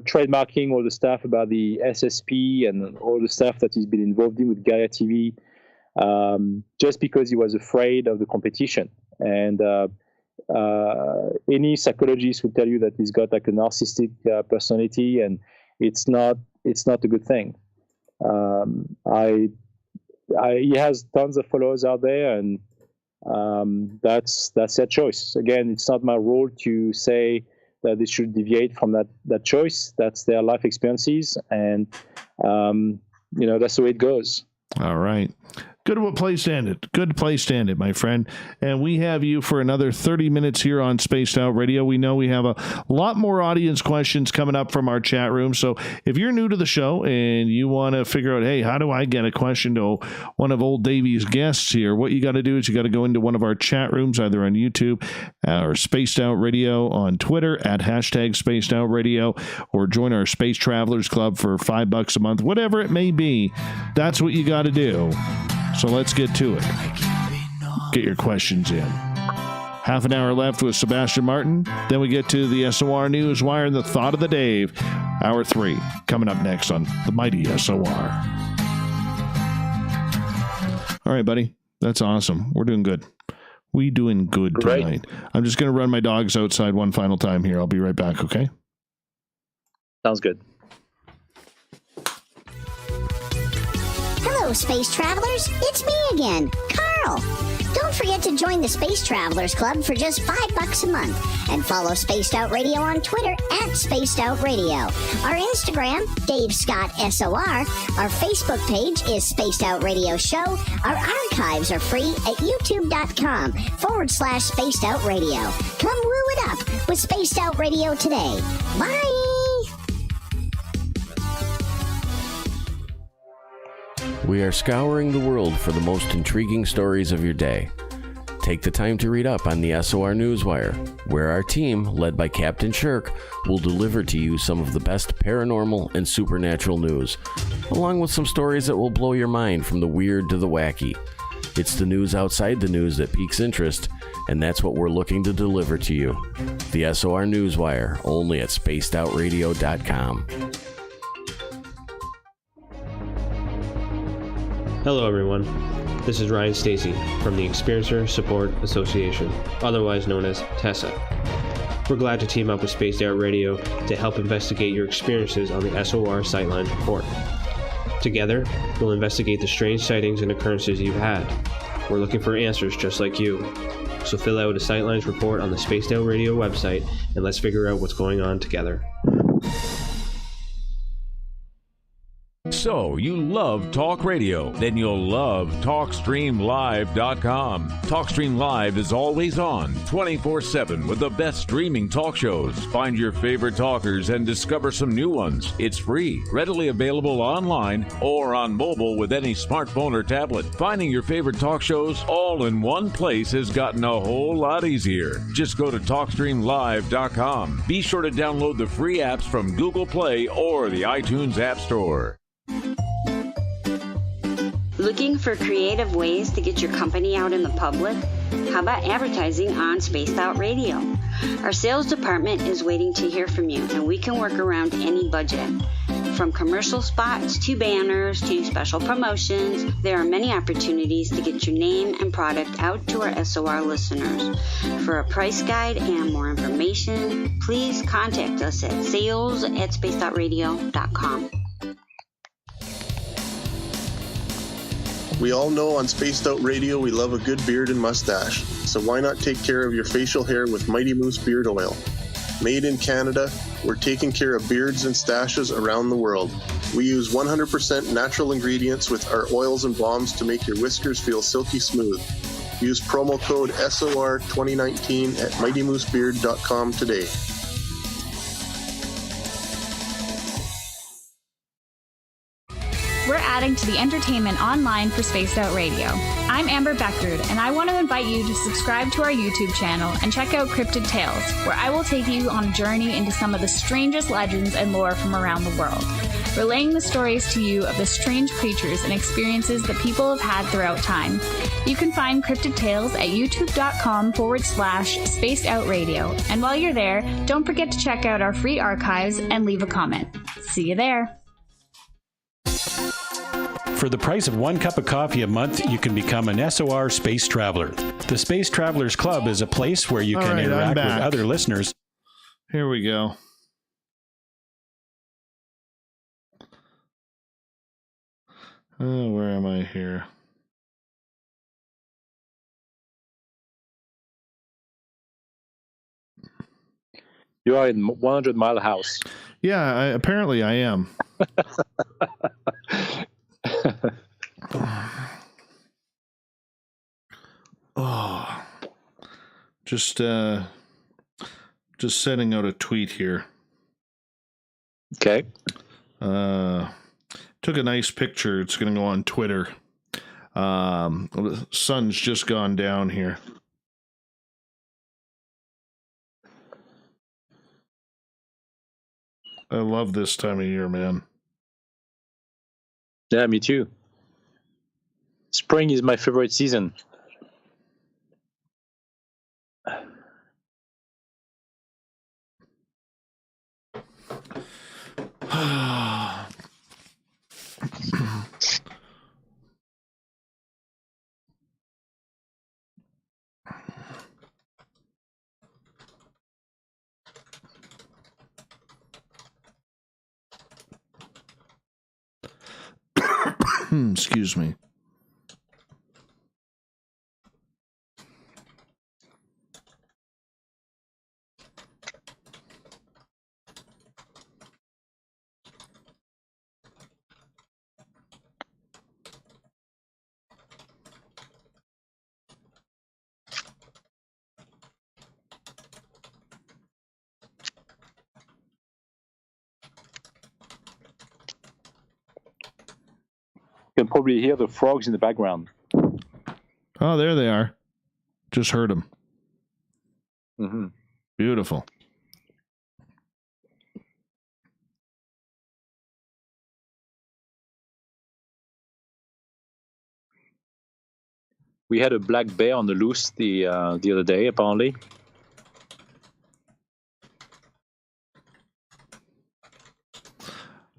Trademarking all the stuff about the SSP and all the stuff that he's been involved in with Gaia TV, just because he was afraid of the competition. And any psychologist will tell you that he's got like a narcissistic personality, and it's not a good thing. He has tons of followers out there, and that's their choice. Again, it's not my role to say that they should deviate from that choice. That's their life experiences, and that's the way it goes. All right. Good place to end it. Good place to end it, my friend. And we have you for another 30 minutes here on Spaced Out Radio. We know we have a lot more audience questions coming up from our chat room. So if you're new to the show and you want to figure out, hey, how do I get a question to one of old Davey's guests here? What you got to do is you got to go into one of our chat rooms, either on YouTube or Spaced Out Radio on Twitter at # Spaced Out Radio, or join our Space Travelers Club for $5 a month, whatever it may be. That's what you got to do. So let's get to it. Get your questions in. Half an hour left with Sebastien Martin. Then we get to the SOR Newswire and the Thought of the Dave. Hour 3 coming up next on the mighty SOR. All right, buddy. That's awesome. We're doing good. We doing good Great. tonight. I'm just going to run my dogs outside one final time here. I'll be right back, okay? Sounds good. Hello, space travelers. It's me again, Carl. Don't forget to join the Space Travelers Club for just $5 a month and follow Spaced Out Radio on Twitter at Spaced Out Radio. Our Instagram, Dave Scott SOR. Our Facebook page is Spaced Out Radio Show. Our archives are free at youtube.com/Spaced Out Radio. Come woo it up with Spaced Out Radio today. Bye! We are scouring the world for the most intriguing stories of your day. Take the time to read up on the SOR Newswire, where our team, led by Captain Shirk, will deliver to you some of the best paranormal and supernatural news, along with some stories that will blow your mind from the weird to the wacky. It's the news outside the news that piques interest, and that's what we're looking to deliver to you. The SOR Newswire, only at spacedoutradio.com. Hello, everyone. This is Ryan Stacy from the Experiencer Support Association, otherwise known as TESSA. We're glad to team up with Spaced Out Radio to help investigate your experiences on the SOR Sightlines report. Together, we'll investigate the strange sightings and occurrences you've had. We're looking for answers just like you. So fill out a Sightlines report on the Spaced Out Radio website and let's figure out what's going on together. So, you love talk radio? Then you'll love TalkStreamLive.com. TalkStream Live is always on, 24/7, with the best streaming talk shows. Find your favorite talkers and discover some new ones. It's free, readily available online or on mobile with any smartphone or tablet. Finding your favorite talk shows all in one place has gotten a whole lot easier. Just go to TalkStreamLive.com. Be sure to download the free apps from Google Play or the iTunes App Store. Looking for creative ways to get your company out in the public? How about advertising on Spaced Out Radio? Our sales department is waiting to hear from you, and we can work around any budget. From commercial spots to banners to special promotions, there are many opportunities to get your name and product out to our SOR listeners. For a price guide and more information, please contact us at sales@spacedoutradio.com. We all know on Spaced Out Radio we love a good beard and mustache, so why not take care of your facial hair with Mighty Moose Beard Oil? Made in Canada, we're taking care of beards and stashes around the world. We use 100% natural ingredients with our oils and balms to make your whiskers feel silky smooth. Use promo code SOR2019 at MightyMooseBeard.com today. We're adding to the entertainment online for Spaced Out Radio. I'm Amber Beckrud, and I want to invite you to subscribe to our YouTube channel and check out Cryptid Tales, where I will take you on a journey into some of the strangest legends and lore from around the world, relaying the stories to you of the strange creatures and experiences that people have had throughout time. You can find Cryptid Tales at youtube.com/Spaced Out Radio. And while you're there, don't forget to check out our free archives and leave a comment. See you there. For the price of one cup of coffee a month, you can become an SOR Space Traveler. The Space Travelers Club is a place where you can interact with other listeners. Here we go. Where am I here? You are in 100 Mile House. Yeah, apparently I am. Oh, just sending out a tweet here. Okay. Took a nice picture. It's going to go on Twitter. The sun's just gone down here. I love this time of year, man. Yeah, me too. Spring is my favorite season. Excuse me. You can probably hear the frogs in the background. Oh, there they are. Just heard them. Mm-hmm. Beautiful. We had a black bear on the loose the other day, apparently.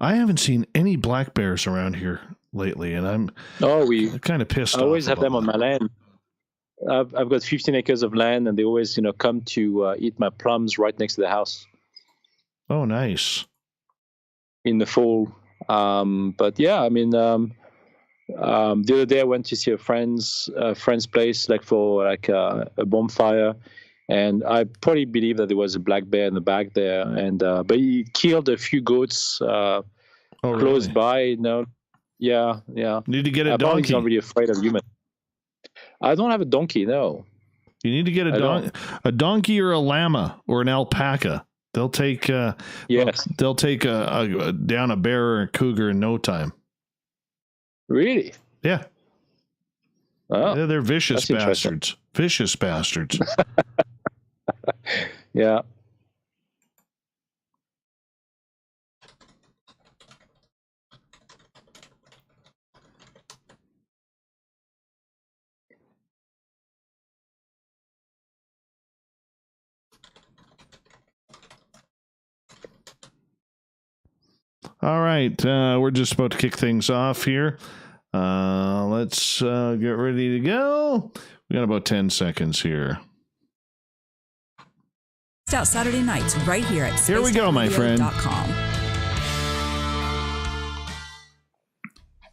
I haven't seen any black bears around here lately, and I'm kind of pissed off. I always have them about on my land. I've got 15 acres of land, and they always, come to eat my plums right next to the house. Oh, nice. In the fall. But yeah, I mean, the other day I went to see a friend's place, for a bonfire, and I probably believe that there was a black bear in the back there, and but he killed a few goats close by. Yeah. Need to get a Apparently donkey. he's not really afraid of humans. I don't have a donkey, no. You need to get a donkey or a llama or an alpaca. They'll take they'll take down a bear or a cougar in no time. Really? Yeah. Oh, yeah, they're vicious bastards. Vicious bastards. Yeah. All right, we're just about to kick things off here. Let's get ready to go. We got about 10 seconds here. Out Saturday nights right here at Here we go, my friend.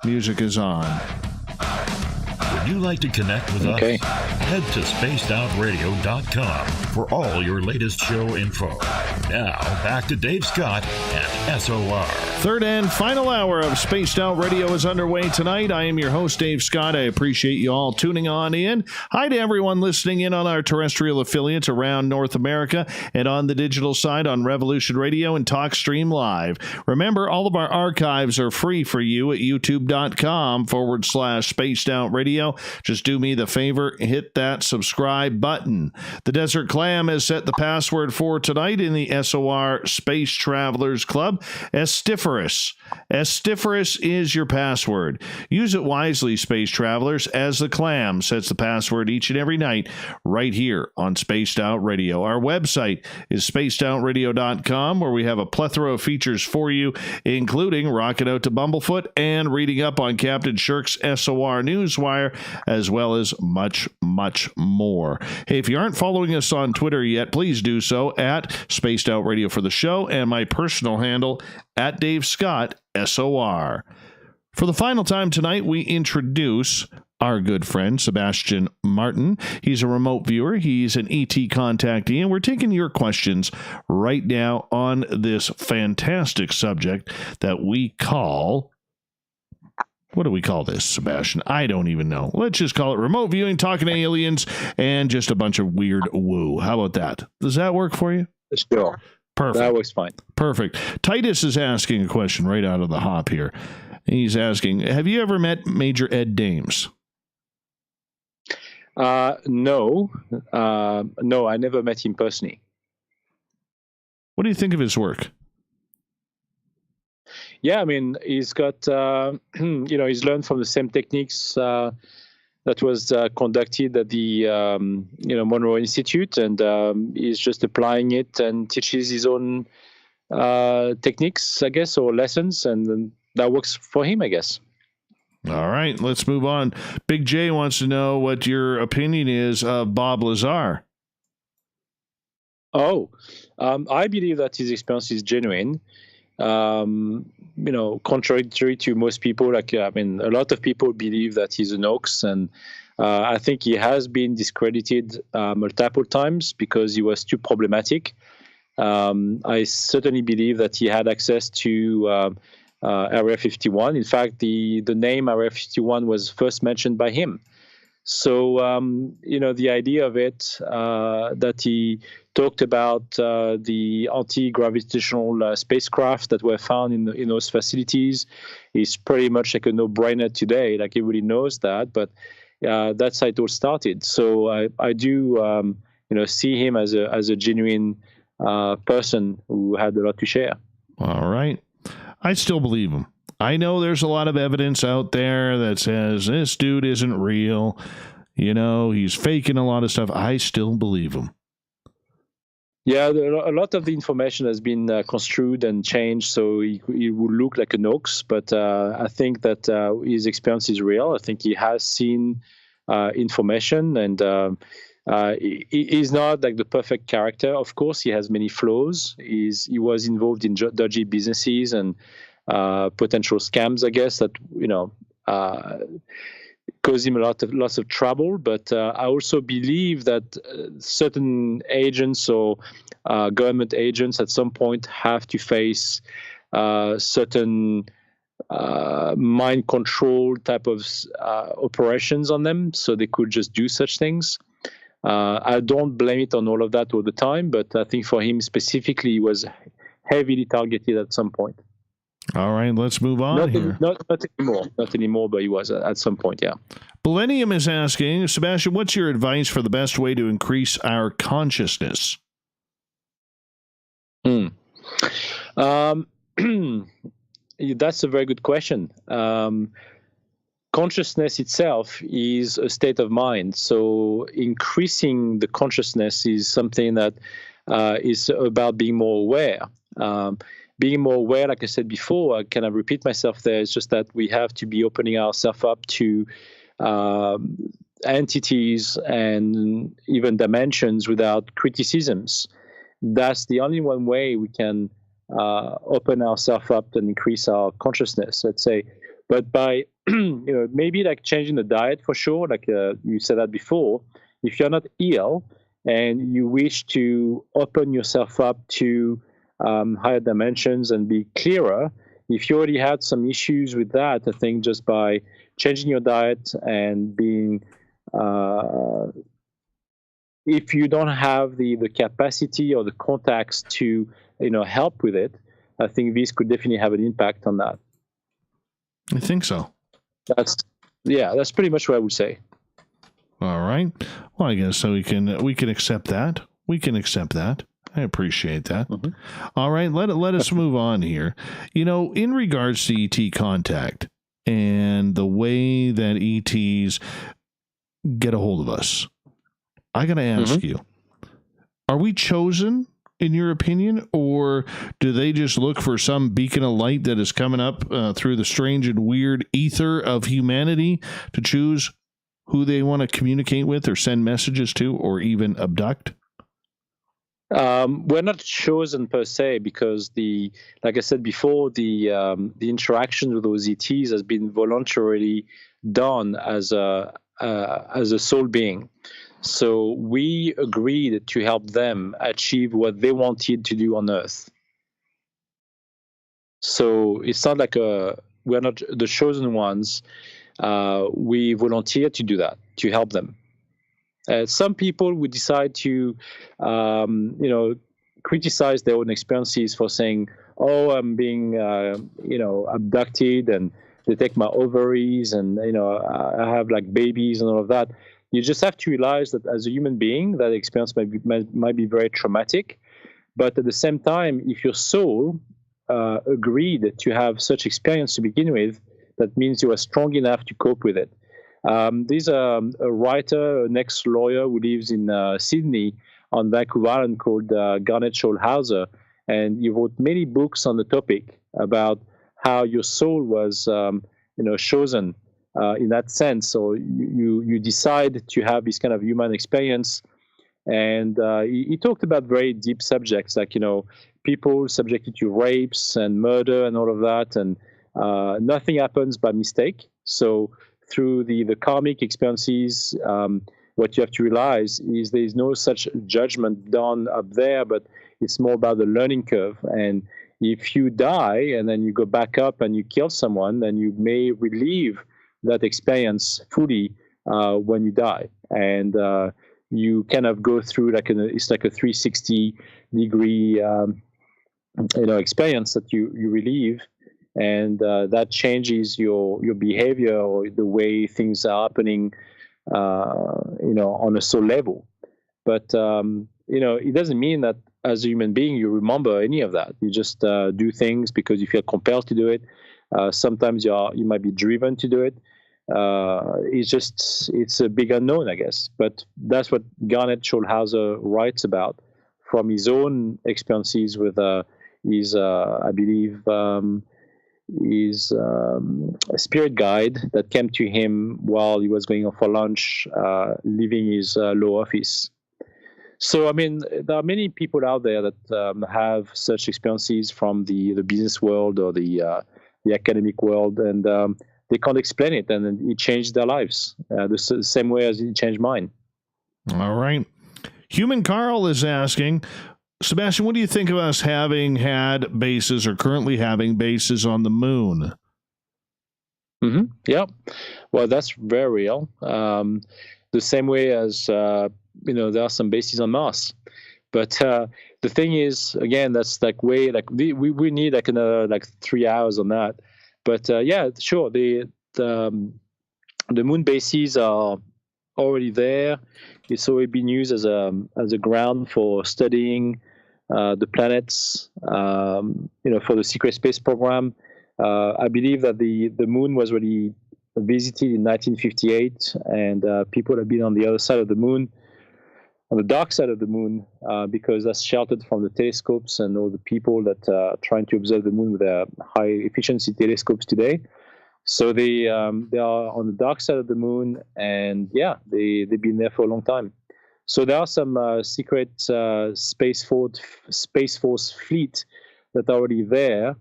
Music is on. Would you like to connect with us? Head to spacedoutradio.com for all your latest show info. Now, back to Dave Scott and SOR. Third and final hour of Spaced Out Radio is underway tonight. I am your host, Dave Scott. I appreciate you all tuning on in. Hi to everyone listening in on our terrestrial affiliates around North America and on the digital side on Revolution Radio and TalkStream Live. Remember, all of our archives are free for you at youtube.com/Spaced Out Radio. Just do me the favor, hit that subscribe button. The Desert Clam has set the password for tonight in the SOR Space Travelers Club. Estiferous. Estiferous is your password. Use it wisely, Space Travelers, as the Clam sets the password each and every night right here on Spaced Out Radio. Our website is spacedoutradio.com, where we have a plethora of features for you, including rocking out to Bumblefoot and reading up on Captain Shirk's SOR Newswire, as well as much, much more. Hey, if you aren't following us on Twitter yet, please do so at Spaced Out Radio for the show, and my personal handle at Dave Scott SOR. For the final time tonight, we introduce our good friend Sebastien Martin. He's a remote viewer. He's an ET contactee, and we're taking your questions right now on this fantastic subject that we call... What do we call this, Sebastian? I don't even know. Let's just call it remote viewing, talking to aliens, and just a bunch of weird woo. How about that? Does that work for you? Sure. Perfect. That works fine. Perfect. Titus is asking a question right out of the hop here. He's asking, have you ever met Major Ed Dames? No, I never met him personally. What do you think of his work? Yeah, I mean, he's got, he's learned from the same techniques that was conducted at the, Monroe Institute, and he's just applying it and teaches his own techniques, I guess, or lessons, and that works for him, I guess. All right, let's move on. Big J wants to know what your opinion is of Bob Lazar. I believe that his experience is genuine. contrary to most people, a lot of people believe that he's an hoax, and I think he has been discredited multiple times because he was too problematic. I certainly believe that he had access to Area 51. In fact, the name Area 51 was first mentioned by him. So, the idea of it, that he talked about the anti-gravitational spacecraft that were found in those facilities is pretty much like a no-brainer today. Like, everybody knows that, but that's how it all started. So I do, see him as a genuine person who had a lot to share. All right. I still believe him. I know there's a lot of evidence out there that says this dude isn't real. He's faking a lot of stuff. I still believe him. Yeah, a lot of the information has been construed and changed, so he would look like an hoax. But I think that his experience is real. I think he has seen information, and he's not like the perfect character. Of course, he has many flaws. He was involved in dodgy businesses and potential scams, I guess, that caused him lots of trouble. But I also believe that certain agents or government agents at some point have to face certain mind control type of operations on them, so they could just do such things. I don't blame it on all of that all the time, but I think for him specifically, he was heavily targeted at some point. All right, let's move on here. Not anymore, but he was at some point, yeah. Millennium is asking, Sebastien, what's your advice for the best way to increase our consciousness? That's a very good question. Consciousness itself is a state of mind. So increasing the consciousness is something that is about being more aware. Being more aware, like I said before, I kind of repeat myself there, it's just that we have to be opening ourselves up to entities and even dimensions without criticisms. That's the only one way we can open ourselves up and increase our consciousness, let's say. But by maybe like changing the diet for sure, like you said that before. If you're not ill and you wish to open yourself up to higher dimensions and be clearer, if you already had some issues with that, I think just by changing your diet and being, if you don't have the capacity or the contacts to help with it, I think this could definitely have an impact on that. I think so. That's pretty much what I would say. All right. Well, I guess so we can accept that. We can accept that. I appreciate that. Mm-hmm. All right, let us move on here. In regards to ET contact and the way that ETs get a hold of us, I got to ask you, are we chosen, in your opinion, or do they just look for some beacon of light that is coming up through the strange and weird ether of humanity to choose who they want to communicate with or send messages to or even abduct? We're not chosen per se because like I said before, the interaction with those ETs has been voluntarily done as a soul being. So we agreed to help them achieve what they wanted to do on Earth. So it's not like we're not the chosen ones. We volunteer to do that, to help them. Some people would decide to, criticize their own experiences for saying, "Oh, I'm being, abducted, and they take my ovaries, and I have like babies and all of that." You just have to realize that as a human being, that experience might be very traumatic. But at the same time, if your soul agreed to have such experience to begin with, that means you are strong enough to cope with it. There's a writer, an ex-lawyer who lives in Sydney on Vancouver Island called Garnet Schollhauser, and he wrote many books on the topic about how your soul was, chosen in that sense. So you decide to have this kind of human experience, and he talked about very deep subjects like people subjected to rapes and murder and all of that, and nothing happens by mistake. So through the karmic experiences, what you have to realize is there is no such judgment done up there, but it's more about the learning curve. And if you die and then you go back up and you kill someone, then you may relive that experience fully when you die. And you kind of go through it's like a 360 degree experience that you relive, and that changes your behavior or the way things are happening on a soul level. But it doesn't mean that as a human being you remember any of that. You just do things because you feel compelled to do it. Sometimes you might be driven to do it. It's a big unknown, I guess. But that's what Garnet Scholhauser writes about from his own experiences with his, I believe, his spirit guide that came to him while he was going off for lunch, leaving his law office. So, I mean, there are many people out there that have such experiences from the business world or the academic world, and they can't explain it, and it changed their lives the same way as it changed mine. All right. Human Carl is asking, Sebastien, what do you think of us having had bases or currently having bases on the moon? Mm-hmm. Yeah. Well, that's very real. The same way as, there are some bases on Mars. But the thing is, again, that's we need another 3 hours on that. But yeah, sure, the moon bases are already there. It's already been used as a ground for studying the planets, for the secret space program. I believe that the moon was already visited in 1958, and people have been on the other side of the moon, on the dark side of the moon, because that's sheltered from the telescopes and all the people that are trying to observe the moon with their high efficiency telescopes today. So they are on the dark side of the moon, and yeah, they've been there for a long time. So there are some secret Space Force fleet that are already there.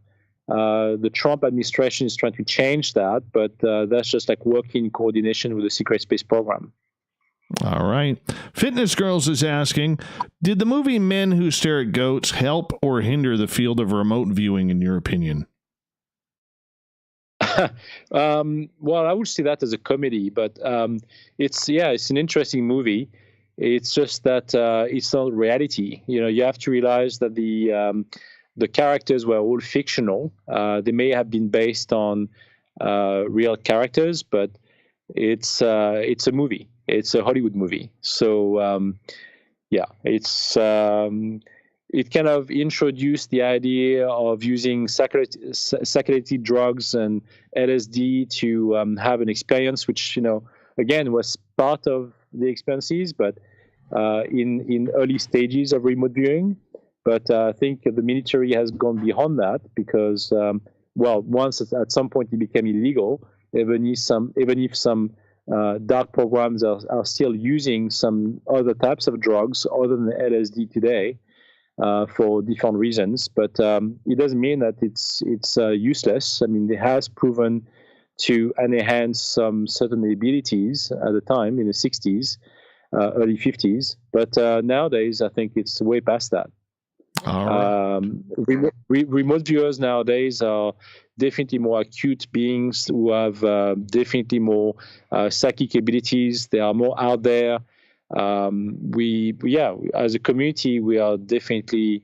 The Trump administration is trying to change that, but that's just working in coordination with the secret space program. All right. Fitness Girls is asking, did the movie Men Who Stare at Goats help or hinder the field of remote viewing, in your opinion? Well, I would see that as a comedy, but it's an interesting movie. It's just that it's not reality. You have to realize that the characters were all fictional. They may have been based on real characters, but it's a movie. It's a Hollywood movie. So it kind of introduced the idea of using psychedelic drugs and LSD to have an experience, which again was part of the experiences, but in early stages of remote viewing. But I think the military has gone beyond that because, once at some point it became illegal, even if some dark programs are still using some other types of drugs other than LSD today for different reasons. But it doesn't mean that it's useless. I mean, it has proven to enhance some certain abilities at the time in the 60s, early 50s. But nowadays, I think it's way past that. All right. Remote viewers nowadays are definitely more acute beings who have definitely more psychic abilities. They are more out there. As a community, we are definitely,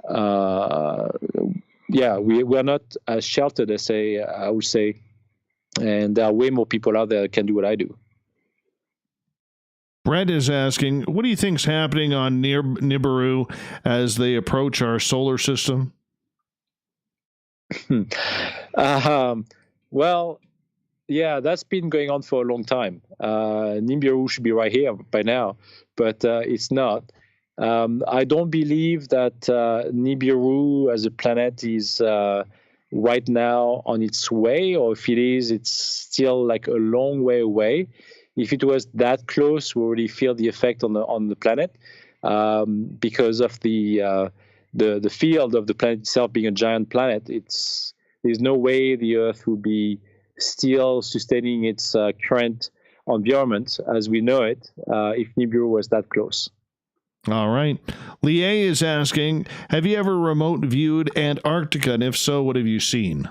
we are not as sheltered as I would say, and there are way more people out there that can do what I do. Brett is asking, what do you think's happening on Nibiru as they approach our solar system? Well, yeah, that's been going on for a long time. Nibiru should be right here by now, but it's not. I don't believe that Nibiru as a planet is right now on its way, or if it is, it's still a long way away. If it was that close, we already feel the effect on the planet because of the the field of the planet itself being a giant planet, there's no way the Earth would be still sustaining its current environment as we know it if Nibiru was that close. All right. Lié is asking, have you ever remote viewed Antarctica? And if so, what have you seen?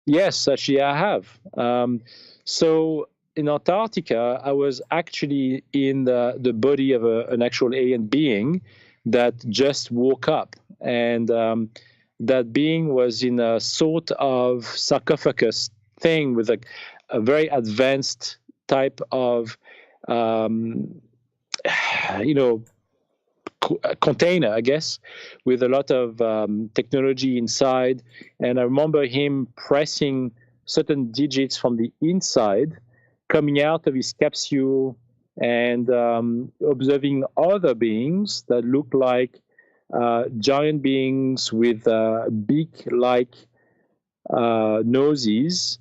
Yes, actually, I have. So in Antarctica, I was actually in the body of an actual alien being that just woke up. And that being was in a sort of sarcophagus thing with a very advanced type of container, I guess, with a lot of technology inside. And I remember him pressing certain digits from the inside, coming out of his capsule and observing other beings that look like giant beings with beak-like noses.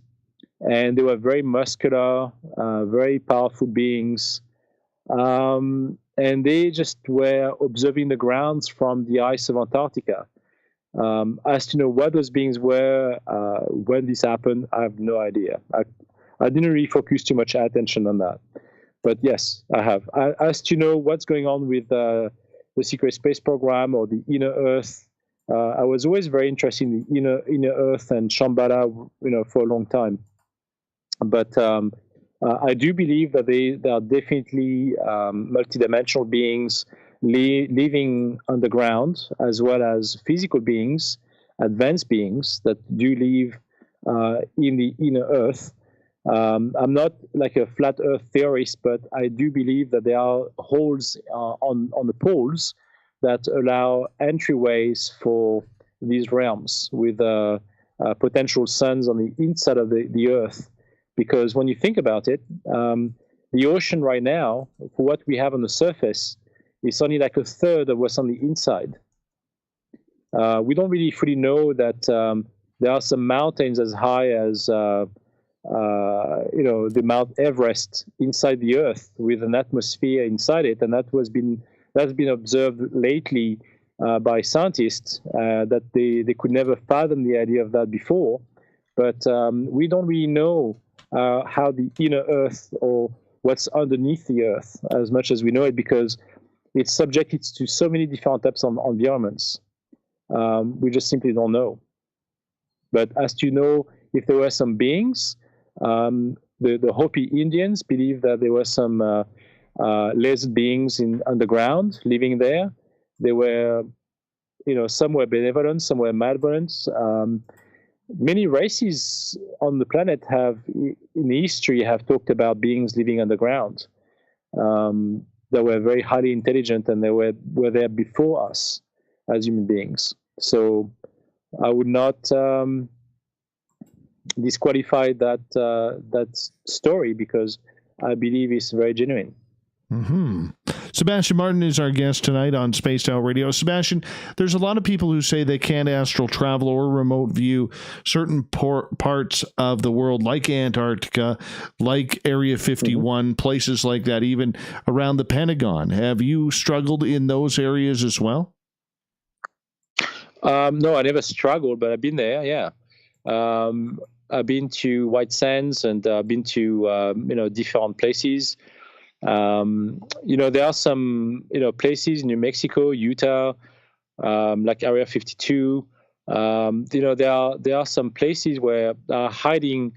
And they were very muscular, very powerful beings. And they just were observing the grounds from the ice of Antarctica. As to know what those beings were, when this happened, I have no idea. I didn't really focus too much attention on that. But yes, I have. As to know what's going on with the secret space program or the inner Earth, I was always very interested in the inner Earth and Shambhala, for a long time. But I do believe that they are definitely multidimensional beings living underground, as well as physical beings, advanced beings that do live in the inner Earth. I'm not like a flat Earth theorist, but I do believe that there are holes on the poles that allow entryways for these realms with potential suns on the inside of the Earth. Because when you think about it, the ocean right now, for what we have on the surface, is only like a third of what's on the inside. We don't really fully know that there are some mountains as high as the Mount Everest inside the Earth with an atmosphere inside it, and that's been observed lately by scientists that they could never fathom the idea of that before. But we don't really know how the inner Earth or what's underneath the Earth as much as we know it, because it's subjected to so many different types of environments. We just simply don't know. But as to know if there were some beings, the Hopi Indians believe that there were some lizard beings underground living there. They were, some were benevolent, some were malevolent. Many races on the planet in history have talked about beings living underground that were very highly intelligent, and they were there before us as human beings. So I would not disqualify that story, because I believe it's very genuine. Mm-hmm. Sebastien Martin is our guest tonight on Spaced Out Radio. Sebastien, there's a lot of people who say they can't astral travel or remote view certain parts of the world, like Antarctica, like Area 51, places like that, even around the Pentagon. Have you struggled in those areas as well? No, I never struggled, but I've been there, yeah. I've been to White Sands, and I've been to different places. There are some places in New Mexico, Utah, like Area 52. There are some places where are hiding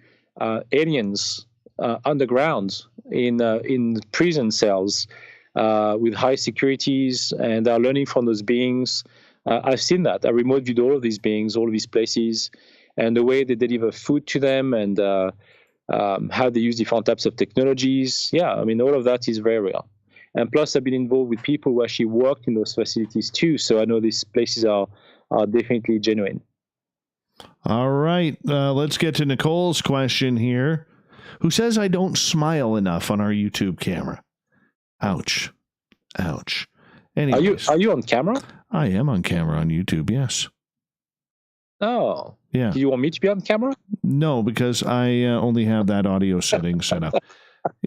aliens underground in prison cells with high securities, and are learning from those beings. I've seen that. I remote viewed all of these beings, all of these places, and the way they deliver food to them, and how they use different types of technologies. Yeah, I mean, all of that is very real. And plus, I've been involved with people who actually worked in those facilities too, so I know these places are definitely genuine. All right, let's get to Nicole's question here, who says I don't smile enough on our YouTube camera. Ouch. Anyways, Are you on camera? I am on camera on YouTube, yes. Oh. Yeah. Do you want me to be on camera? No, because I only have that audio setting set up.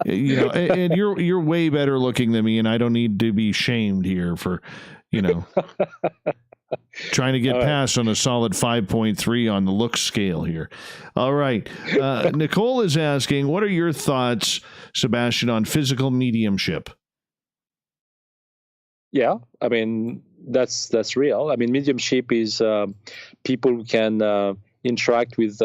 And you're way better looking than me, and I don't need to be shamed here for, Trying to get past on a solid 5.3 on the look scale here. All right. Nicole is asking, what are your thoughts, Sebastien, on physical mediumship? Yeah, I mean, that's real. I mean, mediumship is people who can interact with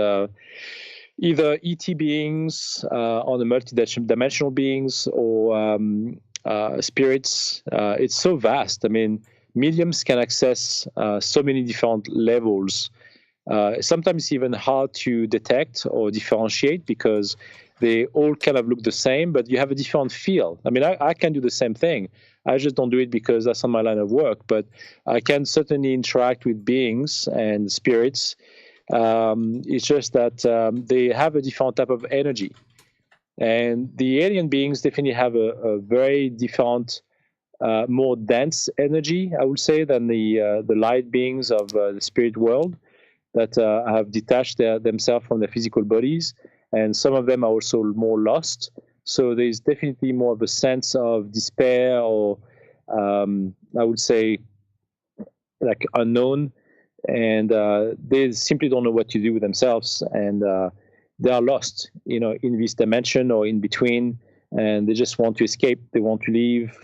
either ET beings or the multidimensional beings or spirits. It's so vast. I mean, mediums can access so many different levels. Sometimes even hard to detect or differentiate because they all kind of look the same, but you have a different feel. I mean, I can do the same thing. I just don't do it because that's not my line of work, but I can certainly interact with beings and spirits. It's just that they have a different type of energy. And the alien beings definitely have a very different, more dense energy, I would say, than the light beings of the spirit world that have detached themselves from their physical bodies. And some of them are also more lost. So there's definitely more of a sense of despair or, I would say, like unknown. And they simply don't know what to do with themselves. And they are lost, in this dimension or in between. And they just want to escape. They want to leave.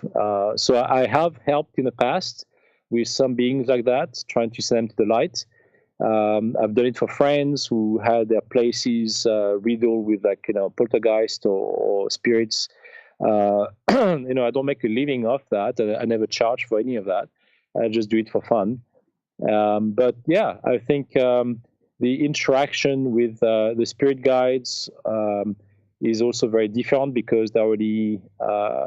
So I have helped in the past with some beings like that, trying to send them to the light. I've done it for friends who had their places riddled with poltergeist or spirits. I don't make a living off that. I never charge for any of that. I just do it for fun. But yeah, I think the interaction with the spirit guides is also very different because they're already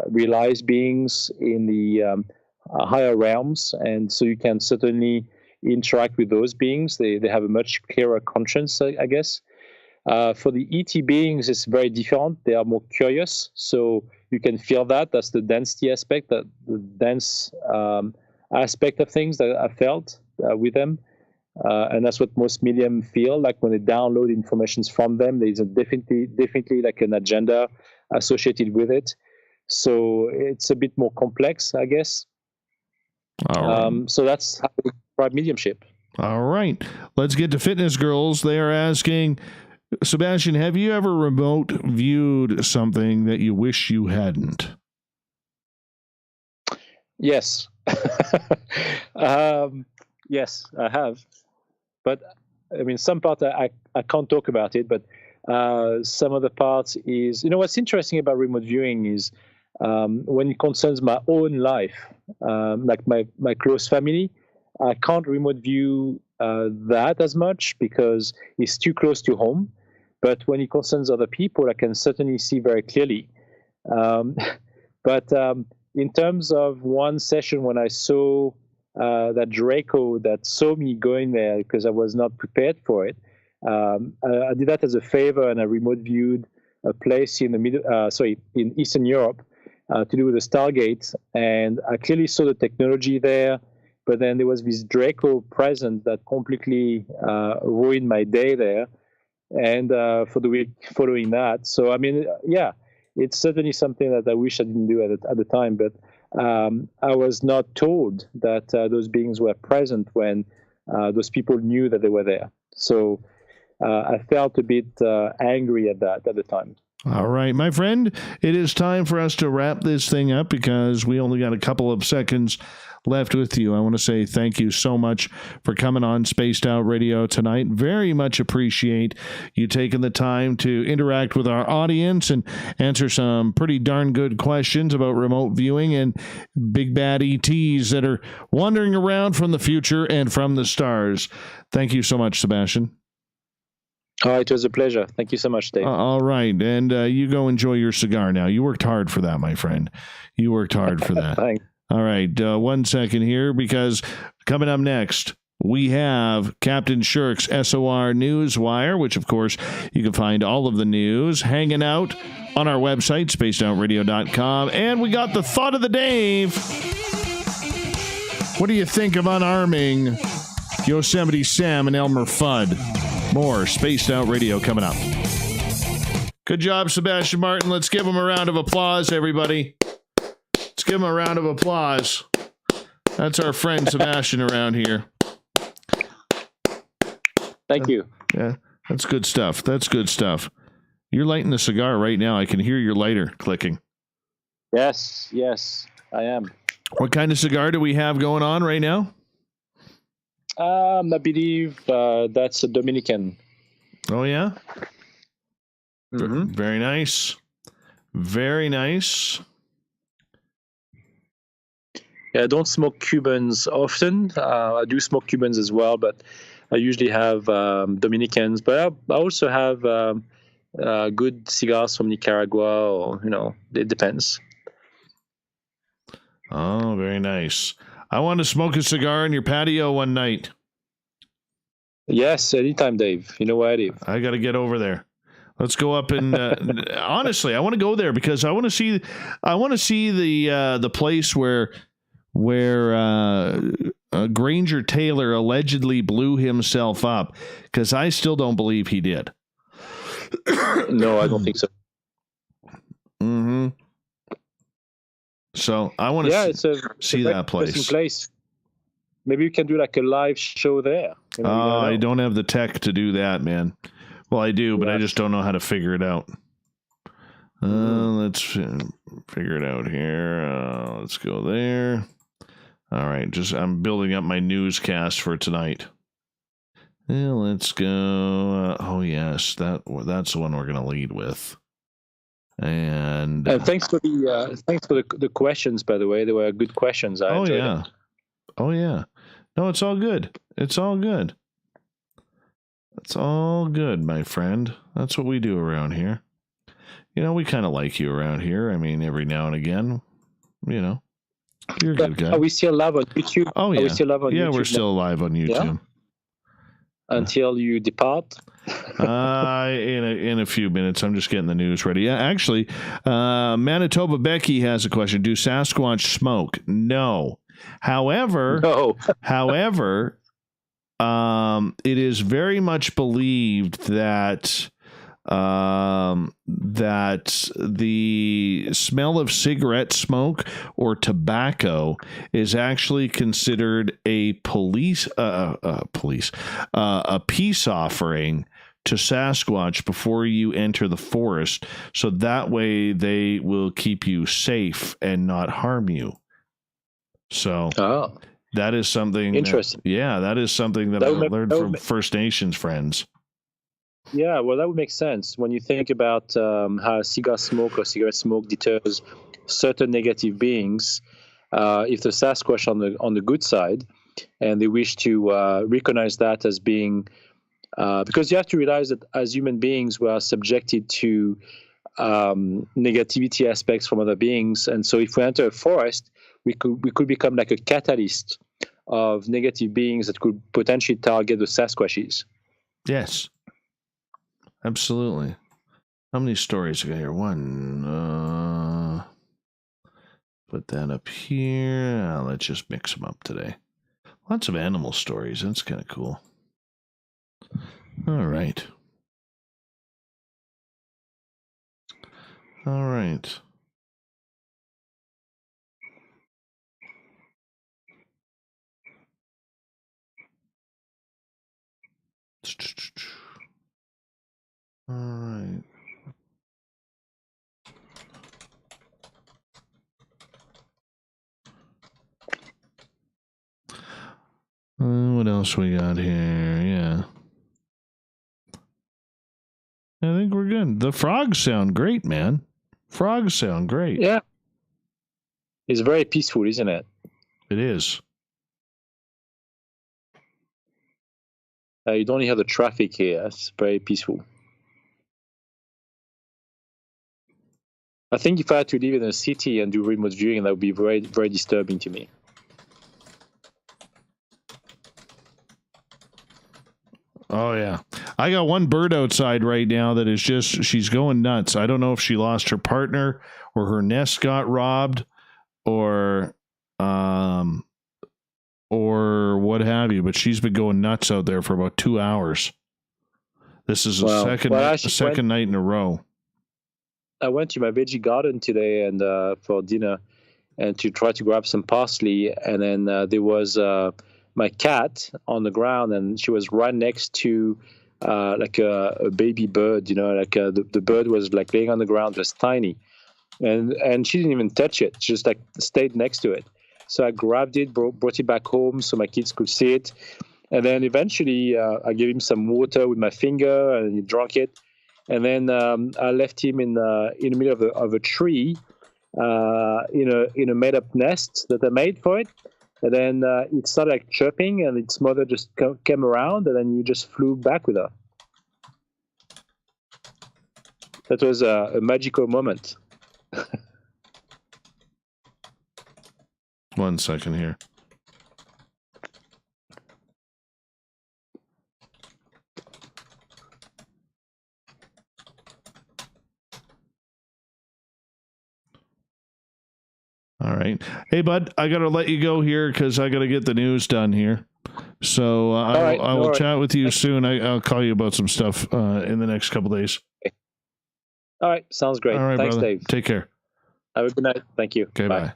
realized beings in the higher realms, and so you can certainly interact with those beings. They have a much clearer conscience, I guess. For the ET beings, it's very different. They are more curious, so you can feel that. That's the density aspect, the dense aspect of things that I felt with them. And that's what most medium feel like when they download information from them. There's definitely like an agenda associated with it. So it's a bit more complex, I guess. So that's how we describe mediumship. All right. Let's get to fitness girls. They are asking, Sebastien, have you ever remote viewed something that you wish you hadn't? Yes. Yes, I have. But I mean, some part I can't talk about it, but some of the parts is, what's interesting about remote viewing is when it concerns my own life, like my close family, I can't remote view that as much because it's too close to home. But when it concerns other people, I can certainly see very clearly. But in terms of one session when I saw that Draco that saw me going there because I was not prepared for it, I did that as a favor, and I remote viewed a place in in Eastern Europe to do with the Stargates, and I clearly saw the technology there. But then there was this Draco present that completely ruined my day there, and for the week following that. So I mean, yeah, it's certainly something that I wish I didn't do at the time, but I was not told that those beings were present when those people knew that they were there. So I felt a bit angry at that at the time. All right, my friend, it is time for us to wrap this thing up because we only got a couple of seconds left with you. I want to say thank you so much for coming on Spaced Out Radio tonight. Very much appreciate you taking the time to interact with our audience and answer some pretty darn good questions about remote viewing and big bad ETs that are wandering around from the future and from the stars. Thank you so much, Sebastien. Oh, it was a pleasure. Thank you so much, Dave. All right. And you go enjoy your cigar now. You worked hard for that, my friend. You worked hard for that. Thanks. All right. 1 second here, because coming up next, we have Captain Shirk's SOR Newswire, which, of course, you can find all of the news hanging out on our website, spacedoutradio.com. And we got the thought of the day. What do you think of unarming Yosemite Sam and Elmer Fudd? More Spaced Out Radio coming up. Good job, Sebastien Martin. Let's give him a round of applause, everybody. Let's give him a round of applause. That's our friend Sebastien around here. Thank you. Yeah, that's good stuff. That's good stuff. You're lighting the cigar right now. I can hear your lighter clicking. Yes, I am. What kind of cigar do we have going on right now? I believe that's a Dominican. Oh, yeah? Mm-hmm. Very nice. Very nice. Yeah, I don't smoke Cubans often. I do smoke Cubans as well, but I usually have Dominicans. But I also have good cigars from Nicaragua, or, it depends. Oh, very nice. I want to smoke a cigar in your patio one night. Yes, anytime, Dave. You know where I live. I got to get over there. Let's go up and honestly, I want to go there because I want to see the place where Granger Taylor allegedly blew himself up, because I still don't believe he did. No, I don't think so. Mm-hmm. So I want to see that place. Maybe you can do like a live show there. I don't have the tech to do that, man. Well, I do, but I just don't know how to figure it out. Let's figure it out here. Let's go there. All right, I'm building up my newscast for tonight. Let's go. Oh yes, that's the one we're going to lead with. And thanks for the questions, by the way. They were good questions. I enjoyed it. Oh yeah. No, it's all good. It's all good. It's all good, my friend. That's what we do around here. We kind of like you around here. I mean, every now and again, you're a good guy. Are we still live on YouTube? Oh yeah. Are we still live on YouTube? Yeah, we're still live on YouTube. Yeah? Until you depart. In a few minutes. I'm just getting the news ready. Yeah, actually, Manitoba Becky has a question. Do Sasquatch smoke? No. However, it is very much believed that the smell of cigarette smoke or tobacco is actually considered a peace offering to Sasquatch before you enter the forest, so that way they will keep you safe and not harm you. So that is something interesting. That is something that I learned from First Nations friends. Yeah, well, that would make sense when you think about how cigar smoke or cigarette smoke deters certain negative beings. If the Sasquatch on the good side, and they wish to recognize that as being, because you have to realize that as human beings, we are subjected to negativity aspects from other beings, and so if we enter a forest, we could become like a catalyst of negative beings that could potentially target the Sasquatches. Yes. Absolutely. How many stories I got here? One. Put that up here. Let's just mix them up today. Lots of animal stories. That's kind of cool. All right. All right. All right. What else we got here? Yeah. I think we're good. The frogs sound great, man. Frogs sound great. Yeah. It's very peaceful, isn't it? It is. You don't hear the traffic here. It's very peaceful. I think if I had to live in a city and do remote viewing, that would be very, very disturbing to me. Oh, yeah. I got one bird outside right now that is she's going nuts. I don't know if she lost her partner or her nest got robbed or what have you, but she's been going nuts out there for about 2 hours. This is a second night in a row. I went to my veggie garden today and for dinner and to try to grab some parsley, and then there was my cat on the ground, and she was right next to like a baby bird. Like the bird was like laying on the ground, just tiny, and she didn't even touch it. She just like stayed next to it. So I grabbed it, brought it back home so my kids could see it. And then eventually I gave him some water with my finger, and he drank it. And then I left him in the middle of a tree in a made-up nest that I made for it. And then it started like chirping, and its mother just came around, and then he just flew back with her. That was a magical moment. 1 second here. All right. Hey, bud, I got to let you go here because I got to get the news done here. So I will chat with you soon. I'll call you about some stuff in the next couple days. All right. Sounds great. All right, Thanks, brother. Dave. Take care. Have a good night. Thank you. Okay, bye.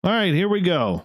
All right, here we go.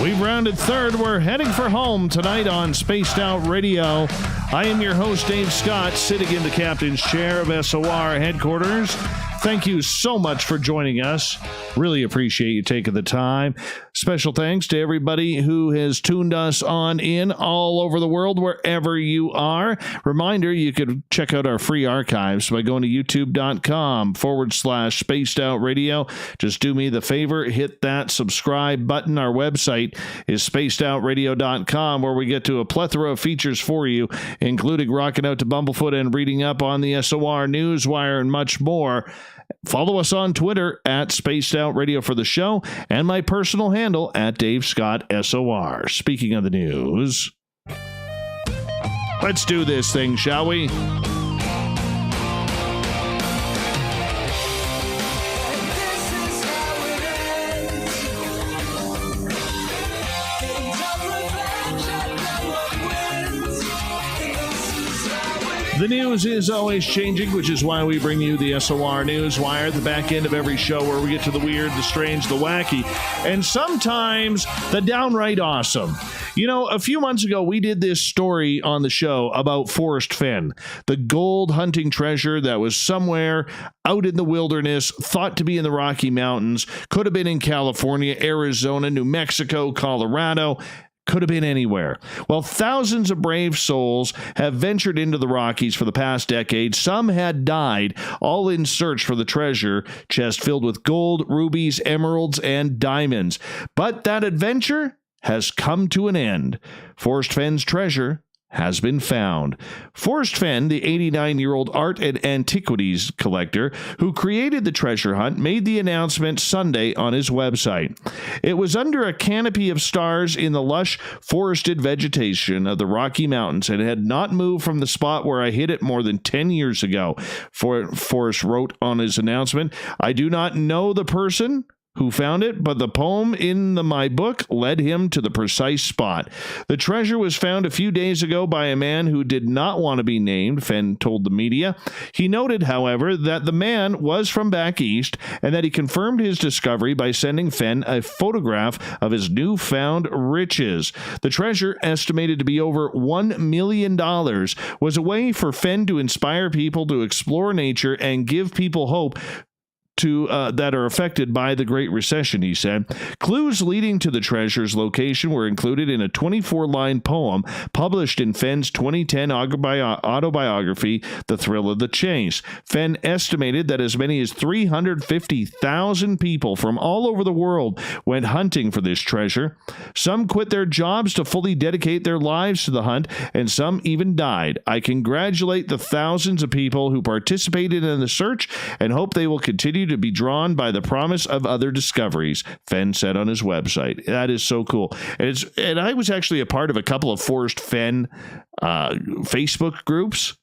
We've rounded third. We're heading for home tonight on Spaced Out Radio. I am your host, Dave Scott, sitting in the captain's chair of SOR headquarters. Thank you so much for joining us. Really appreciate you taking the time. Special thanks to everybody who has tuned us on in all over the world, wherever you are. Reminder, you could check out our free archives by going to youtube.com/Spaced Out Radio. Just do me the favor, hit that subscribe button. Our website is spacedoutradio.com, where we get to a plethora of features for you, including rocking out to Bumblefoot and reading up on the SOR Newswire and much more. Follow us on Twitter at Spaced Out Radio for the show, and my personal handle at Dave Scott SOR. Speaking of the news, let's do this thing, shall we? The news is always changing, which is why we bring you the SOR Newswire at the back end of every show, where we get to the weird, the strange, the wacky, and sometimes the downright awesome. You know, a few months ago, we did this story on the show about Forrest Fenn, the gold hunting treasure that was somewhere out in the wilderness, thought to be in the Rocky Mountains, could have been in California, Arizona, New Mexico, Colorado. Could have been anywhere. Well, thousands of brave souls have ventured into the Rockies for the past decade. Some had died, all in search for the treasure chest filled with gold, rubies, emeralds, and diamonds. But that adventure has come to an end. Forrest Fenn's treasure has been found. Forrest Fenn, the 89-year-old art and antiquities collector who created the treasure hunt, made the announcement Sunday on his website. It was under a canopy of stars in the lush forested vegetation of the Rocky Mountains and had not moved from the spot where I hid it more than 10 years ago. Forrest wrote on his announcement, "I do not know the person who found it, but the poem in my book led him to the precise spot. The treasure was found a few days ago by a man who did not want to be named," Fenn told the media. He noted, however, that the man was from back east and that he confirmed his discovery by sending Fenn a photograph of his newfound riches. The treasure, estimated to be over $1 million, was a way for Fenn to inspire people to explore nature and give people hope that are affected by the Great Recession, he said. Clues leading to the treasure's location were included in a 24-line poem published in Fenn's 2010 autobiography, The Thrill of the Chase. Fenn estimated that as many as 350,000 people from all over the world went hunting for this treasure. Some quit their jobs to fully dedicate their lives to the hunt, and some even died. I congratulate the thousands of people who participated in the search and hope they will continue to be drawn by the promise of other discoveries, Fenn said on his website. That is so cool. And I was actually a part of a couple of Forrest Fenn Facebook groups,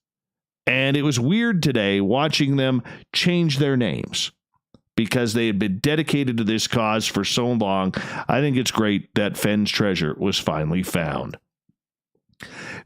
and it was weird today watching them change their names because they had been dedicated to this cause for so long. I think it's great that Fenn's treasure was finally found.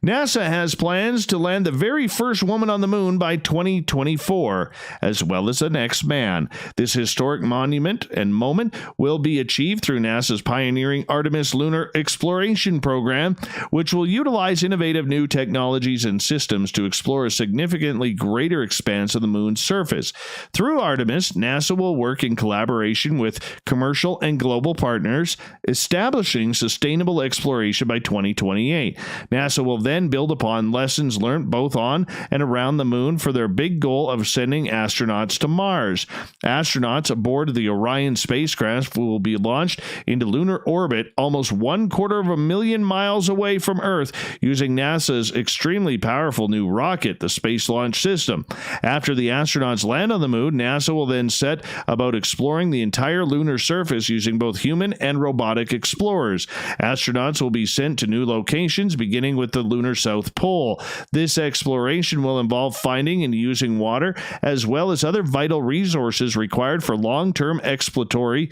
NASA has plans to land the very first woman on the moon by 2024, as well as the next man. This historic monument and moment will be achieved through NASA's pioneering Artemis Lunar Exploration Program, which will utilize innovative new technologies and systems to explore a significantly greater expanse of the moon's surface. Through Artemis, NASA will work in collaboration with commercial and global partners, establishing sustainable exploration by 2028. NASA will then build upon lessons learned both on and around the moon for their big goal of sending astronauts to Mars. Astronauts aboard the Orion spacecraft will be launched into lunar orbit almost 250,000 miles away from Earth using NASA's extremely powerful new rocket, the Space Launch System. After the astronauts land on the moon, NASA will then set about exploring the entire lunar surface using both human and robotic explorers. Astronauts will be sent to new locations, beginning with the lunar South Pole. This exploration will involve finding and using water, as well as other vital resources required for long-term exploratory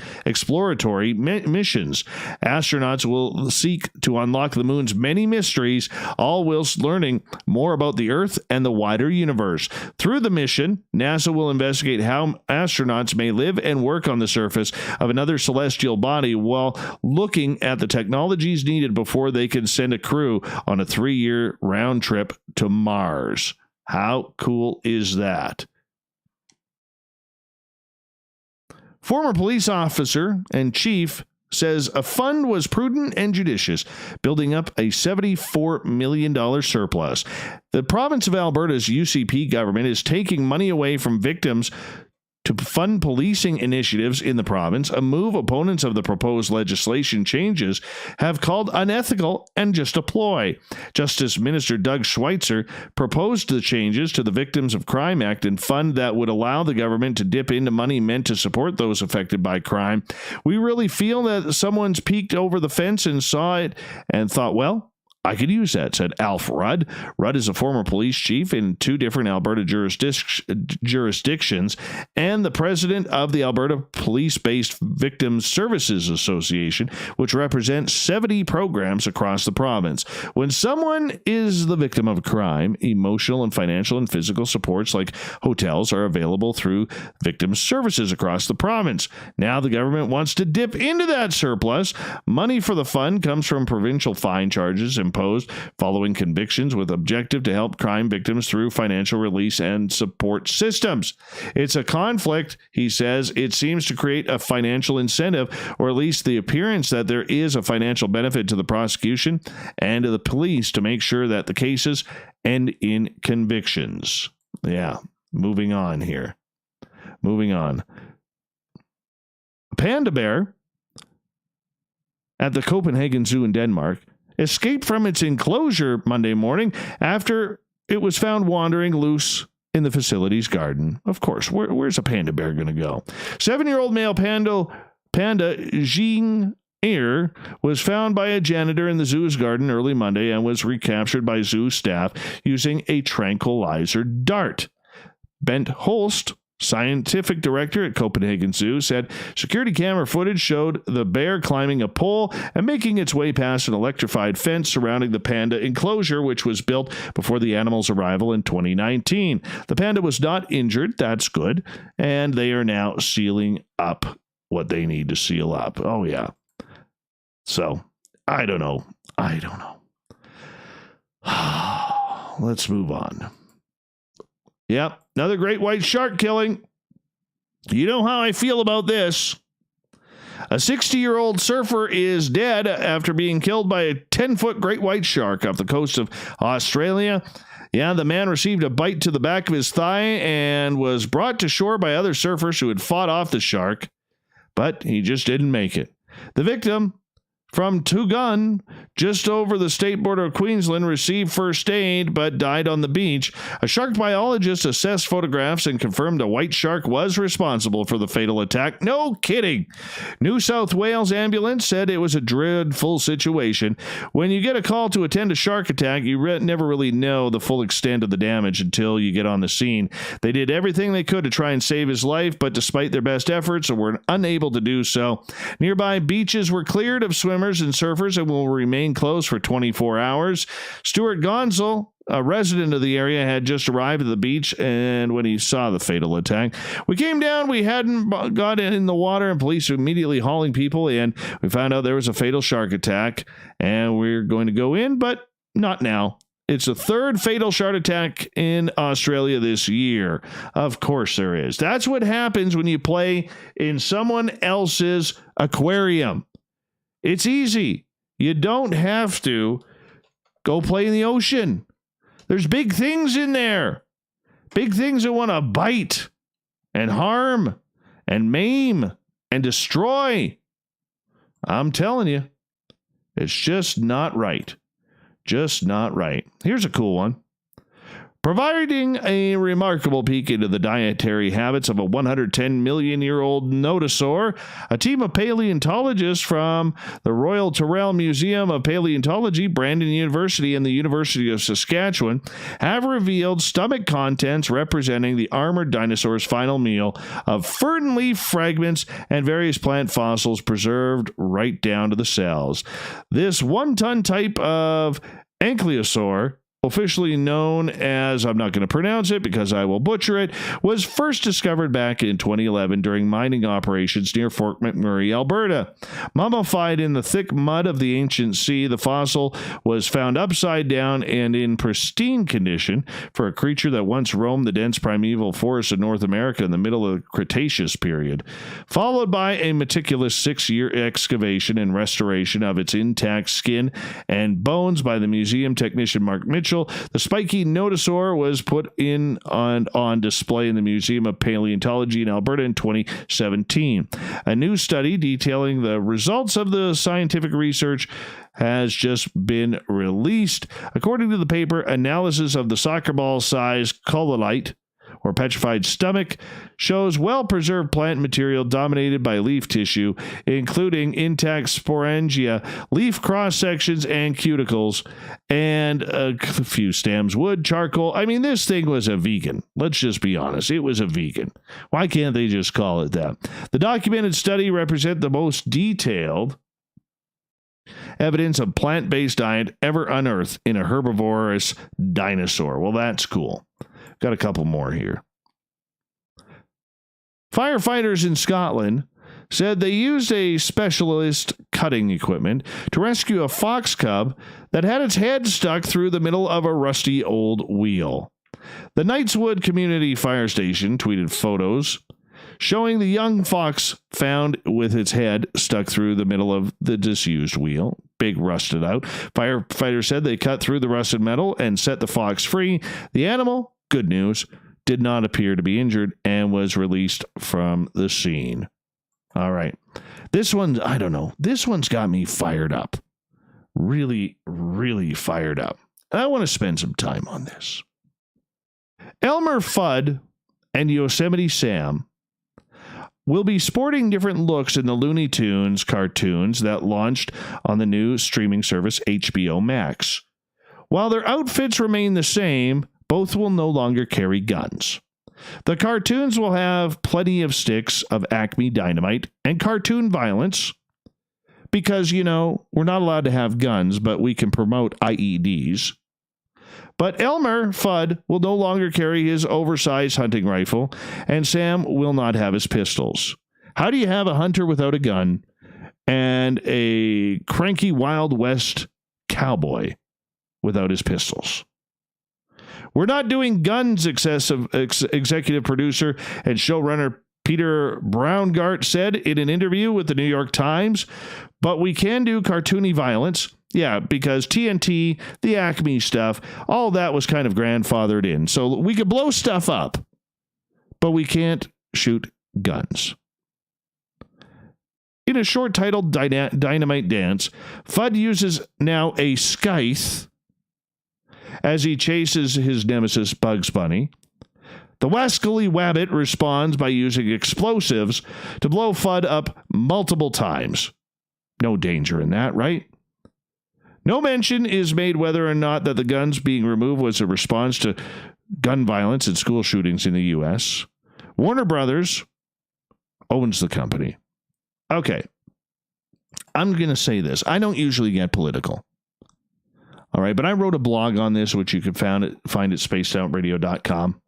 missions. Astronauts will seek to unlock the moon's many mysteries, all whilst learning more about the Earth and the wider universe. Through the mission, NASA will investigate how astronauts may live and work on the surface of another celestial body while looking at the technologies needed before they can send a crew on a 3-year round trip to Mars. How cool is that? Former police officer and chief says a fund was prudent and judicious, building up a $74 million surplus. The province of Alberta's UCP government is taking money away from victims to fund policing initiatives in the province, a move opponents of the proposed legislation changes have called unethical and just a ploy. Justice Minister Doug Schweitzer proposed the changes to the Victims of Crime Act and fund that would allow the government to dip into money meant to support those affected by crime. We really feel that someone's peeked over the fence and saw it and thought, well, I could use that, said Alf Rudd. Rudd is a former police chief in 2 different Alberta jurisdictions and the president of the Alberta Police-Based Victims Services Association, which represents 70 programs across the province. When someone is the victim of a crime, emotional and financial and physical supports like hotels are available through victim services across the province. Now the government wants to dip into that surplus. Money for the fund comes from provincial fine charges imposed following convictions with objective to help crime victims through financial release and support systems. It's a conflict, he says. It seems to create a financial incentive, or at least the appearance that there is a financial benefit to the prosecution and to the police to make sure that the cases end in convictions. Yeah, moving on here. Moving on. A panda bear at the Copenhagen Zoo in Denmark escaped from its enclosure Monday morning after it was found wandering loose in the facility's garden. Of course, where's a panda bear going to go? 7-year-old male panda Jing Ear was found by a janitor in the zoo's garden early Monday and was recaptured by zoo staff using a tranquilizer dart. Bent Holst, scientific director at Copenhagen Zoo, said security camera footage showed the bear climbing a pole and making its way past an electrified fence surrounding the panda enclosure, which was built before the animal's arrival in 2019. The panda was not injured. That's good. And they are now sealing up what they need to seal up. Oh, yeah. So, I don't know. Let's move on. Yep, another great white shark killing. You know how I feel about this. A 60-year-old surfer is dead after being killed by a 10-foot great white shark off the coast of Australia. Yeah, the man received a bite to the back of his thigh and was brought to shore by other surfers who had fought off the shark, but he just didn't make it. The victim, from Tugun, just over the state border of Queensland, received first aid but died on the beach. A shark biologist assessed photographs and confirmed a white shark was responsible for the fatal attack. No kidding. New South Wales ambulance said it was a dreadful situation. When you get a call to attend a shark attack, you never really know the full extent of the damage until you get on the scene. They did everything they could to try and save his life, but despite their best efforts, were unable to do so. Nearby beaches were cleared of swimmers and surfers and will remain closed for 24 hours. Stuart Gonzel, a resident of the area, had just arrived at the beach and when he saw the fatal attack. We came down, we hadn't got in the water, and police were immediately hauling people in. We found out there was a fatal shark attack, and we're going to go in, but not now. It's the third fatal shark attack in Australia this year. Of course there is. That's what happens when you play in someone else's aquarium. It's easy. You don't have to go play in the ocean. There's big things in there. Big things that want to bite and harm and maim and destroy. I'm telling you, it's just not right. Just not right. Here's a cool one. Providing a remarkable peek into the dietary habits of a 110-million-year-old nodosaur, a team of paleontologists from the Royal Tyrrell Museum of Paleontology, Brandon University, and the University of Saskatchewan have revealed stomach contents representing the armored dinosaur's final meal of fern leaf fragments and various plant fossils preserved right down to the cells. This one-ton type of ankylosaur, officially known as, I'm not going to pronounce it because I will butcher it, was first discovered back in 2011 during mining operations near Fort McMurray, Alberta. Mummified in the thick mud of the ancient sea, the fossil was found upside down and in pristine condition for a creature that once roamed the dense primeval forests of North America in the middle of the Cretaceous period. Followed by a meticulous 6-year excavation and restoration of its intact skin and bones by the museum technician Mark Mitchell, the spiky nodosaur was put in on display in the Museum of Paleontology in Alberta in 2017. A new study detailing the results of the scientific research has just been released. According to the paper, analysis of the soccer ball-sized cololite, or petrified stomach, shows well-preserved plant material dominated by leaf tissue, including intact sporangia, leaf cross-sections, and cuticles, and a few stems, wood, charcoal. I mean, this thing was a vegan. Let's just be honest. It was a vegan. Why can't they just call it that? The documented study represents the most detailed evidence of plant-based diet ever unearthed in a herbivorous dinosaur. Well, that's cool. Got a couple more here. Firefighters in Scotland said they used a specialist cutting equipment to rescue a fox cub that had its head stuck through the middle of a rusty old wheel. The Knightswood Community Fire Station tweeted photos showing the young fox found with its head stuck through the middle of the disused wheel. Big rusted out. Firefighters said they cut through the rusted metal and set the fox free. The animal, good news, did not appear to be injured and was released from the scene. All right. This one, I don't know. This one's got me fired up. Really, really fired up. I want to spend some time on this. Elmer Fudd and Yosemite Sam will be sporting different looks in the Looney Tunes cartoons that launched on the new streaming service HBO Max. While their outfits remain the same, both will no longer carry guns. The cartoons will have plenty of sticks of Acme Dynamite and cartoon violence because, you know, we're not allowed to have guns, but we can promote IEDs. But Elmer Fudd will no longer carry his oversized hunting rifle, and Sam will not have his pistols. How do you have a hunter without a gun and a cranky Wild West cowboy without his pistols? We're not doing guns, executive producer and showrunner Peter Braungart said in an interview with the New York Times, but we can do cartoony violence. Yeah, because TNT, the Acme stuff, all that was kind of grandfathered in. So we could blow stuff up, but we can't shoot guns. In a short titled Dynamite Dance, Fudd uses now a scythe as he chases his nemesis Bugs Bunny. The Wascally Wabbit responds by using explosives to blow Fudd up multiple times. No danger in that, right? No mention is made whether or not that the guns being removed was a response to gun violence and school shootings in the U.S. Warner Brothers owns the company. Okay, I'm going to say this. I don't usually get political. All right, but I wrote a blog on this, which you can find at spacedoutradio.com.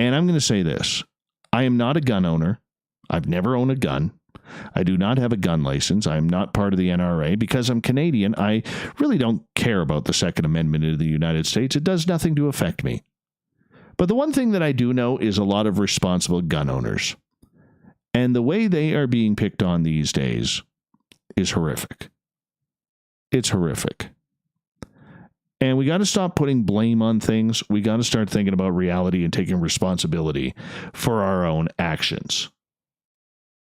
And I'm going to say this. I am not a gun owner. I've never owned a gun. I do not have a gun license. I am not part of the NRA. Because I'm Canadian, I really don't care about the Second Amendment of the United States. It does nothing to affect me. But the one thing that I do know is a lot of responsible gun owners. And the way they are being picked on these days is horrific. It's horrific. And we got to stop putting blame on things. We got to start thinking about reality and taking responsibility for our own actions.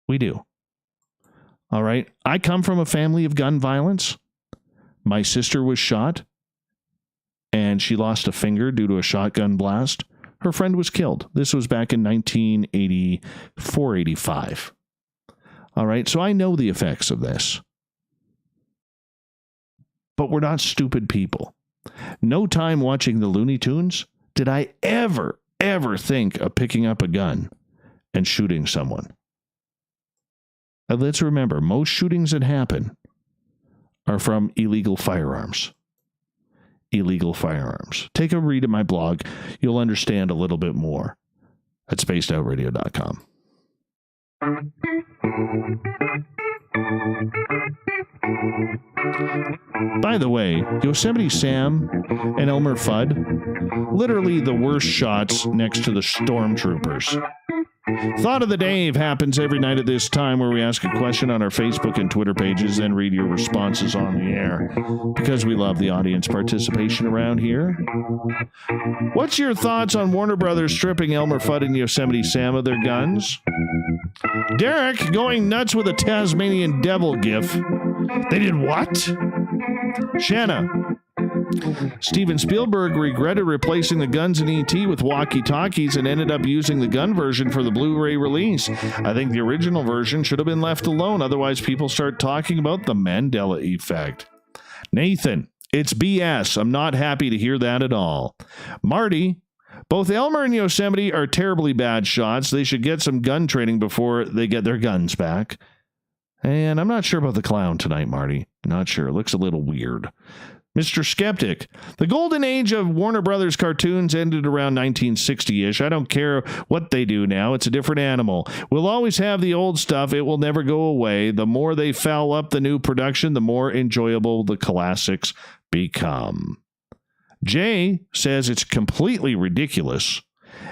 We do. All right. I come from a family of gun violence. My sister was shot and she lost a finger due to a shotgun blast. Her friend was killed. This was back in 1984, 85. All right. So I know the effects of this. But we're not stupid people. No time watching the Looney Tunes did I ever think of picking up a gun and shooting someone. And let's remember, most shootings that happen are from illegal firearms. Illegal firearms. Take a read at my blog. You'll understand a little bit more at spacedoutradio.com. By the way, Yosemite Sam and Elmer Fudd, literally the worst shots next to the stormtroopers. Thought of the Dave happens every night at this time, where we ask a question on our Facebook and Twitter pages, then read your responses on the air, because we love the audience participation around here. What's your thoughts on Warner Brothers stripping Elmer Fudd and Yosemite Sam of their guns? Derek going nuts with a Tasmanian devil gif. They did what? Shanna. Steven Spielberg regretted replacing the guns in E.T. with walkie-talkies and ended up using the gun version for the Blu-ray release. I think the original version should have been left alone, otherwise people start talking about the Mandela effect. Nathan, it's BS. I'm not happy to hear that at all. Marty, both Elmer and Yosemite are terribly bad shots. They should get some gun training before they get their guns back. And I'm not sure about the clown tonight, Marty. Not sure. It looks a little weird. Mr. Skeptic, the golden age of Warner Brothers cartoons ended around 1960-ish. I don't care what they do now. It's a different animal. We'll always have the old stuff. It will never go away. The more they foul up the new production, the more enjoyable the classics become. Jay says it's completely ridiculous.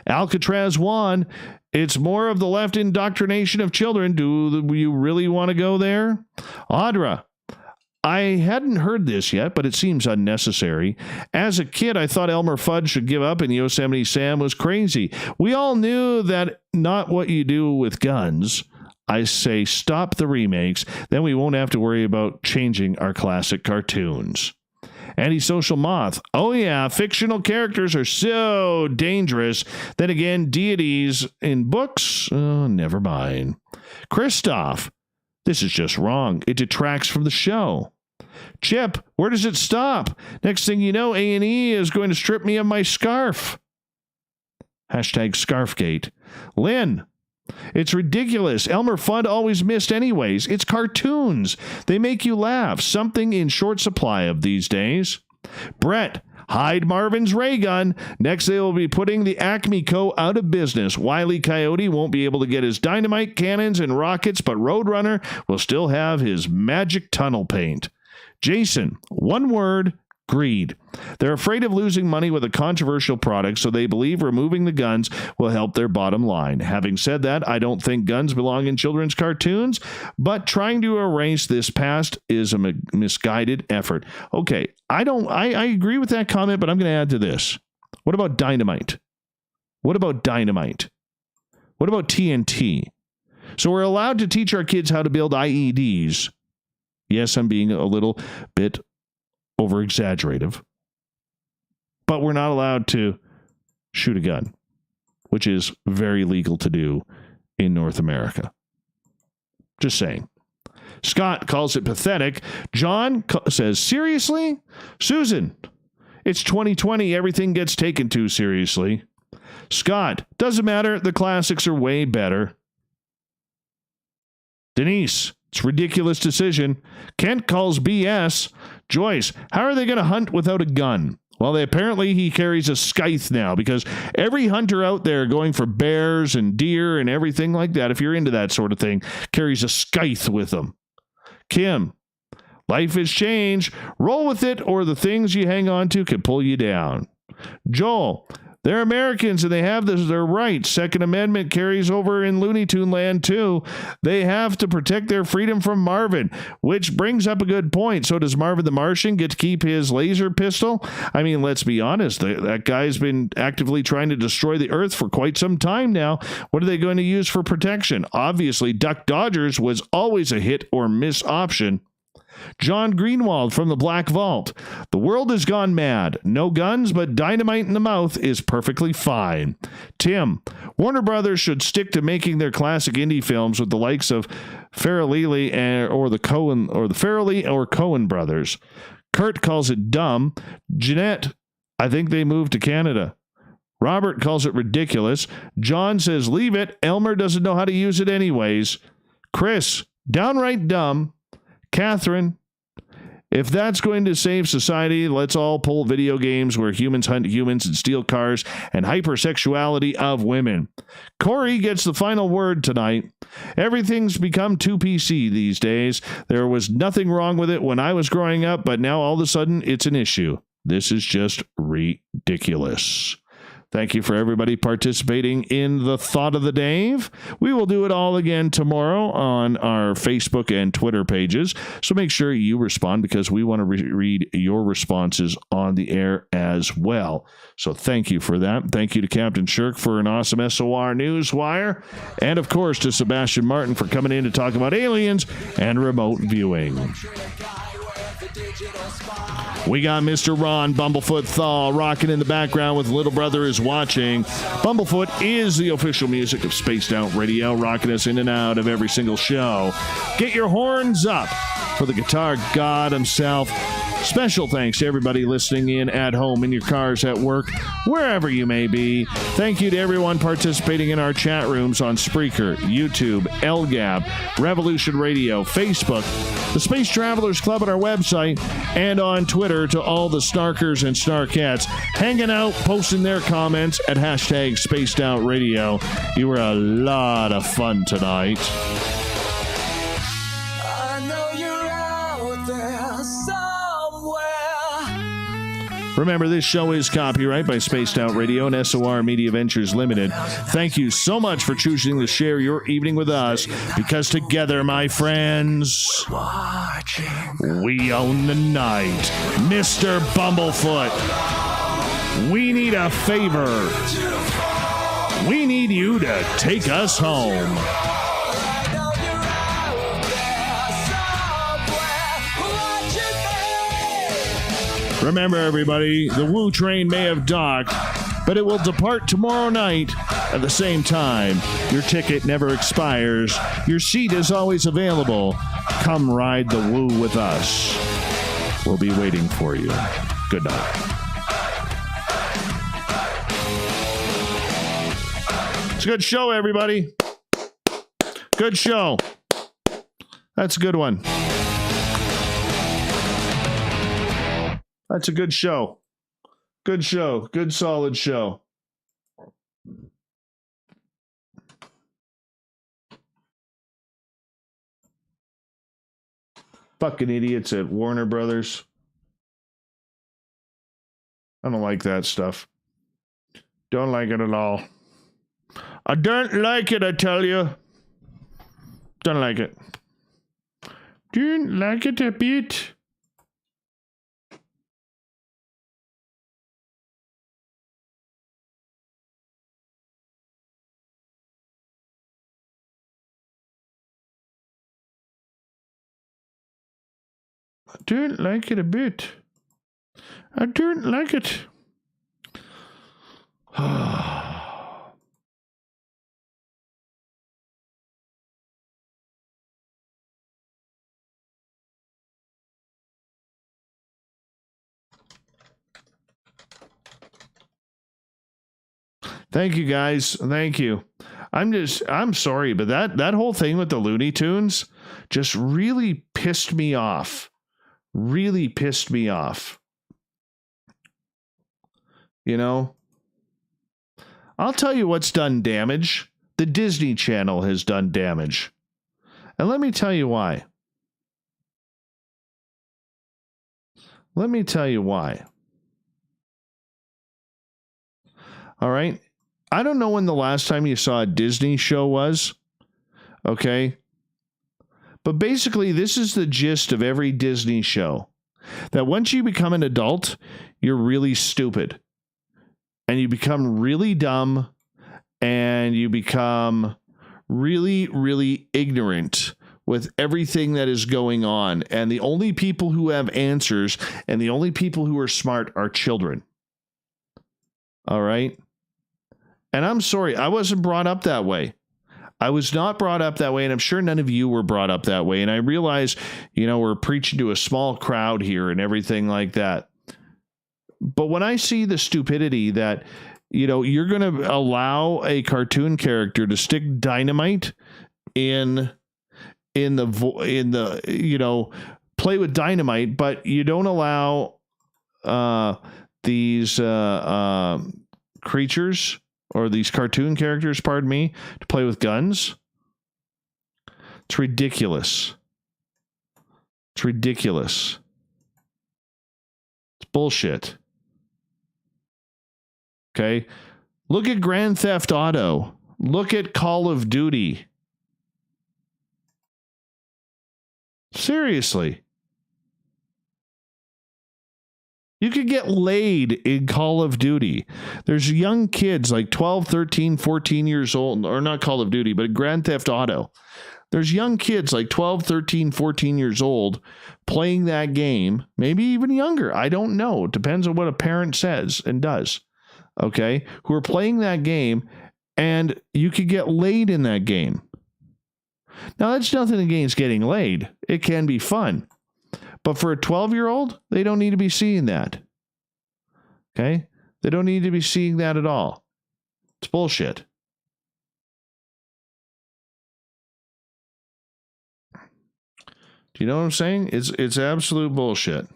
Alcatraz Juan, it's more of the left indoctrination of children. Do you really want to go there? Audra, I hadn't heard this yet, but it seems unnecessary. As a kid, I thought Elmer Fudd should give up and Yosemite Sam was crazy. We all knew that not what you do with guns. I say stop the remakes, then we won't have to worry about changing our classic cartoons. Antisocial Moth. Oh yeah, fictional characters are so dangerous. Then again, deities in books? Oh, never mind. Christoph. This is just wrong. It detracts from the show. Chip, where does it stop? Next thing you know, A&E is going to strip me of my scarf. Hashtag Scarfgate. Lynn, it's ridiculous. Elmer Fudd always missed anyways. It's cartoons. They make you laugh. Something in short supply of these days. Brett, hide Marvin's ray gun. Next, they will be putting the Acme Co. out of business. Wile E. Coyote won't be able to get his dynamite cannons and rockets, but Roadrunner will still have his magic tunnel paint. Jason, one word, Greed. They're afraid of losing money with a controversial product, so they believe removing the guns will help their bottom line. Having said that, I don't think guns belong in children's cartoons, but trying to erase this past is a misguided effort. Okay, I agree with that comment, but I'm going to add to this. What about dynamite? What about dynamite? What about TNT? So we're allowed to teach our kids how to build IEDs. Yes, I'm being a little bit over-exaggerative. But we're not allowed to shoot a gun, which is very legal to do in North America. Just saying. Scott calls it pathetic. John says, seriously? Susan, it's 2020. Everything gets taken too seriously. Scott, doesn't matter. The classics are way better. Denise, it's a ridiculous decision. Kent calls BS. Joyce, how are they going to hunt without a gun? Well, apparently he carries a scythe now, because every hunter out there going for bears and deer and everything like that, if you're into that sort of thing, carries a scythe with them. Kim, life has changed. Roll with it, or the things you hang on to can pull you down. Joel, they're Americans and they have their rights. Second Amendment carries over in Looney Tune land too. They have to protect their freedom from Marvin, which brings up a good point. So does Marvin the Martian get to keep his laser pistol? I mean, let's be honest. That guy's been actively trying to destroy the Earth for quite some time now. What are they going to use for protection? Obviously, Duck Dodgers was always a hit or miss option. John Greenwald from the Black Vault. The world has gone mad. No guns, but dynamite in the mouth is perfectly fine. Tim, Warner Brothers should stick to making their classic indie films with the likes of Farrelly or the Farrelly or Coen brothers. Kurt calls it dumb. Jeanette, I think they moved to Canada. Robert calls it ridiculous. John says leave it. Elmer doesn't know how to use it anyways. Chris, downright dumb. Catherine, if that's going to save society, let's all pull video games where humans hunt humans and steal cars and hypersexuality of women. Corey gets the final word tonight. Everything's become too PC these days. There was nothing wrong with it when I was growing up, but now all of a sudden it's an issue. This is just ridiculous. Thank you for everybody participating in the Thought of the Dave. We will do it all again tomorrow on our Facebook and Twitter pages. So make sure you respond, because we want to read your responses on the air as well. So thank you for that. Thank you to Captain Shirk for an awesome SOR Newswire. And of course to Sebastien Martin for coming in to talk about aliens and remote viewing. We got Mr. Ron Bumblefoot Thaw rocking in the background with Little Brother is Watching. Bumblefoot is the official music of Spaced Out Radio, rocking us in and out of every single show. Get your horns up for the guitar god himself. Special thanks to everybody listening in at home, in your cars, at work, wherever you may be. Thank you to everyone participating in our chat rooms on Spreaker, YouTube, LGAB, Revolution Radio, Facebook, the Space Travelers Club on our website, and on Twitter, to all the snarkers and snarkettes hanging out, posting their comments at hashtag Spaced Out Radio. You were a lot of fun tonight. Remember, this show is copyright by Spaced Out Radio and SOR Media Ventures Limited. Thank you so much for choosing to share your evening with us, because together, my friends, we own the night. Mr. Bumblefoot, we need a favor. We need you to take us home. Remember, everybody, the Woo train may have docked, but it will depart tomorrow night at the same time. Your ticket never expires. Your seat is always available. Come ride the Woo with us. We'll be waiting for you. Good night. It's a good show, everybody. Good show. That's a good one. That's a good show. Good show. Good, solid show. Fucking idiots at Warner Brothers. I don't like that stuff. Don't like it at all. I don't like it, I tell you. Don't like it. Don't like it a bit. I don't like it a bit. I don't like it. Thank you, guys. Thank you. I'm sorry, but that whole thing with the Looney Tunes just really pissed me off. Really pissed me off. You know? I'll tell you what's done damage. The Disney Channel has done damage. And let me tell you why. Let me tell you why. All right? I don't know when the last time you saw a Disney show was. Okay? But basically, this is the gist of every Disney show. That once you become an adult, you're really stupid. And you become really dumb. And you become really, really ignorant with everything that is going on. And the only people who have answers and the only people who are smart are children. All right? And I'm sorry, I wasn't brought up that way. I was not brought up that way, and I'm sure none of you were brought up that way. And I realize, we're preaching to a small crowd here and everything like that. But when I see the stupidity that, you're going to allow a cartoon character to stick dynamite in the play with dynamite, but you don't allow these creatures or these cartoon characters, pardon me, to play with guns. It's ridiculous. It's ridiculous. It's bullshit. Okay? Look at Grand Theft Auto. Look at Call of Duty. Seriously. You could get laid in Call of Duty. There's young kids like 12, 13, 14 years old, or not Call of Duty, but Grand Theft Auto. There's young kids like 12, 13, 14 years old playing that game, maybe even younger. I don't know. It depends on what a parent says and does. Okay? Who are playing that game, and you could get laid in that game. Now, that's nothing against getting laid. It can be fun. But for a 12-year-old, they don't need to be seeing that. Okay? They don't need to be seeing that at all. It's bullshit. Do you know what I'm saying? It's absolute bullshit.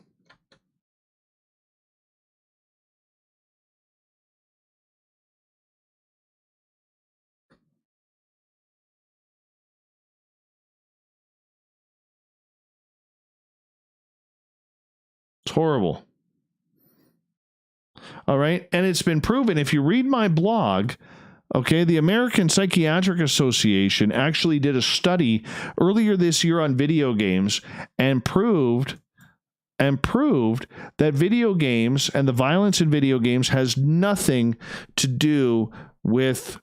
It's horrible. All right. And it's been proven. If you read my blog, okay, the American Psychiatric Association actually did a study earlier this year on video games and proved that video games and the violence in video games has nothing to do with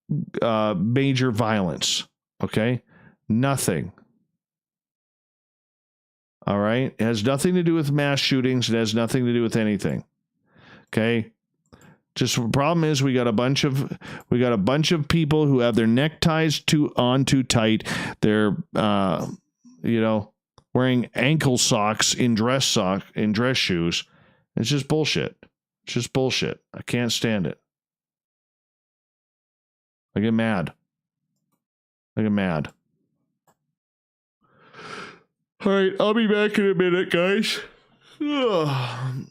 major violence. Okay? Nothing. All right? It has nothing to do with mass shootings. It has nothing to do with anything. Okay? Just the problem is we got a bunch of people who have their neckties on too tight. They're wearing ankle socks in dress shoes. It's just bullshit. It's just bullshit. I can't stand it. I get mad. All right, I'll be back in a minute, guys. Ugh.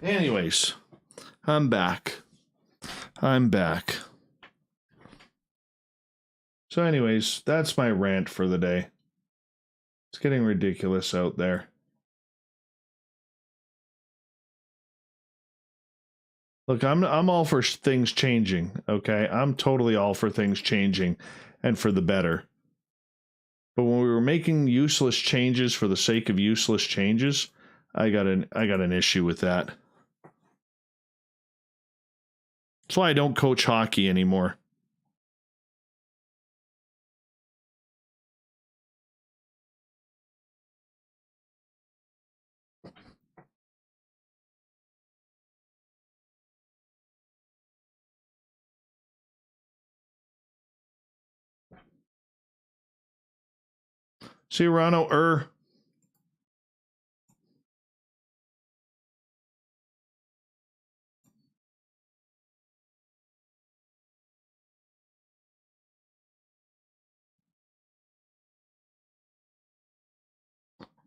Anyways, I'm back. So anyways, that's my rant for the day. It's getting ridiculous out there. Look, I'm all for things changing, okay? I'm totally all for things changing and for the better. But when we were making useless changes for the sake of useless changes, I got an issue with that. That's why I don't coach hockey anymore. See, Rano,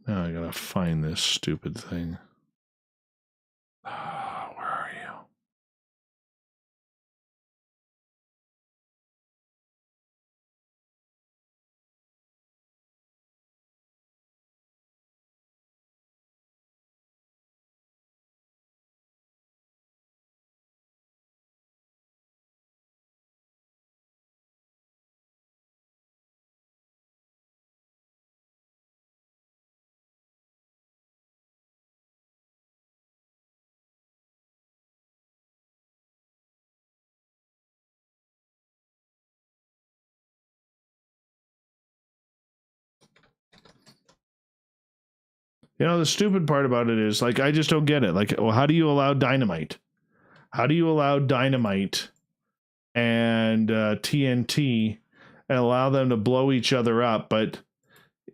Now I gotta find this stupid thing. Where are you? You know, the stupid part about it is, like, I just don't get it. Like, well, how do you allow dynamite? How do you allow dynamite and TNT and allow them to blow each other up? But,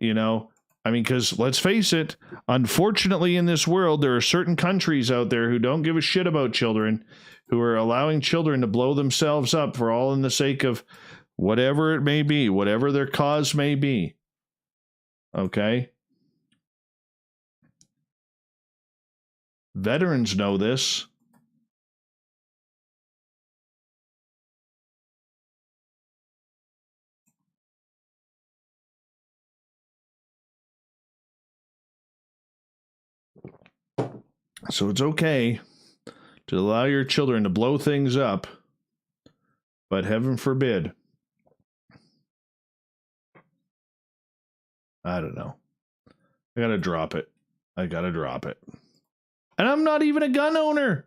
you know, I mean, because let's face it, unfortunately in this world, there are certain countries out there who don't give a shit about children, who are allowing children to blow themselves up for all in the sake of whatever it may be, whatever their cause may be. Okay? Veterans know this. So it's okay to allow your children to blow things up, but heaven forbid. I don't know. I gotta drop it. And I'm not even a gun owner.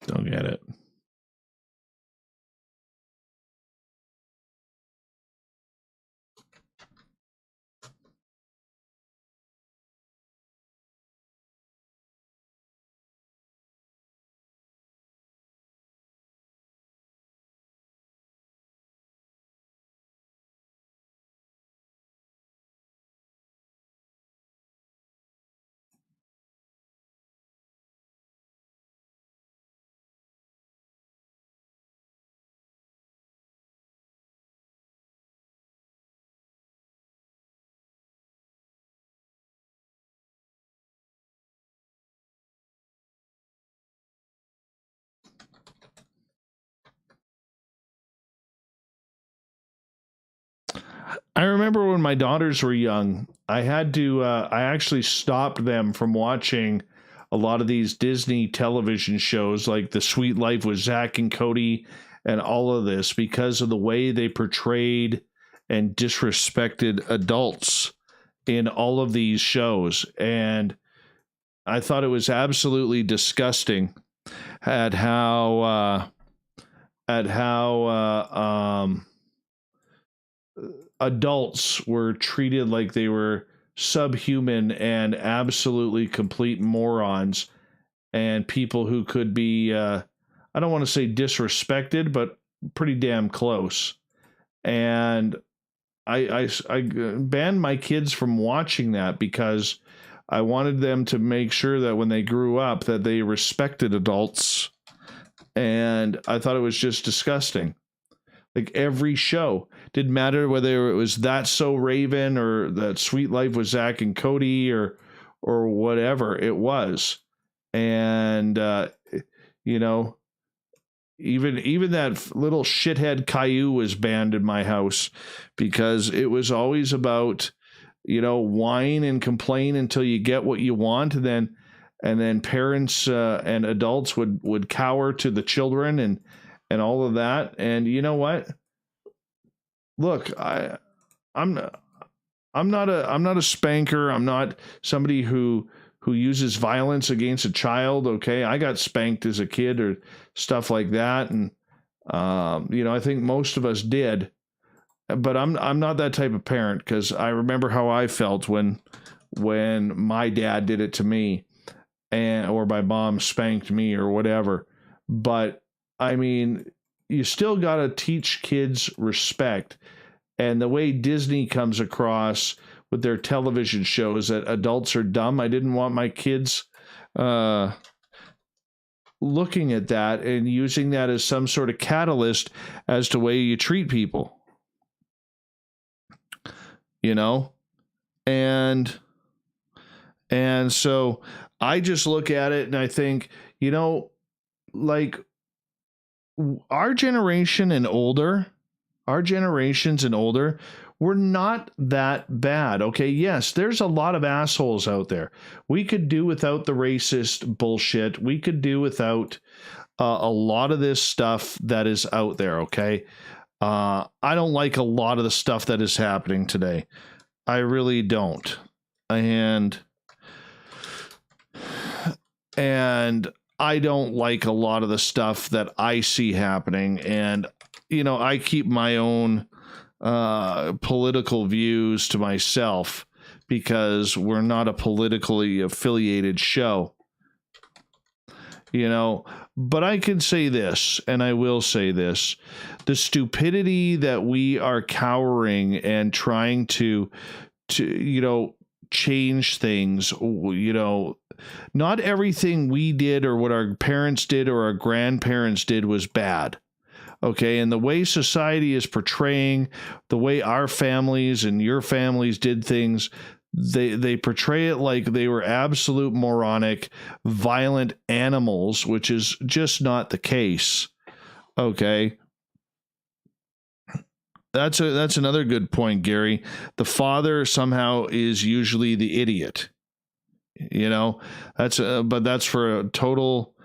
Don't get it. I remember when my daughters were young, I had to, I actually stopped them from watching a lot of these Disney television shows like The Sweet Life with Zach and Cody and all of this because of the way they portrayed and disrespected adults in all of these shows. And I thought it was absolutely disgusting at how adults were treated like they were subhuman and absolutely complete morons and people who could be, I don't want to say disrespected, but pretty damn close. And I banned my kids from watching that because I wanted them to make sure that when they grew up that they respected adults. And I thought it was just disgusting. Like every show, didn't matter whether it was That's So Raven or That Sweet Life with Zach and Cody or whatever it was. And, you know, even that little shithead Caillou was banned in my house because it was always about, you know, whine and complain until you get what you want. And then parents and adults would cower to the children and all of that. And you know what? Look, I'm not a spanker. I'm not somebody who uses violence against a child. Okay. I got spanked as a kid or stuff like that. And, you know, I think most of us did, but I'm not that type of parent because I remember how I felt when my dad did it to me or my mom spanked me or whatever. But I mean, you still got to teach kids respect. And the way Disney comes across with their television shows that adults are dumb, I didn't want my kids looking at that and using that as some sort of catalyst as to way you treat people. You know? And so I just look at it and I think, you know, like our generations and older, we're not that bad. Okay. Yes, there's a lot of assholes out there. We could do without the racist bullshit. We could do without a lot of this stuff that is out there. Okay. I don't like a lot of the stuff that is happening today. I really don't. And I don't like a lot of the stuff that I see happening. And, you know, I keep my own political views to myself because we're not a politically affiliated show, you know, but I can say this, and I will say this, the stupidity that we are cowering and trying to, you know, change things, you know, not everything we did or what our parents did or our grandparents did was bad. Okay. And the way society is portraying, the way our families and your families did things, they portray it like they were absolute moronic, violent animals, which is just not the case. Okay. That's another good point, Gary. The father somehow is usually the idiot. You know, but that's for a total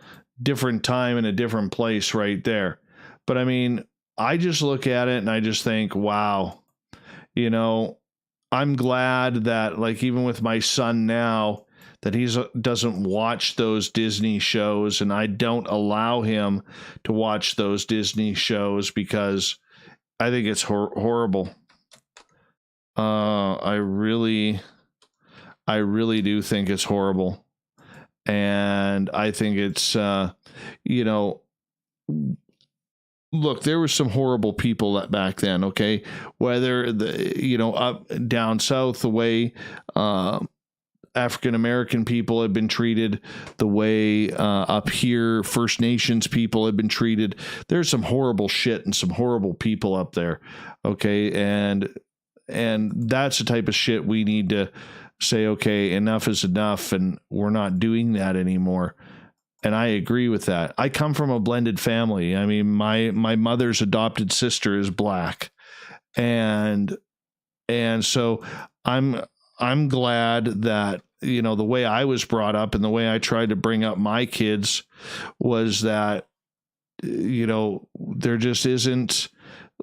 different time and a different place right there. But I mean, I just look at it and I just think, wow, you know, I'm glad that, like, even with my son now, that he doesn't watch those Disney shows, and I don't allow him to watch those Disney shows because I think it's horrible. I really do think it's horrible. And I think it's, you know, look, there were some horrible people back then, okay? Whether, you know, up, down south, the way African-American people have been treated, the way up here First Nations people have been treated. There's some horrible shit and some horrible people up there, okay? And that's the type of shit we need to say, okay, enough is enough, and we're not doing that anymore. And I agree with that. I come from a blended family. I mean, my mother's adopted sister is black. And And so I'm glad that, you know, the way I was brought up and the way I tried to bring up my kids was that, you know, there just isn't,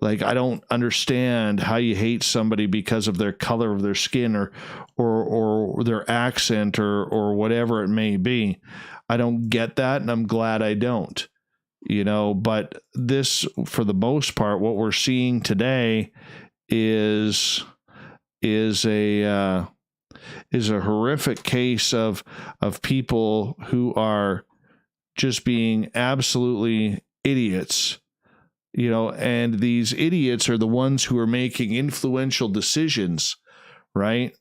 like, I don't understand how you hate somebody because of their color of their skin or their accent or whatever it may be. I don't get that, and I'm glad I don't, you know. But this, for the most part, what we're seeing today is a horrific case of people who are just being absolutely idiots, you know, and these idiots are the ones who are making influential decisions, right?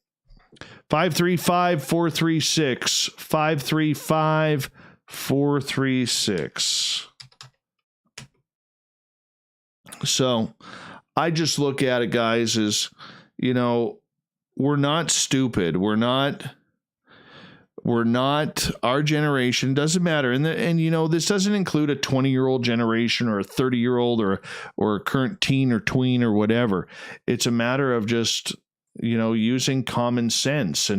535-436, 535-436. So I just look at it, guys, as, you know, we're not stupid. We're not, our generation doesn't matter. And you know, this doesn't include a 20-year-old generation or a 30-year-old or a current teen or tween or whatever. It's a matter of just, you know, using common sense.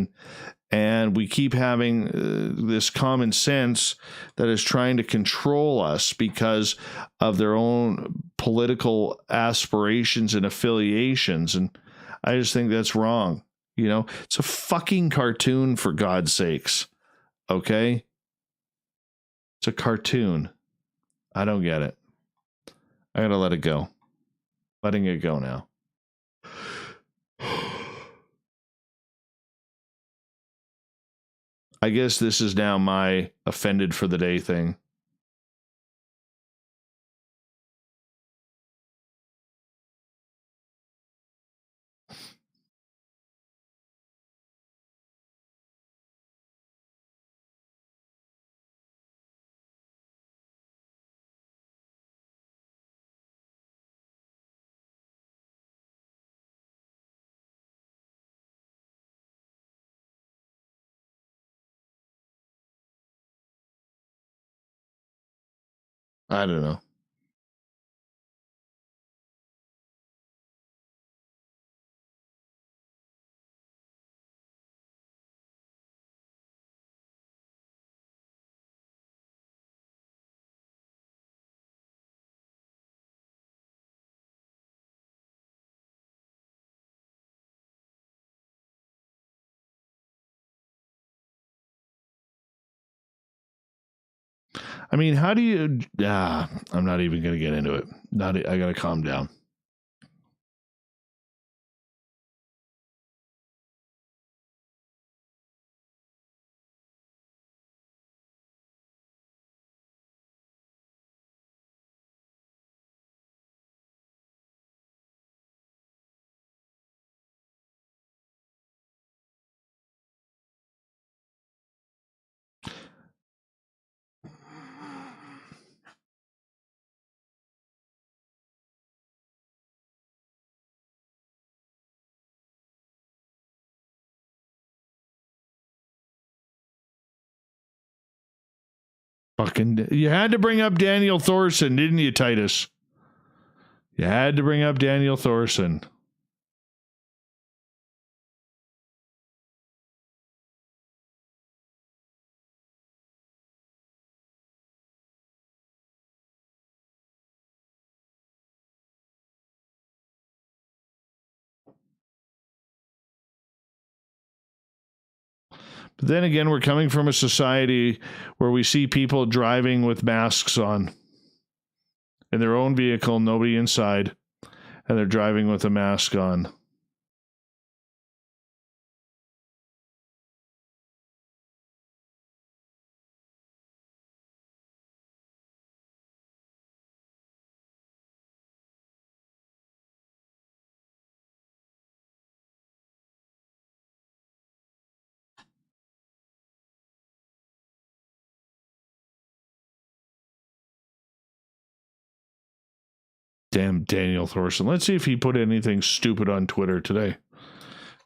And we keep having this common sense that is trying to control us because of their own political aspirations and affiliations. And I just think that's wrong. You know, it's a fucking cartoon, for God's sakes. Okay? It's a cartoon. I don't get it. I gotta let it go. Letting it go now. I guess this is now my offended for the day thing. I don't know. I mean, how do you... I'm not even going to get into it. I got to calm down. Fucking, you had to bring up Daniel Thorson, didn't you, Titus? You had to bring up Daniel Thorson. But then again, we're coming from a society where we see people driving with masks on in their own vehicle, nobody inside, and they're driving with a mask on. Damn Daniel Thorson. Let's see if he put anything stupid on Twitter today.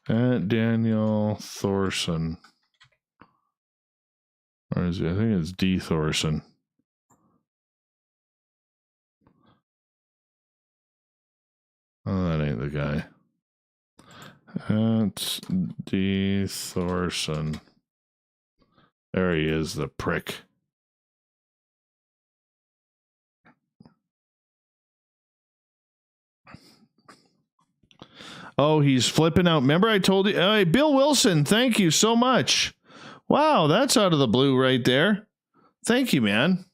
Daniel Thorson. Or is he? I think it's D. Thorson. Oh, that ain't the guy. That's D. Thorson. There he is, the prick. Oh, he's flipping out. Remember I told you? Hey, Bill Wilson, thank you so much. Wow, that's out of the blue right there. Thank you, man.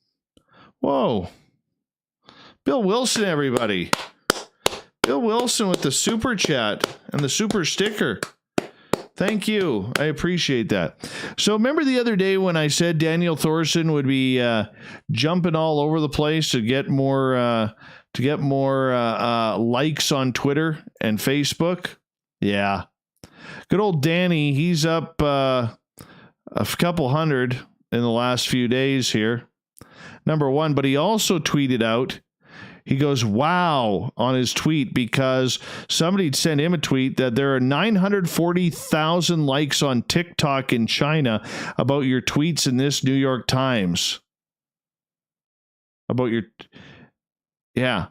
Whoa. Bill Wilson, everybody. Bill Wilson with the super chat and the super sticker. Thank you. I appreciate that. So remember the other day when I said Daniel Thorson would be jumping all over the place to get more likes on Twitter and Facebook? Yeah. Good old Danny, he's up a couple hundred in the last few days here. Number one, but he also tweeted out, he goes, wow, on his tweet because somebody sent him a tweet that there are 940,000 likes on TikTok in China about your tweets in this New York Times. About your... Yeah.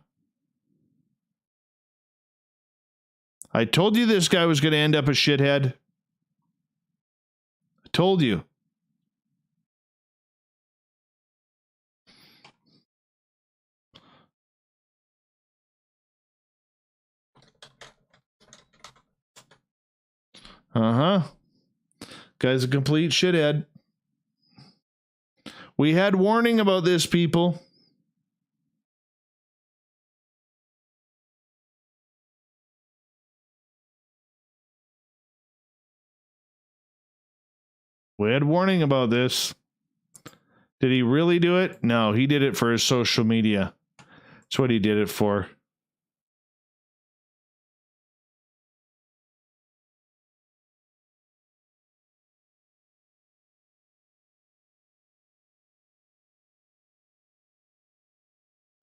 I told you this guy was going to end up a shithead. I told you. Uh-huh. Guy's a complete shithead. We had warning about this, people. We had warning about this. Did he really do it? No, he did it for his social media. That's what he did it for.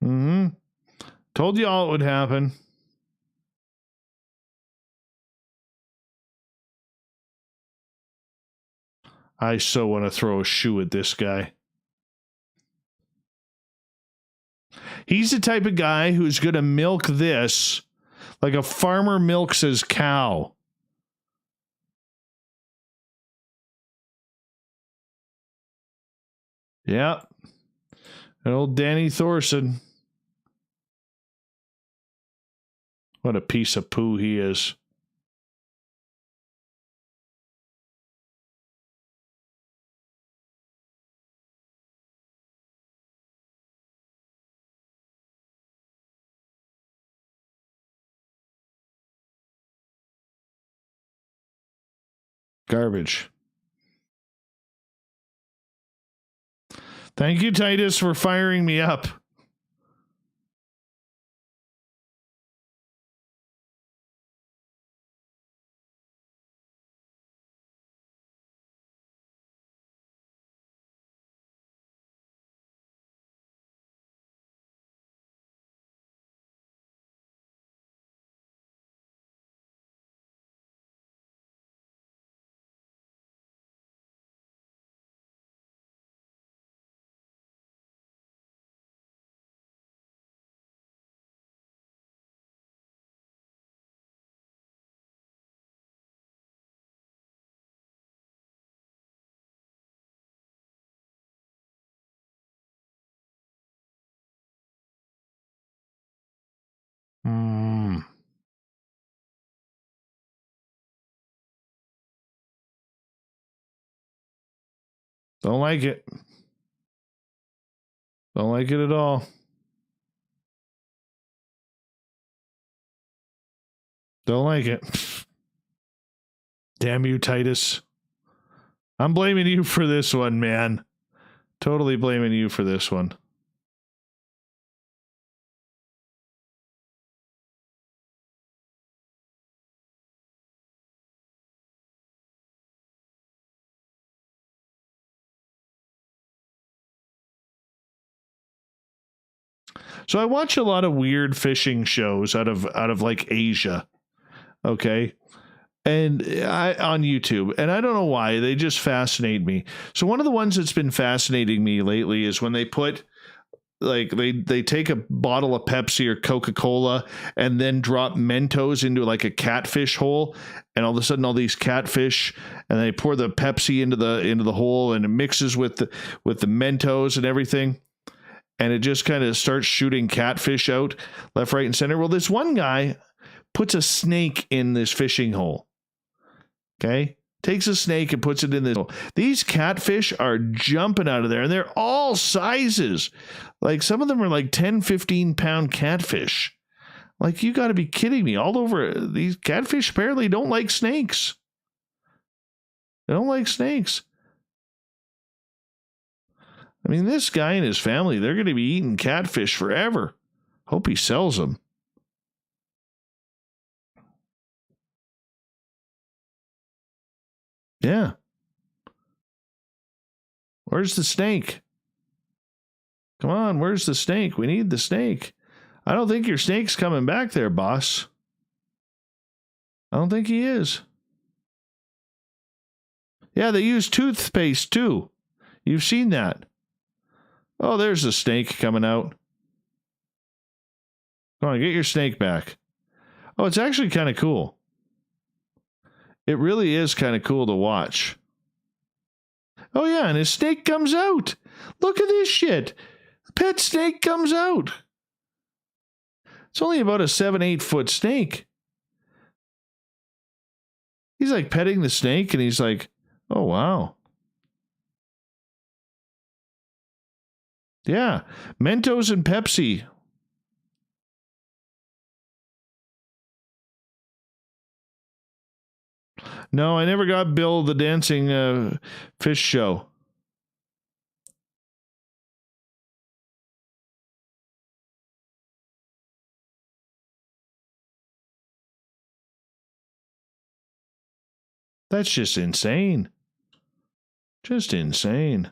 Mm-hmm. Told you all it would happen. I so want to throw a shoe at this guy. He's the type of guy who's going to milk this like a farmer milks his cow. Yeah. And old Danny Thorson. What a piece of poo he is. Garbage. Thank you, Titus, for firing me up. Don't like it. Don't like it at all. Don't like it. Damn you, Titus. I'm blaming you for this one, man. Totally blaming you for this one. So I watch a lot of weird fishing shows out of like Asia. Okay. And on YouTube, and I don't know why, they just fascinate me. So one of the ones that's been fascinating me lately is when they put like they take a bottle of Pepsi or Coca-Cola and then drop Mentos into like a catfish hole, and all of a sudden all these catfish, and they pour the Pepsi into the hole, and it mixes with the Mentos and everything, and it just kind of starts shooting catfish out left, right, and center. Well, this one guy puts a snake in this fishing hole. Okay? Takes a snake and puts it in this hole. These catfish are jumping out of there, and they're all sizes. Like, some of them are like 10, 15-pound catfish. Like, you got to be kidding me. All over, these catfish apparently don't like snakes. They don't like snakes. I mean, this guy and his family, they're going to be eating catfish forever. Hope he sells them. Yeah. Where's the snake? Come on, where's the snake? We need the snake. I don't think your snake's coming back there, boss. I don't think he is. Yeah, they use toothpaste too. You've seen that. Oh, there's the snake coming out. Come on, get your snake back. Oh, it's actually kind of cool. It really is kind of cool to watch. Oh, yeah, and his snake comes out. Look at this shit. The pet snake comes out. It's only about a 7-8 foot snake. He's like petting the snake, and he's like, oh, wow. Yeah, Mentos and Pepsi. No, I never got Bill the dancing fish show. That's just insane. Just insane.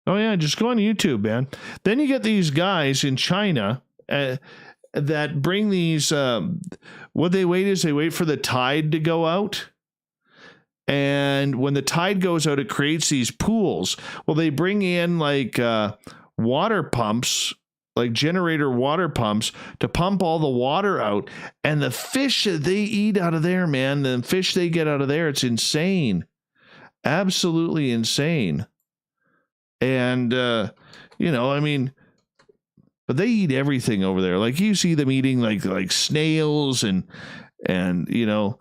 Oh, yeah, just go on YouTube, man. Then you get these guys in China that bring these, what they wait is they wait for the tide to go out. And when the tide goes out, it creates these pools. Well, they bring in like water pumps, like generator water pumps to pump all the water out. And the fish that they eat out of there, man, the fish they get out of there, it's insane. Absolutely insane. And, you know, I mean, but they eat everything over there. Like you see them eating like snails and, you know,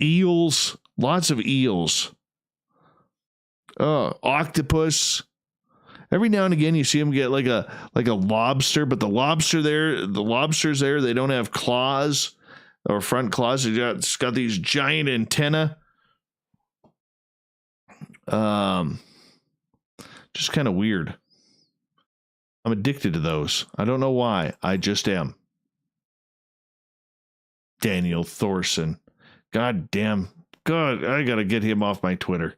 eels, lots of eels, octopus. Every now and again, you see them get like a lobster, but the lobsters there, they don't have claws or front claws. It's got these giant antennae. Just kind of weird. I'm addicted to those. I don't know why. I just am. Daniel Thorson. God damn. God, I gotta get him off my Twitter.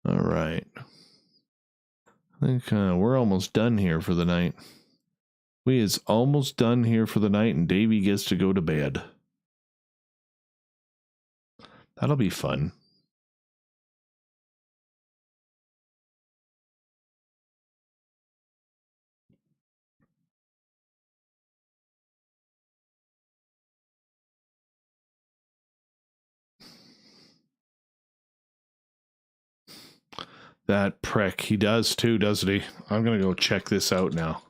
All right. I think we're almost done here for the night. We is almost done here for the night, and Davey gets to go to bed. That'll be fun. That prick. He does too, doesn't he? I'm going to go check this out now.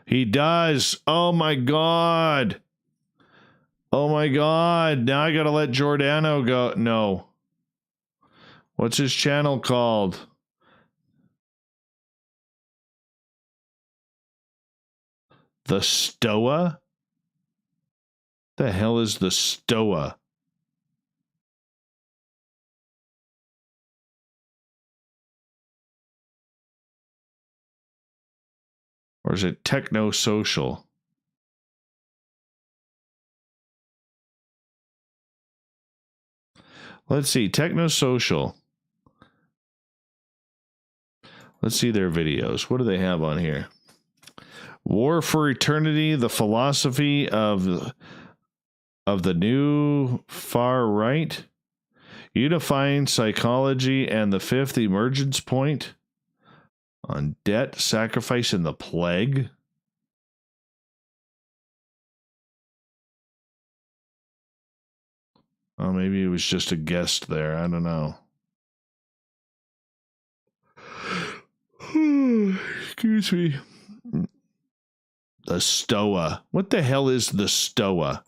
He does. Oh my God. Oh my God. Now I got to let Giordano go. No. What's his channel called? The Stoa? The hell is the Stoa? Or is it Techno Social? Let's see. Techno Social. Let's see their videos. What do they have on here? War for Eternity, the philosophy of the new far right, unifying psychology, and the fifth emergence point on debt, sacrifice, and the plague. Oh, maybe it was just a guest there. I don't know. Excuse me. The Stoa. What the hell is the Stoa?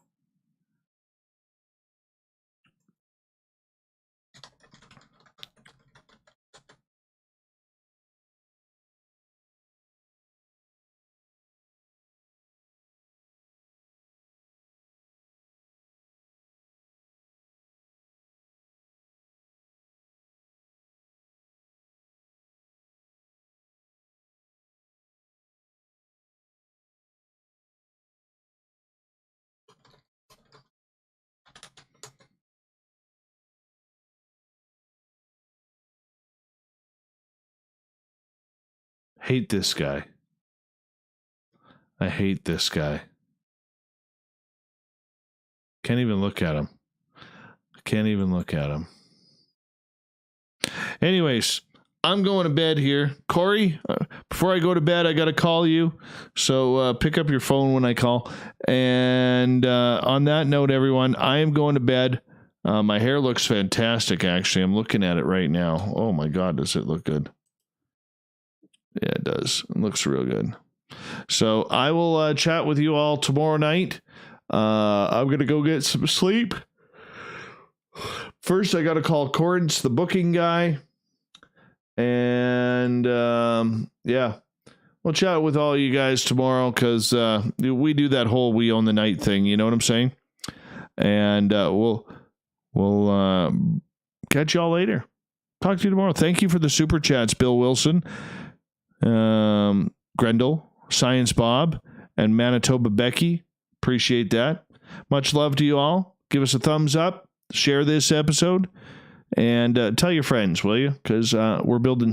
Hate this guy. I hate this guy. Can't even look at him. Can't even look at him. Anyways, I'm going to bed here. Corey, before I go to bed, I got to call you. So pick up your phone when I call. And on that note, everyone, I am going to bed. My hair looks fantastic, actually. I'm looking at it right now. Oh, my God, does it look good? Yeah, it does. It looks real good. So I will chat with you all tomorrow night. I'm going to go get some sleep. First, I got to call Cordance, the booking guy. And yeah, we'll chat with all you guys tomorrow because we do that whole we own the night thing. You know what I'm saying? And we'll catch y'all later. Talk to you tomorrow. Thank you for the super chats, Bill Wilson. Grendel, Science Bob, and Manitoba Becky. Appreciate that. Much love to you all. Give us a thumbs up. Share this episode. And tell your friends, will you? Because we're building